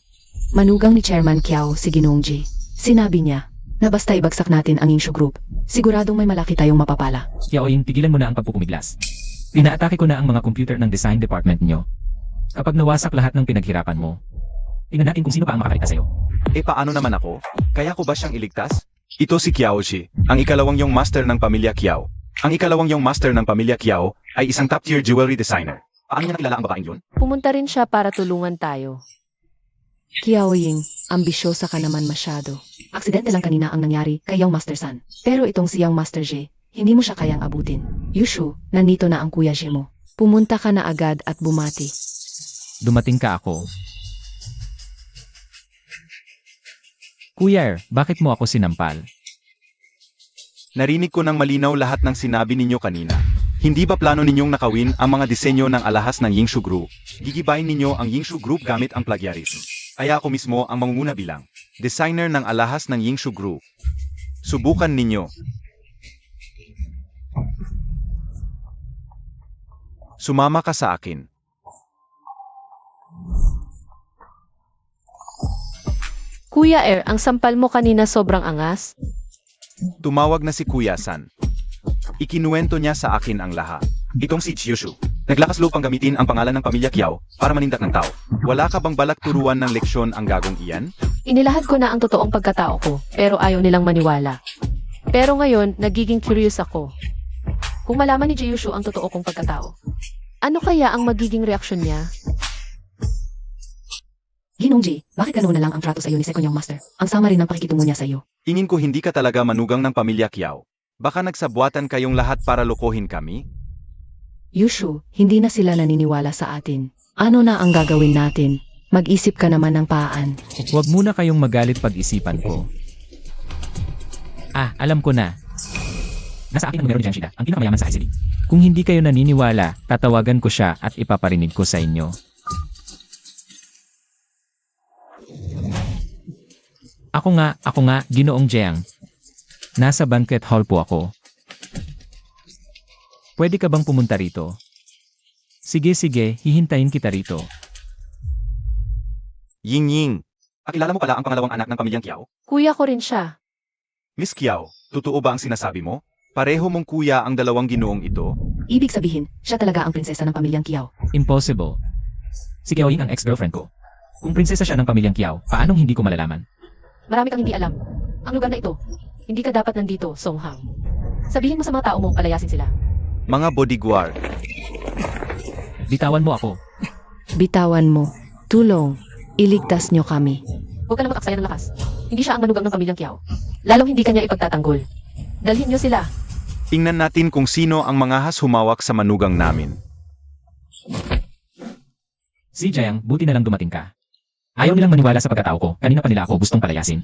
Manugang ni Chairman Kiao si Ginoong Ji. Sinabi niya na basta ibagsak natin ang Yingshu Group, siguradong may malaki tayong mapapala. Kiaoing, tigilan mo na ang pagpupumiglas. Pinaatake ko na ang mga computer ng design department nyo. Kapag nawasak lahat ng pinaghirapan mo, tingnan natin kung sino pa ang makakalita sa'yo. Eh paano naman ako? Kaya ko ba siyang iligtas? Ito si Kiao Shi, ang ikalawang yong master ng pamilya Kiao. Ang ikalawang yong master ng pamilya Kiao ay isang top-tier jewelry designer. Paano niya nakilala ang babaeng yun? Pumunta rin siya para tulungan tayo. Kiaoying, ambisyosa ka naman masyado. Aksidente lang kanina ang nangyari kay Yang Master San. Pero itong siyang Master J, hindi mo siya kayang abutin. Yushu, nandito na ang Kuya J mo. Pumunta ka na agad at bumati. Dumating ka ako. Kuya, bakit mo ako sinampal? Narinig ko ng malinaw lahat ng sinabi ninyo kanina. Hindi ba plano ninyong nakawin ang mga disenyo ng alahas ng Yingshu Group? Gigibayin ninyo ang Yingshu Group gamit ang plagiarism. Kaya ako mismo ang mangunguna bilang designer ng alahas ng Yingshu Group. Subukan ninyo. Sumama ka sa akin. Kuya ang sampal mo kanina sobrang angas. Tumawag na si Kuya San. Ikinuwento niya sa akin ang lahat. Itong si Yushu. Naglakas loob ang gamitin ang pangalan ng pamilya Kiao para manindak ng tao. Wala ka bang balak turuan ng leksyon ang gagong iyan? Inilahad ko na ang totoong pagkatao ko, pero ayaw nilang maniwala. Pero ngayon, nagiging curious ako. Kung malaman ni Gyushu ang totoo kong pagkatao, ano kaya ang magiging reaksyon niya? Ginoong J, bakit ganoon na lang ang trato sa iyo ni Second Master? Ang sama rin ng pakikitungo niya sa iyo. Ingin ko hindi ka talaga manugang ng pamilya Kiao. Baka nagsabuatan kayong lahat para lokohin kami? Yushu, hindi na sila naniniwala sa atin. Ano na ang gagawin natin? Mag-isip ka naman ng paan. Huwag muna kayong magalit pag-isipan ko. Alam ko na. Nasa akin ang numero ni Janshida, ang pinakamayaman sa ICD. Kung hindi kayo naniniwala, tatawagan ko siya at ipaparinig ko sa inyo. Ako nga, Ginoong Jiang. Nasa banquet hall po ako. Pwede ka bang pumunta rito? Sige, hihintayin kita rito. Ying. Akilala mo pala ang pangalawang anak ng pamilyang Kiao? Kuya ko rin siya. Miss Kiao, totoo ba ang sinasabi mo? Pareho mong kuya ang dalawang ginoong ito? Ibig sabihin, siya talaga ang prinsesa ng pamilyang Kiao. Impossible. Si Kiaoying ang ex-girlfriend ko. Kung prinsesa siya ng pamilyang Kiao, paanong hindi ko malalaman? Marami kang hindi alam. Ang lugar na ito, hindi ka dapat nandito, Songhang. Sabihin mo sa mga tao mong palayasin sila. Mga bodyguard. Bitawan mo ako. Bitawan mo. Tulong. Iligtas niyo kami. Huwag ka na mag-aksaya ng lakas. Hindi siya ang manugang ng pamilyang Kiao. Lalong hindi kanya ipagtatanggol. Dalhin niyo sila. Tingnan natin kung sino ang mangahas humawak sa manugang namin. Si Jiang, buti na lang dumating ka. Ayaw nilang maniwala sa pagkatao ko, kanina pa nila ako gustong palayasin.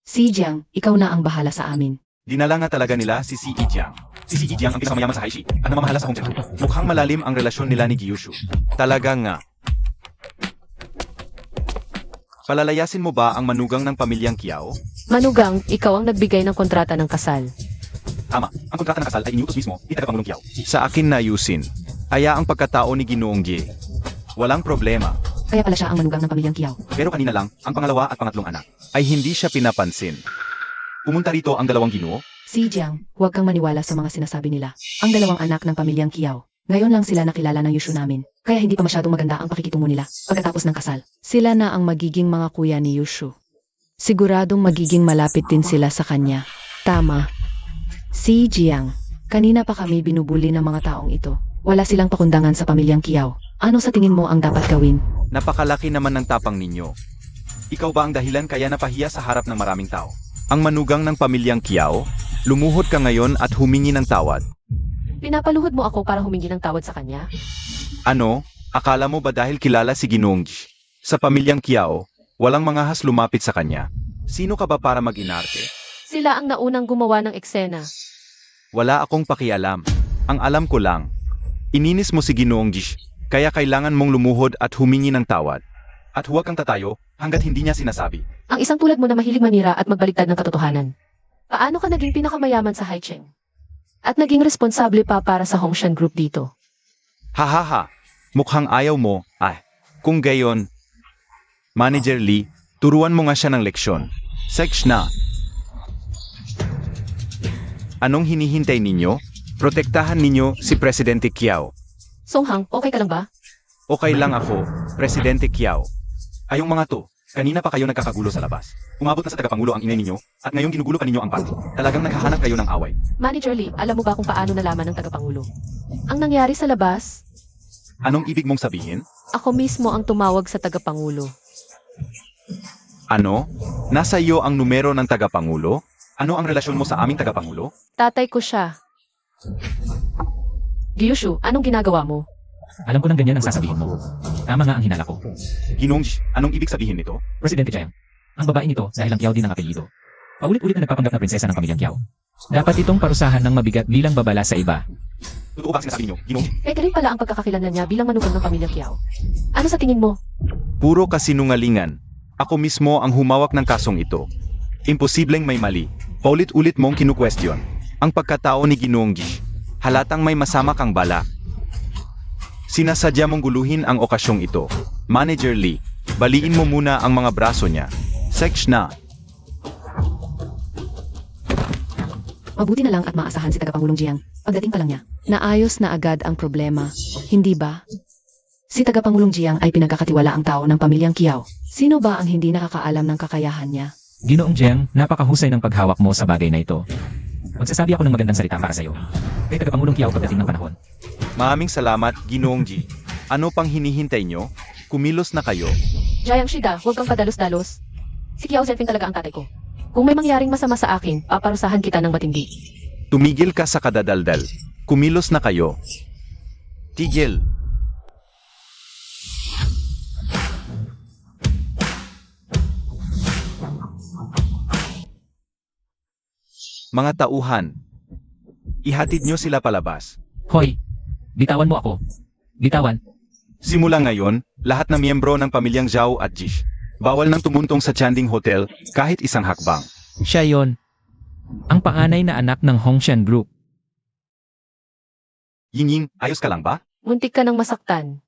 Si Jiang, ikaw na ang bahala sa amin. Dinala nga talaga nila si Si Jiang. Si Ji Jiang ang pinakamayaman sa Haishi at namamahala sa Hongjiang. Mukhang malalim ang relasyon nila ni Gyushu. Talaga nga. Palalayasin mo ba ang manugang ng pamilyang Kiao? Manugang, ikaw ang nagbigay ng kontrata ng kasal. Tama, ang kontrata ng kasal ay iniutos mismo ni tagapangulong Kiao. Sa akin na ayusin. Aya ang pagkatao ni Ginoong Ji. Walang problema. Kaya pala siya ang manugang ng pamilyang Kiao. Pero kanina lang, ang pangalawa at pangatlong anak ay hindi siya pinapansin. Pumunta rito ang dalawang ginoo. Si Jiang, huwag kang maniwala sa mga sinasabi nila. Ang dalawang anak ng pamilyang Kiao. Ngayon lang sila nakilala ng Yushu namin. Kaya hindi pa masyadong maganda ang pakikitungo nila pagkatapos ng kasal. Sila na ang magiging mga kuya ni Yushu. Siguradong magiging malapit din sila sa kanya. Tama. Si Jiang, kanina pa kami binubuli ng mga taong ito. Wala silang pakundangan sa pamilyang Kiao. Ano sa tingin mo ang dapat gawin? Napakalaki naman ng tapang ninyo. Ikaw ba ang dahilan kaya napahiya sa harap ng maraming tao? Ang manugang ng pamilyang Kiao, lumuhod ka ngayon at humingi ng tawad. Pinapaluhod mo ako para humingi ng tawad sa kanya? Ano? Akala mo ba dahil kilala si Ginoong Ji? Sa pamilyang Kiao, walang mga has lumapit sa kanya. Sino ka ba para mag-inarte? Sila ang naunang gumawa ng eksena. Wala akong pakialam. Ang alam ko lang, ininis mo si Ginoong Ji, kaya kailangan mong lumuhod at humingi ng tawad. At huwag kang tatayo hanggat hindi niya sinasabi. Ang isang tulad mo na mahilig manira at magbaligtad ng katotohanan. Paano ka naging pinakamayaman sa Haicheng? At naging responsable pa para sa Hongshan Group dito. Hahaha, mukhang ayaw mo. Kung gayon, Manager Lee, turuan mo nga siya ng leksyon. Sex na. Anong hinihintay ninyo? Protektahan ninyo si Presidente Kiao. Songhang, okay ka lang ba? Okay lang ako, Presidente Kiao. Ayong mga to, kanina pa kayo nagkakagulo sa labas. Umabot na sa tagapangulo ang inay ninyo, at ngayong ginugulo pa ninyo ang party. Talagang naghahanap kayo ng away. Manager Lee, alam mo ba kung paano nalaman ng tagapangulo? Ang nangyari sa labas, Anong ibig mong sabihin? ako mismo ang tumawag sa tagapangulo. Ano? Nasa iyo ang numero ng tagapangulo? Ano ang relasyon mo sa aming tagapangulo? Tatay ko siya. Gyushu, anong ginagawa mo? Alam ko nang ganyan ang sasabihin mo. Tama nga ang hinala ko. Ginoong Ji, anong ibig sabihin nito? Presidente Jiang, ang babaeng ito dahil ang Kiao din ang apelyido. Paulit-ulit na nagpapanggap na prinsesa ng pamilyang Kiao. Dapat itong parusahan ng mabigat bilang babala sa iba. Totoo ba ang sinasabi niyo, Ginoong Ji? Pwede rin pala ang pagkakakilala niya bilang manugang ng pamilyang Kiao. Ano sa tingin mo? Puro kasinungalingan. Ako mismo ang humawak ng kasong ito. Imposibleng may mali. Paulit-ulit mong kinukwestiyon. Ang pagkatao ni Ginoong Ji. Halatang may masama kang bala. Sinasadya mong guluhin ang okasyong ito. Manager Lee, baliin mo muna ang mga braso niya. Sex na. Mabuti na lang at maasahan si tagapangulong Jiang. Pagdating pa lang niya, naayos na agad ang problema. Hindi ba? Si tagapangulong Jiang ay pinagkakatiwala ang tao ng pamilyang Kiao. Sino ba ang hindi nakakaalam ng kakayahan niya? Ginoong Jiang, napakahusay ng paghawak mo sa bagay na ito. Magsasabi ako ng magandang salita para sa iyo. Kay tagapangulong Kiao pagdating ng panahon. Maraming salamat, Ginoong Ji. Ano pang hinihintay nyo? Kumilos na kayo. Jiang Shida, huwag kang padalos-dalos. Si Kiao Zhenping talaga ang tatay ko. Kung may mangyaring masama sa akin, paparusahan kita ng matindi. Tumigil ka sa kadadaldal. Kumilos na kayo. Tigil. Mga tauhan, ihatid nyo sila palabas. Hoy, bitawan mo ako. Bitawan. Simula ngayon, lahat ng miyembro ng pamilyang Zhao at Jish, bawal nang tumuntong sa Chanding Hotel kahit isang hakbang. Siya yon. Ang panganay na anak ng Hongshan Group. Yingying, ayos ka lang ba? Muntik ka ng masaktan.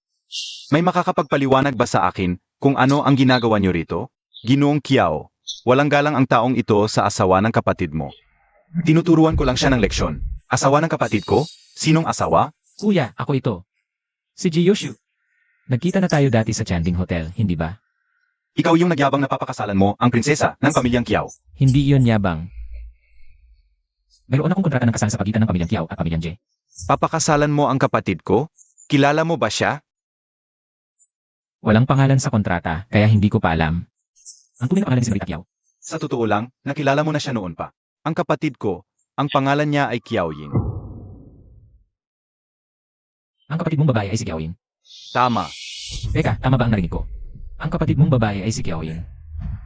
May makakapagpaliwanag ba sa akin kung ano ang ginagawa nyo rito? Ginoong Kiao, walang galang ang taong ito sa asawa ng kapatid mo. Tinuturuan ko lang siya ng leksyon. Asawa ng kapatid ko? Sinong asawa? Kuya, ako ito. Si Jiyoshu. Nagkita na tayo dati sa Chanding Hotel, hindi ba? Ikaw yung nagyabang na papakasalan mo ang prinsesa ng pamilyang Kiao. Hindi iyon yabang. Mayroon akong kontrata ng kasal sa pagitan ng pamilyang Kiao at pamilyang Je. Papakasalan mo ang kapatid ko? Kilala mo ba siya? Walang pangalan sa kontrata, kaya hindi ko pa alam. Ang tunay na pangalan ni Senorita Kiao. Sa totoo lang, nakilala mo na siya noon pa. Ang kapatid ko, ang pangalan niya ay Kiao Ying. Ang kapatid mong babae ay si Kiao Ying. Tama. Teka, tama ba ang narinig ko? Ang kapatid mong babae ay si Kiao Ying.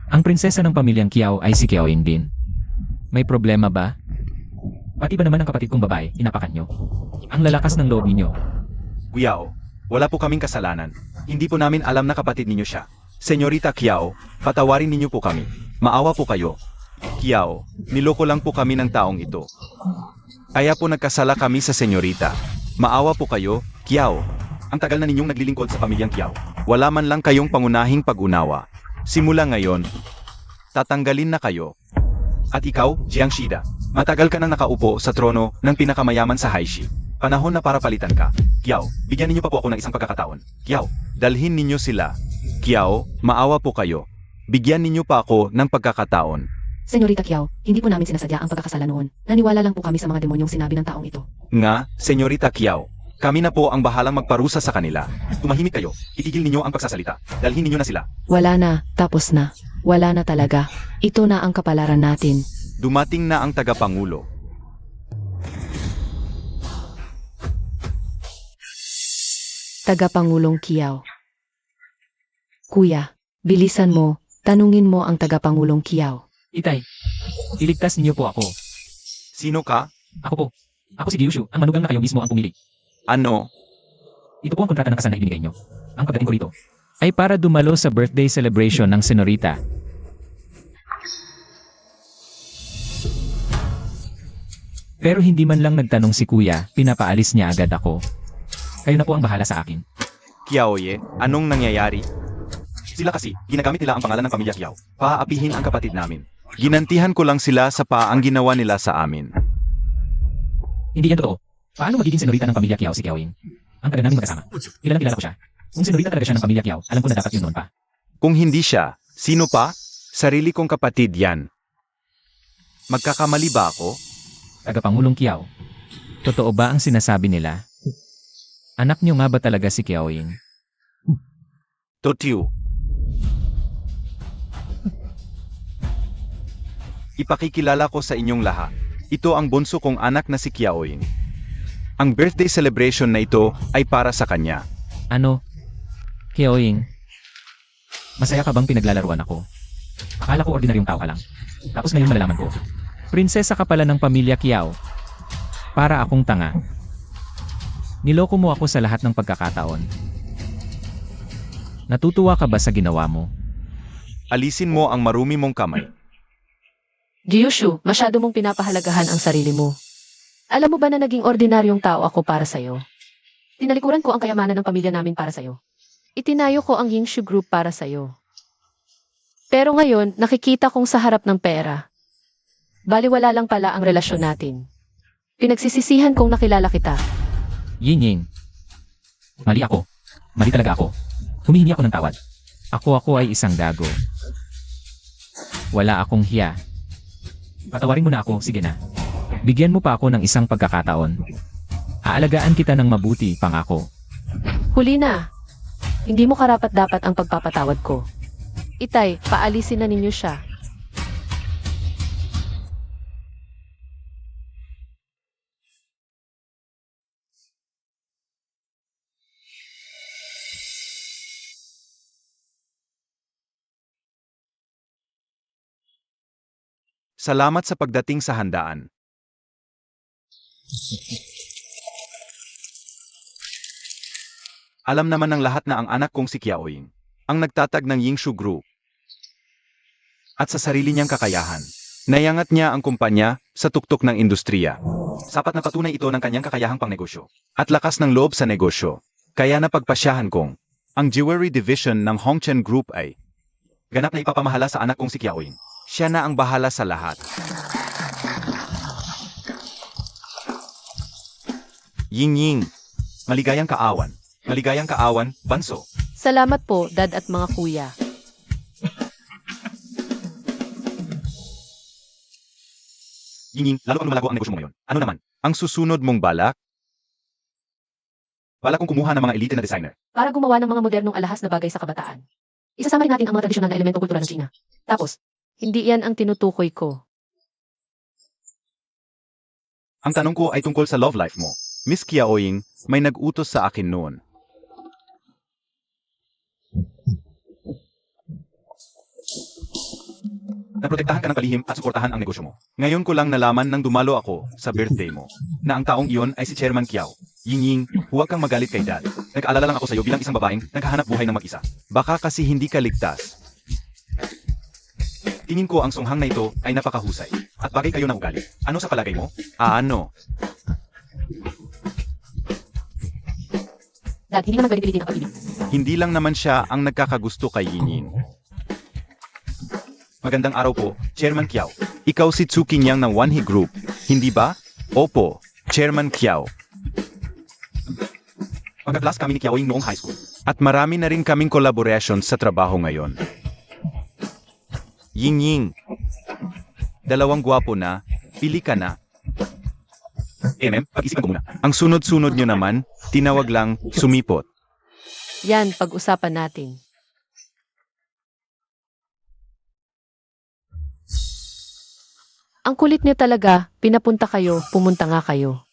Ang prinsesa ng pamilyang Kiao ay si Kiao Ying din. May problema ba? Pati ba naman ang kapatid kong babae, inapakan nyo? Ang lalakas ng loob ninyo. Kiao, wala po kaming kasalanan. Hindi po namin alam na kapatid ninyo siya. Senyorita Kiao, patawarin ninyo po kami. Maawa po kayo. Kiao, niloko lang po kami ng taong ito. Kaya po nagkasala kami sa senyorita. Maawa po kayo, Kiao. Ang tagal na ninyong naglilingkod sa pamilyang Kiao. Wala man lang kayong pangunahing pag-unawa. Simula ngayon, tatanggalin na kayo. At ikaw, Jiang Shida, matagal ka nang nakaupo sa trono ng pinakamayaman sa Haishi. Panahon na para palitan ka. Kiao, bigyan ninyo pa po ako ng isang pagkakataon. Kiao, dalhin ninyo sila. Kiao, maawa po kayo. Bigyan ninyo pa ako ng pagkakataon. Senyorita Kiao, hindi po namin sinasadya ang pagkakasala noon. Naniwala lang po kami sa mga demonyong sinabi ng taong ito. Nga, Senyorita Kiao, kami na po ang bahalang magparusa sa kanila. Tumahimik kayo, itigil ninyo ang pagsasalita. Dalhin ninyo na sila. Wala na, tapos na. Wala na talaga. Ito na ang kapalaran natin. Dumating na ang tagapangulo. Tagapangulong Kiao. Kuya, bilisan mo, tanungin mo ang tagapangulong Kiao. Itay, iligtas niyo po ako. Sino ka? Ako po. Ako si Gyushu, ang manugang na kayo mismo ang pumili. Ano? Ito po ang kontrata ng kasal na ibinigay nyo. Ang pagdating ko rito ay para dumalo sa birthday celebration ng senorita. Pero hindi man lang nagtanong si kuya, pinapaalis niya agad ako. Kayo na po ang bahala sa akin. Kiaoye, anong nangyayari? Sila kasi, ginagamit nila ang pangalan ng pamilya Kiao. Paaapihin ang kapatid namin. Ginantihan ko lang sila sa ang ginawa nila sa amin. Hindi yan totoo. Paano magiging senorita ng pamilya Kiao si Kiaoing? Ang tagal namin magkasama. Kilala ko siya. Kung senorita talaga siya ng pamilya Kiao, alam ko na dapat yun noon pa. Kung hindi siya, sino pa? Sarili kong kapatid yan. Magkakamali ba ako? Tagapangulong Kiao. Totoo ba ang sinasabi nila? Anak niyo nga ba talaga si Kiaoing? Totiu. Ipakikilala ko sa inyong lahat. Ito ang bunso kong anak na si Kiaoing. Ang birthday celebration na ito ay para sa kanya. Ano? Kiaoing? Masaya ka bang pinaglalaruan ako? Akala ko ordinaryong tao ka lang. Tapos ngayon malalaman ko. Prinsesa ka pala ng pamilya Kiao. Para akong tanga. Niloko mo ako sa lahat ng pagkakataon. Natutuwa ka ba sa ginawa mo? Alisin mo ang marumi mong kamay. Gyushu, masyado mong pinapahalagahan ang sarili mo. Alam mo ba na naging ordinaryong tao ako para sa'yo? Tinalikuran ko ang kayamanan ng pamilya namin para sa'yo. Itinayo ko ang Yingshu Group para sa'yo. Pero ngayon, nakikita kong sa harap ng pera. Baliwala lang pala ang relasyon natin. Pinagsisisihan kong nakilala kita. Yin. Mali ako. Mali talaga ako. Humihingi ako ng tawad. Ako ay isang gago. Wala akong hiya. Patawarin mo na ako, sige na. Bigyan mo pa ako ng isang pagkakataon. Aalagaan kita ng mabuti, pangako. Huli na. Hindi mo karapat-dapat ang pagpapatawad ko. Itay, paalisin na ninyo siya. Salamat sa pagdating sa handaan. Alam naman ng lahat na ang anak kong si Kiaoing ang nagtatag ng Yingshu Group. At sa sarili niyang kakayahan, nayangat niya ang kumpanya sa tuktok ng industriya. Sapat na patunay ito ng kanyang kakayahang pangnegosyo at lakas ng loob sa negosyo. Kaya napagpasyahan kong ang jewelry division ng Hongchen Group ay ganap na ipapamahala sa anak kong si Kiaoing. Siya na ang bahala sa lahat. Ying, maligayang kaawan. Maligayang kaawan, Banso. Salamat po, dad at mga kuya. Ying, lalo kang lumalago ang negosyo mo ngayon. Ano naman? Ang susunod mong balak? Balak kong kumuha ng mga elite na designer. Para gumawa ng mga modernong alahas na bagay sa kabataan. Isasama rin natin ang mga tradisyonal na elemento kultural ng China. Tapos, hindi yan ang tinutukoy ko. Ang tanong ko ay tungkol sa love life mo. Miss Kiaoing, may nag-utos sa akin noon. Naprotektahan ka ng palihim at suportahan ang negosyo mo. Ngayon ko lang nalaman nang dumalo ako sa birthday mo na ang taong iyon ay si Chairman Kiao. Ying, huwag kang magalit kay Dad. Nag-aalala lang ako sa iyo bilang isang babaeng naghahanap buhay ng mag-isa. Baka kasi hindi ka ligtas. Tingin ko ang songhang na ito ay napakahusay. At bagay kayo na ugali. Ano sa palagay mo? Ano? Dad, hindi naman pwede pilitin ang pag-ibig. Hindi lang naman siya ang nagkakagusto kay Yingin. Magandang araw po, Chairman Kiao. Ikaw si Tsuki Nyang ng One He Group, hindi ba? Opo, Chairman Kiao. Magka-class kami ni Kiaoing noong high school. At marami na rin kaming collaboration sa trabaho ngayon. Ying, dalawang gwapo na, pili ka na. Pag-isipan ko muna. Ang sunod-sunod nyo naman, tinawag lang, sumipot. Yan, pag-usapan natin. Ang kulit niyo talaga, pinapunta kayo, pumunta nga kayo.